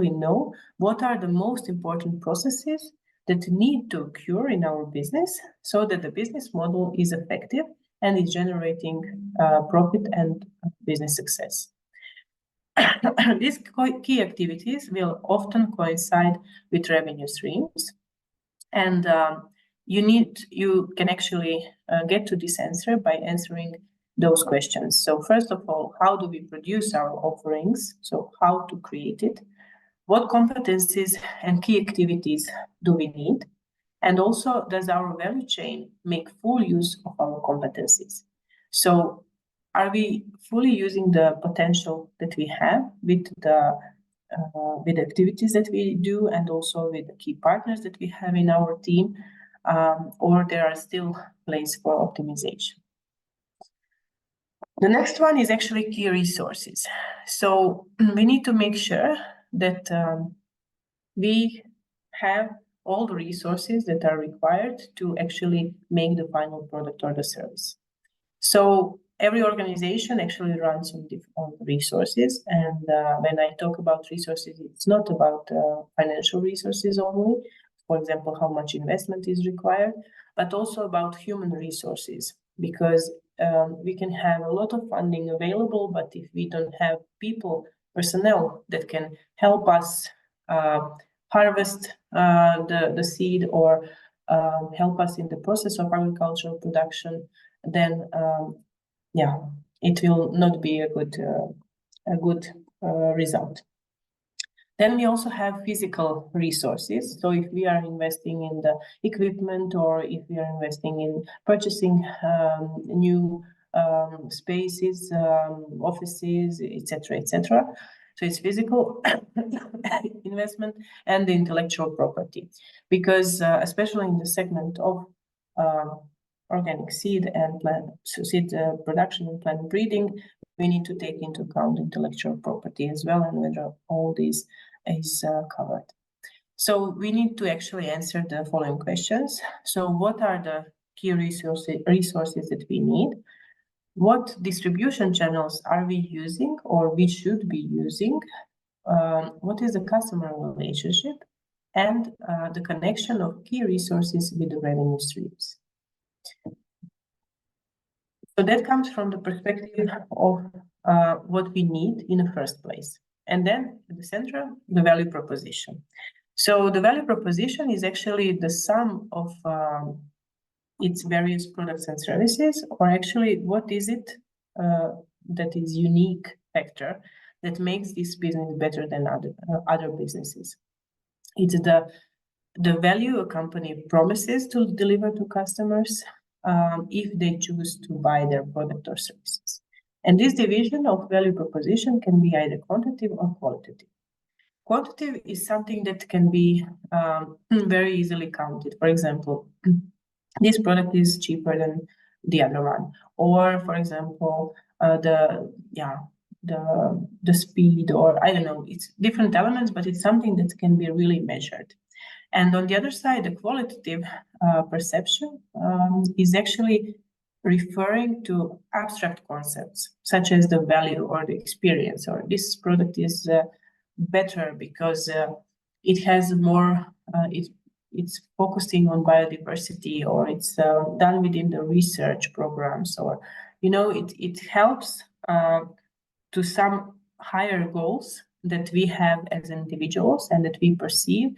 know what are the most important processes that need to occur in our business so that the business model is effective and is generating profit and business success. These key activities will often coincide with revenue streams, and you can actually get to this answer by answering those questions. So first of all, how do we produce our offerings? So how to create it? What competencies and key activities do we need? And also, does our value chain make full use of our competencies? So are we fully using the potential that we have with the activities that we do, and also with the key partners that we have in our team, or there are still places for optimization? The next one is actually key resources. So we need to make sure that we have all the resources that are required to actually make the final product or the service. So every organization actually runs on different resources, and when I talk about resources, it's not about financial resources only, for example, how much investment is required, but also about human resources, because we can have a lot of funding available, but if we don't have personnel that can help us harvest the seed or help us in the process of agricultural production, then it will not be a good result. Then we also have physical resources. So if we are investing in the equipment, or if we are investing in purchasing new spaces, offices, etc., so it's physical investment and the intellectual property, because especially in the segment of organic seed and seed production and plant breeding, we need to take into account intellectual property as well, and whether all this is covered. So we need to actually answer the following questions. So what are the key resources that we need? What distribution channels are we using, or we should be using? What is the customer relationship, and the connection of key resources with the revenue streams? So that comes from the perspective of what we need in the first place. And then at the center, the value proposition. So the value proposition is actually the sum of its various products and services, or actually what is it that is unique factor that makes this business better than other businesses. It's the value a company promises to deliver to customers if they choose to buy their product or services. And this division of value proposition can be either quantitative or qualitative. quantitative is something that can be very easily counted. For example, this product is cheaper than the other one, or for example, the speed, or I don't know, it's different elements, but it's something that can be really measured. And on the other side, the qualitative perception is actually referring to abstract concepts, such as the value or the experience, or this product is better because it has more, it's focusing on biodiversity, or it's done within the research programs, or, you know, it helps to some higher goals that we have as individuals and that we perceive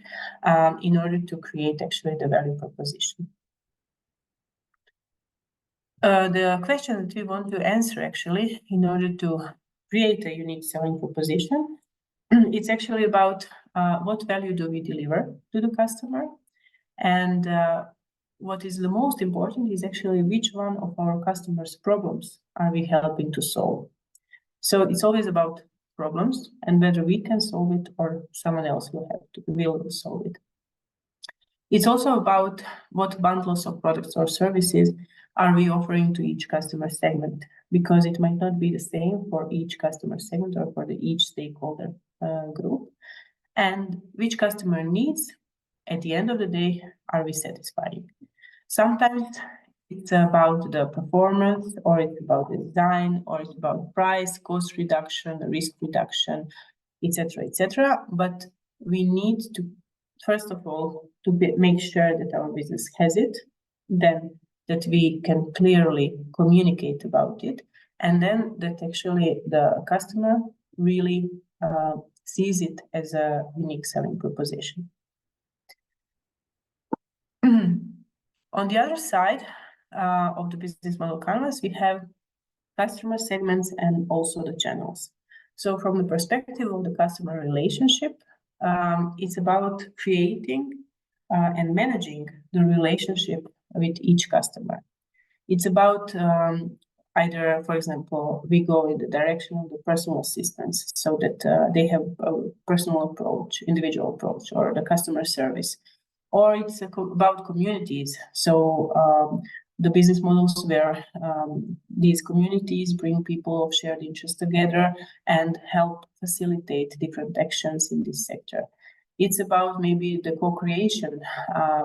in order to create actually the value proposition. The question that we want to answer actually in order to create a unique selling proposition, it's actually about what value do we deliver to the customer, and what is the most important is actually which one of our customers' problems are we helping to solve. So it's always about problems and whether we can solve it or someone else will solve it. It's also about what bundles of products or services are we offering to each customer segment, because it might not be the same for each customer segment or for each stakeholder group. And which customer needs, at the end of the day, are we satisfying? Sometimes it's about the performance, or it's about the design, or it's about price, cost reduction, risk reduction, etc., etc. But we need to, first of all, make sure that our business has it, then that we can clearly communicate about it, and then that actually the customer really sees it as a unique selling proposition. On the other side of the business model canvas, we have customer segments and also the channels. So from the perspective of the customer relationship, it's about creating and managing the relationship with each customer. It's about either, for example, we go in the direction of the personal assistance, so that they have a personal approach, individual approach, or the customer service. Or it's about communities. So the business models where these communities bring people of shared interest together and help facilitate different actions in this sector. It's about maybe the co-creation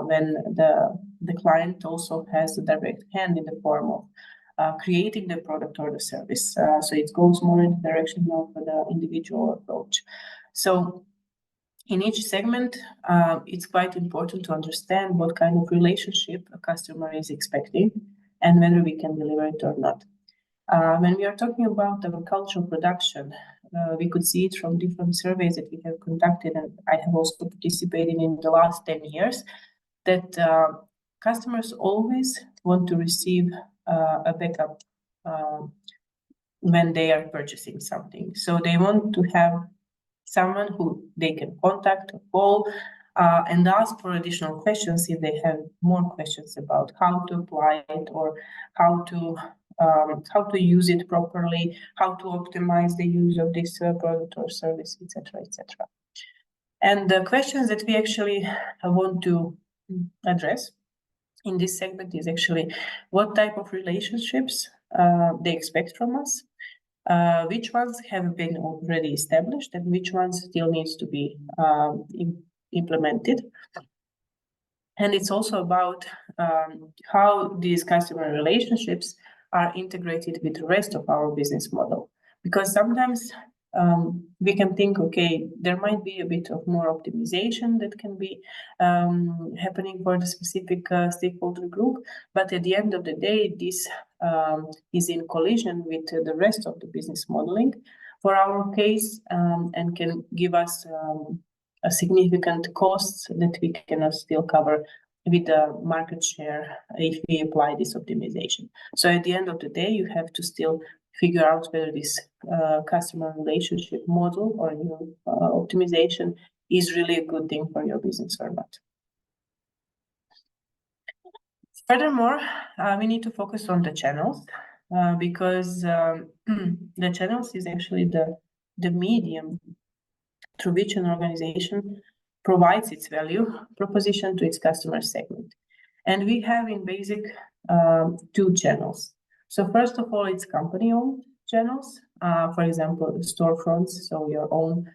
when the client also has a direct hand in the form of creating the product or the service. So it goes more in the direction of the individual approach. So in each segment, it's quite important to understand what kind of relationship a customer is expecting and whether we can deliver it or not. When we are talking about agricultural production, we could see it from different surveys that we have conducted, and I have also participated in the last 10 years, that customers always want to receive a backup when they are purchasing something. So they want to have someone who they can contact or call and ask for additional questions if they have more questions about how to apply it, or how to use it properly, how to optimize the use of this product or service, etc., etc. And the questions that we actually want to address in this segment is actually what type of relationships they expect from us, which ones have been already established and which ones still needs to be implemented. And it's also about how these customer relationships are integrated with the rest of our business model. Because sometimes we can think, okay, there might be a bit of more optimization that can be happening for the specific stakeholder group, but at the end of the day, this is in collision with the rest of the business modeling for our case, and can give us a significant costs that we cannot still cover with the market share if we apply this optimization. So at the end of the day, you have to still figure out whether this customer relationship model or optimization is really a good thing for your business or not. Furthermore, we need to focus on the channels because the channels is actually the medium through which an organization provides its value proposition to its customer segment. And we have in basic two channels. So first of all, it's company-owned channels, for example, storefronts, so your own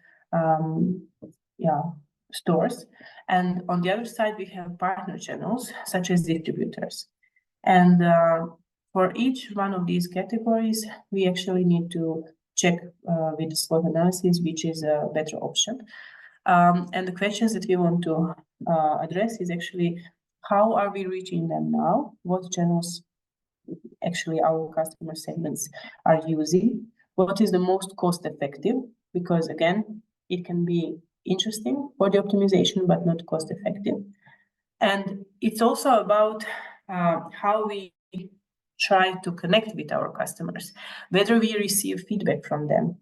stores. And on the other side, we have partner channels, such as distributors. And for each one of these categories, we actually need to check with the SWOT analysis, which is a better option. And the questions that we want to address is actually, how are we reaching them now? What channels actually our customer segments are using? What is the most cost effective? Because again, it can be interesting for the optimization, but not cost effective. And it's also about how we try to connect with our customers, whether we receive feedback from them.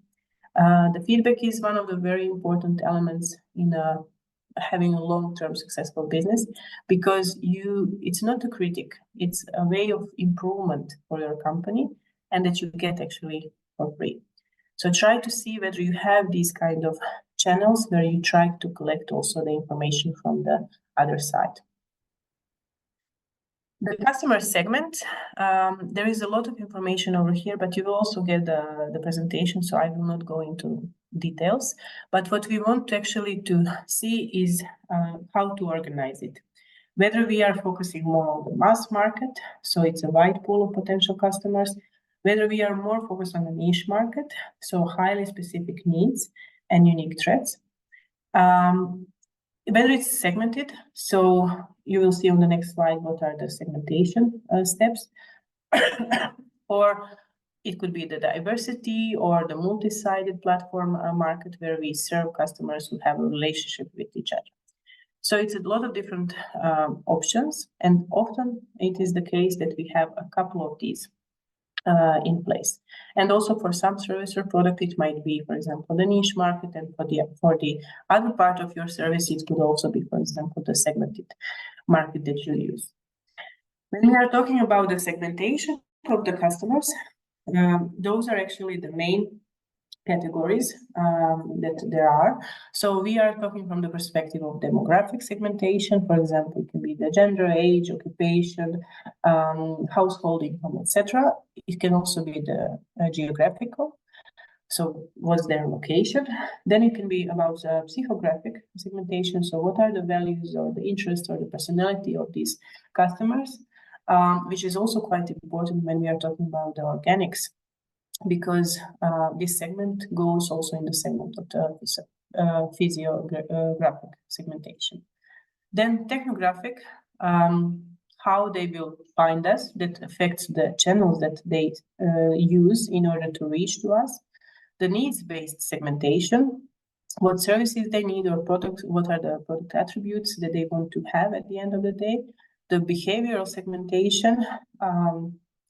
The feedback is one of the very important elements in having a long-term successful business, because it's not a critic, it's a way of improvement for your company, and that you get actually for free. So try to see whether you have these kind of channels where you try to collect also the information from the other side. The customer segment, there is a lot of information over here, but you will also get the presentation, so I will not go into details. But what we want to actually to see is how to organize it. Whether we are focusing more on the mass market, so it's a wide pool of potential customers, whether we are more focused on a niche market, so highly specific needs and unique threats. Whether it's segmented, so you will see on the next slide what are the segmentation steps, or it could be the diversity or the multi-sided platform market where we serve customers who have a relationship with each other. So it's a lot of different options, and often it is the case that we have a couple of these in place. And also for some service or product, it might be, for example, the niche market, and for the other part of your service, it could also be, for example, the segmented market that you use. When we are talking about the segmentation of the customers, those are actually the main categories that there are. So we are talking from the perspective of demographic segmentation. For example, it can be the gender, age, occupation, household income, etc. It can also be the geographical. So what's their location? Then it can be about psychographic segmentation. So what are the values or the interests or the personality of these customers, which is also quite important when we are talking about the organics, because this segment goes also in the segment of the physiographic segmentation. Then technographic, how they will find us, that affects the channels that they use in order to reach to us. The needs-based segmentation, what services they need or products, what are the product attributes that they want to have at the end of the day. The behavioral segmentation,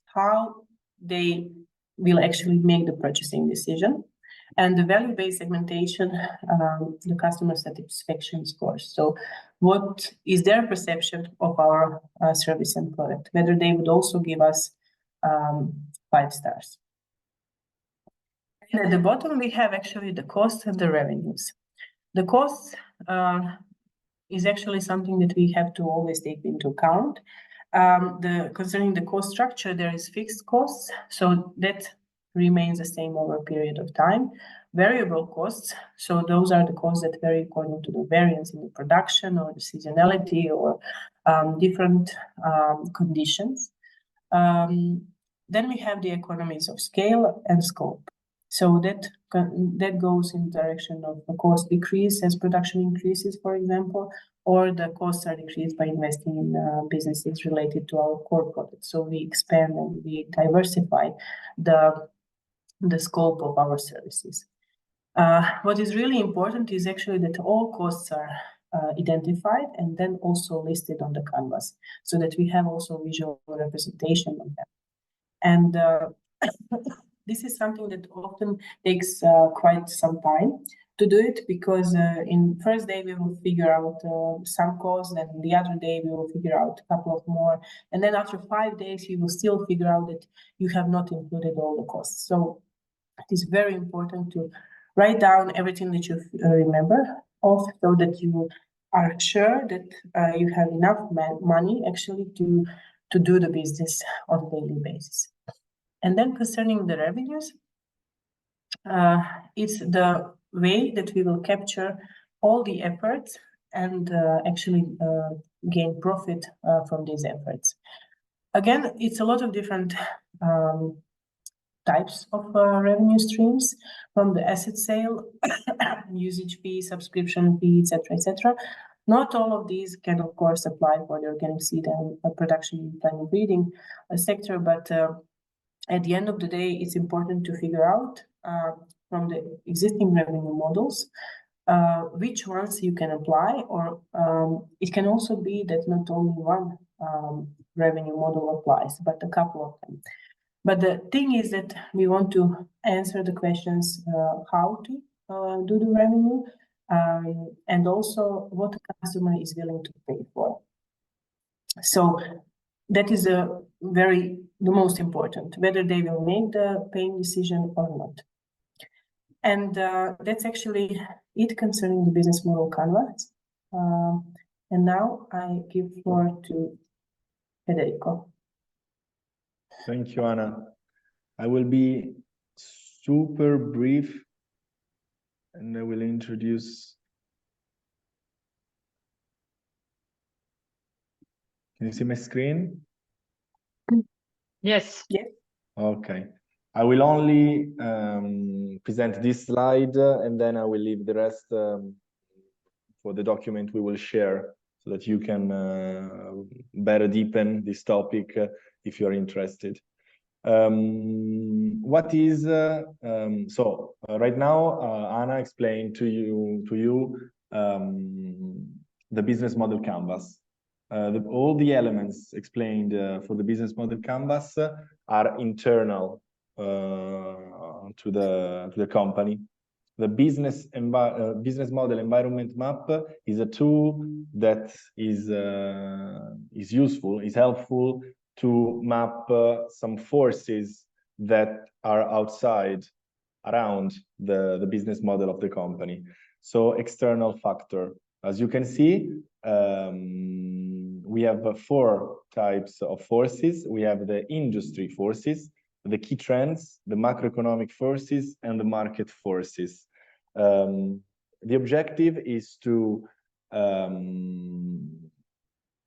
how they will actually make the purchasing decision. And the value-based segmentation, the customer satisfaction scores. So what is their perception of our service and product, whether they would also give us 5 stars. And at the bottom, we have actually the cost and the revenues. The cost is actually something that we have to always take into account. Concerning the cost structure, there is fixed costs, so that remains the same over a period of time. Variable costs, so those are the costs that vary according to the variance in the production or the seasonality or different conditions. Then we have the economies of scale and scope. So that goes in the direction of the cost decrease as production increases, for example, or the costs are decreased by investing in businesses related to our core products. So we expand and we diversify the scope of our services. What is really important is actually that all costs are identified and then also listed on the canvas, so that we have also visual representation of them. And this is something that often takes quite some time to do it, because in first day we will figure out some costs, and the other day we will figure out a couple of more, and then after 5 days you will still figure out that you have not included all the costs. So it is very important to write down everything that you remember of, so that you are sure that you have enough money actually to do the business on a daily basis. And then concerning the revenues, it's the way that we will capture all the efforts and actually gain profit from these efforts. Again, it's a lot of different types of revenue streams, from the asset sale, usage fee, subscription fee, etc. Not all of these can, of course, apply for the organic seed and production planning breeding sector, but at the end of the day, it's important to figure out from the existing revenue models which ones you can apply, or it can also be that not only one revenue model applies, but a couple of them. But the thing is that we want to answer the questions how to do the revenue, and also what the customer is willing to pay for. So that is the most important, whether they will make the paying decision or not. And that's actually it concerning the business model canvas. And now I give floor to Federico. Thank you, Anna. I will be super brief, and I will introduce. Can you see my screen? Yes. Yes. Okay. I will only present this slide, and then I will leave the rest for the document we will share, so that you can better deepen this topic if you're interested. What is right now Anna explained to you the business model canvas. All the elements explained for the business model canvas are internal to the company. The business model environment map is a tool that is useful, is helpful to map some forces that are outside, around the business model of the company. So external factor. As you can see, we have 4 types of forces. We have the industry forces, the key trends, the macroeconomic forces, and the market forces. The objective is to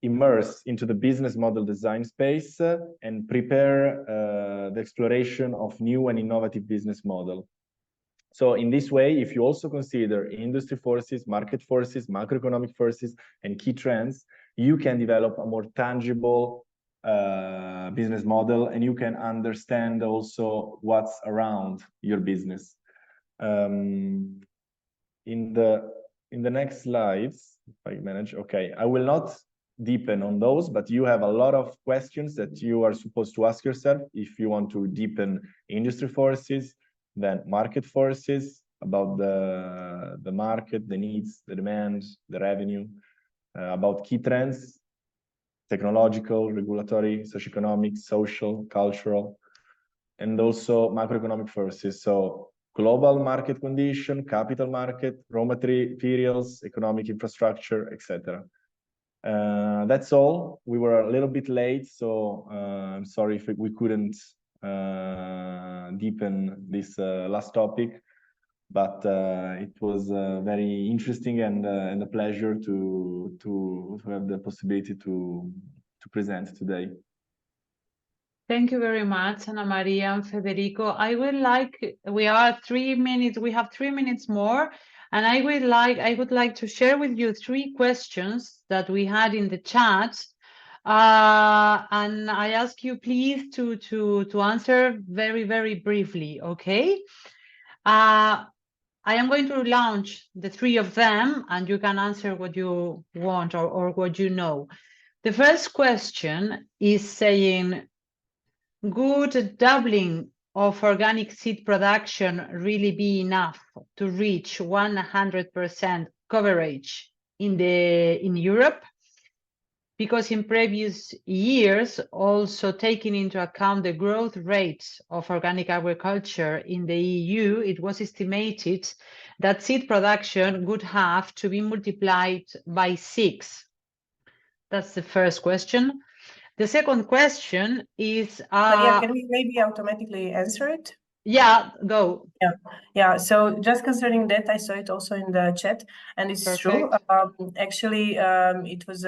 immerse into the business model design space and prepare the exploration of new and innovative business model. So in this way, if you also consider industry forces, market forces, macroeconomic forces, and key trends, you can develop a more tangible business model, and you can understand also what's around your business. In the next slides, if I manage, okay, I will not deepen on those, but you have a lot of questions that you are supposed to ask yourself if you want to deepen industry forces, then market forces, about the market, the needs, the demand, the revenue, about key trends, technological, regulatory, socioeconomic, social, cultural, and also macroeconomic forces. So global market condition, capital market, raw materials, economic infrastructure, etc. That's all. We were a little bit late, so I'm sorry if we couldn't deepen this last topic, but it was very interesting and a pleasure to have the possibility to present today. Thank you very much, Anna Maria and Federico. I would like, we have 3 minutes more, and I would like to share with you 3 questions that we had in the chat. And I ask you please to answer very, very briefly, okay? I am going to launch the 3 of them, and you can answer what you want or what you know. The first question is saying, would doubling of organic seed production really be enough to reach 100% coverage in Europe? because in previous years, also taking into account the growth rates of organic agriculture in the EU, it was estimated that seed production would have to be multiplied by 6. That's the first question. The second question is... yeah, can we maybe automatically answer it? Yeah, go. Yeah. So just concerning that, I saw it also in the chat, and it's true. Actually, it was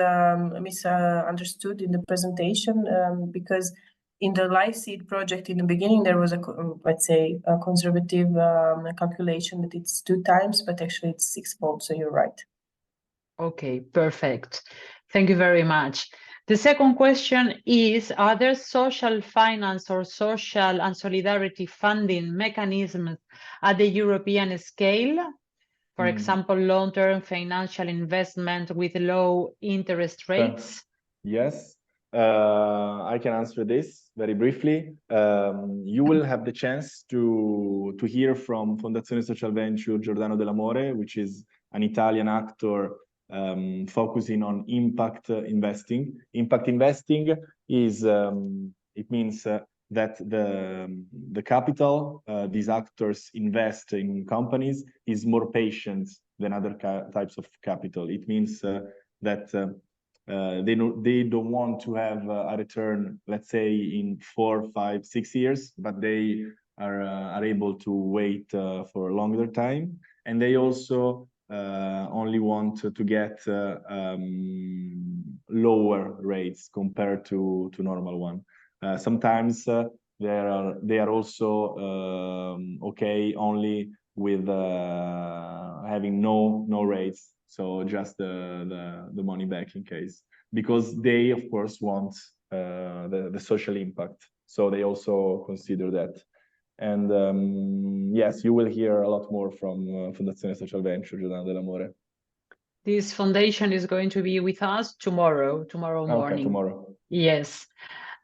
misunderstood in the presentation because in the LiveSeed project in the beginning there was a let's say a conservative calculation that it's 2 times, but actually it's 6-fold. So you're right. Okay, perfect. Thank you very much. The second question is, are there social finance or social and solidarity funding mechanisms at the European scale? For example, long-term financial investment with low interest rates? Yes, I can answer this very briefly. You will have the chance to hear from Fondazione Social Venture Giordano dell'Amore, which is an Italian actor focusing on impact investing. Impact investing is it means that the capital these actors invest in companies is more patient than other types of capital. It means that they don't want to have a return, let's say, in 4, 5, 6 years, but they are able to wait for a longer time, and they also only want to get lower rates compared to normal one. Sometimes they are also okay only with having no rates, so just the money back in case, because they of course want the social impact, so they also consider that. And yes, you will hear a lot more from Fondazione Social Venture Giordano dell'Amore. This foundation is going to be with us tomorrow morning. Okay, tomorrow. Yes.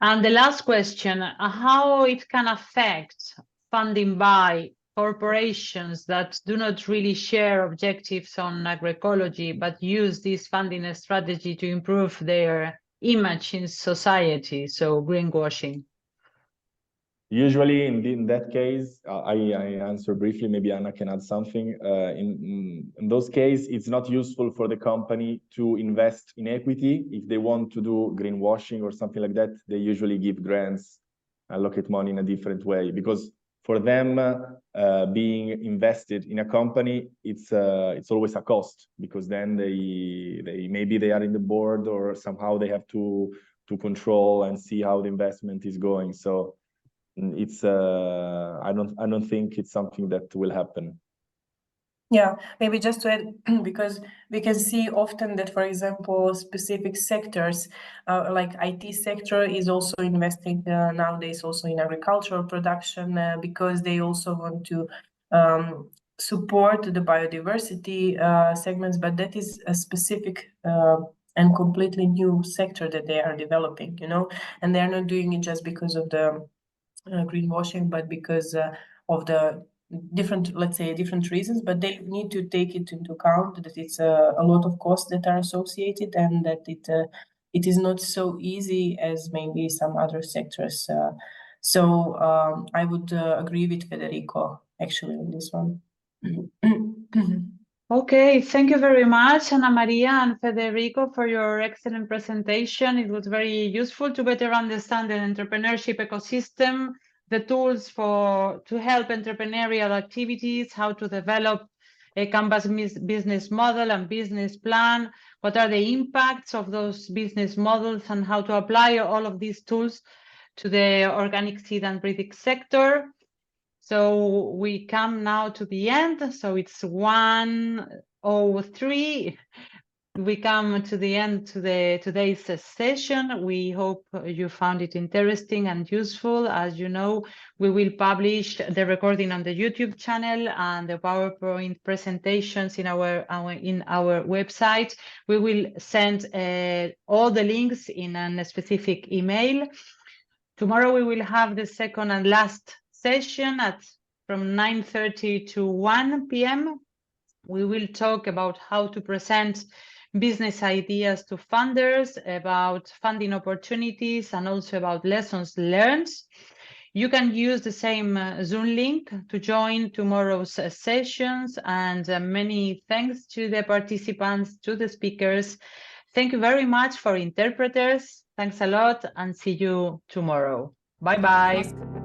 And the last question, how it can affect funding by corporations that do not really share objectives on agroecology, but use this funding strategy to improve their image in society, so greenwashing? Usually in that case, I answer briefly, maybe Anna can add something. In those cases, it's not useful for the company to invest in equity. If they want to do greenwashing or something like that, they usually give grants, allocate money in a different way, because for them, being invested in a company, it's always a cost, because then they maybe they are in the board, or somehow they have to control and see how the investment is going. So it's I don't think it's something that will happen. Yeah, maybe just to add, because we can see often that, for example, specific sectors like IT sector is also investing nowadays also in agricultural production because they also want to support the biodiversity segments, but that is a specific and completely new sector that they are developing, you know, and they're not doing it just because of the greenwashing, but because of the different, let's say, different reasons. But they need to take it into account that it's a lot of costs that are associated, and that it is not so easy as maybe some other sectors. So I would agree with Federico actually on this one. Okay, thank you very much, Ana Maria and Federico, for your excellent presentation. It was very useful to better understand the entrepreneurship ecosystem, the tools to help entrepreneurial activities, how to develop a Canvas business model and business plan, what are the impacts of those business models, and how to apply all of these tools to the organic seed and breeding sector. So we come now to the end. So it's 1:03. We come to the end to today's session. We hope you found it interesting and useful. As you know, we will publish the recording on the YouTube channel and the PowerPoint presentations in our website. We will send all the links in a specific email. Tomorrow we will have the second and last session from 9:30 to 1 p.m. We will talk about how to present business ideas to funders, about funding opportunities, and also about lessons learned. You can use the same Zoom link to join tomorrow's sessions, and many thanks to the participants, to the speakers. Thank you very much for interpreters. Thanks a lot, and see you tomorrow. Bye-bye.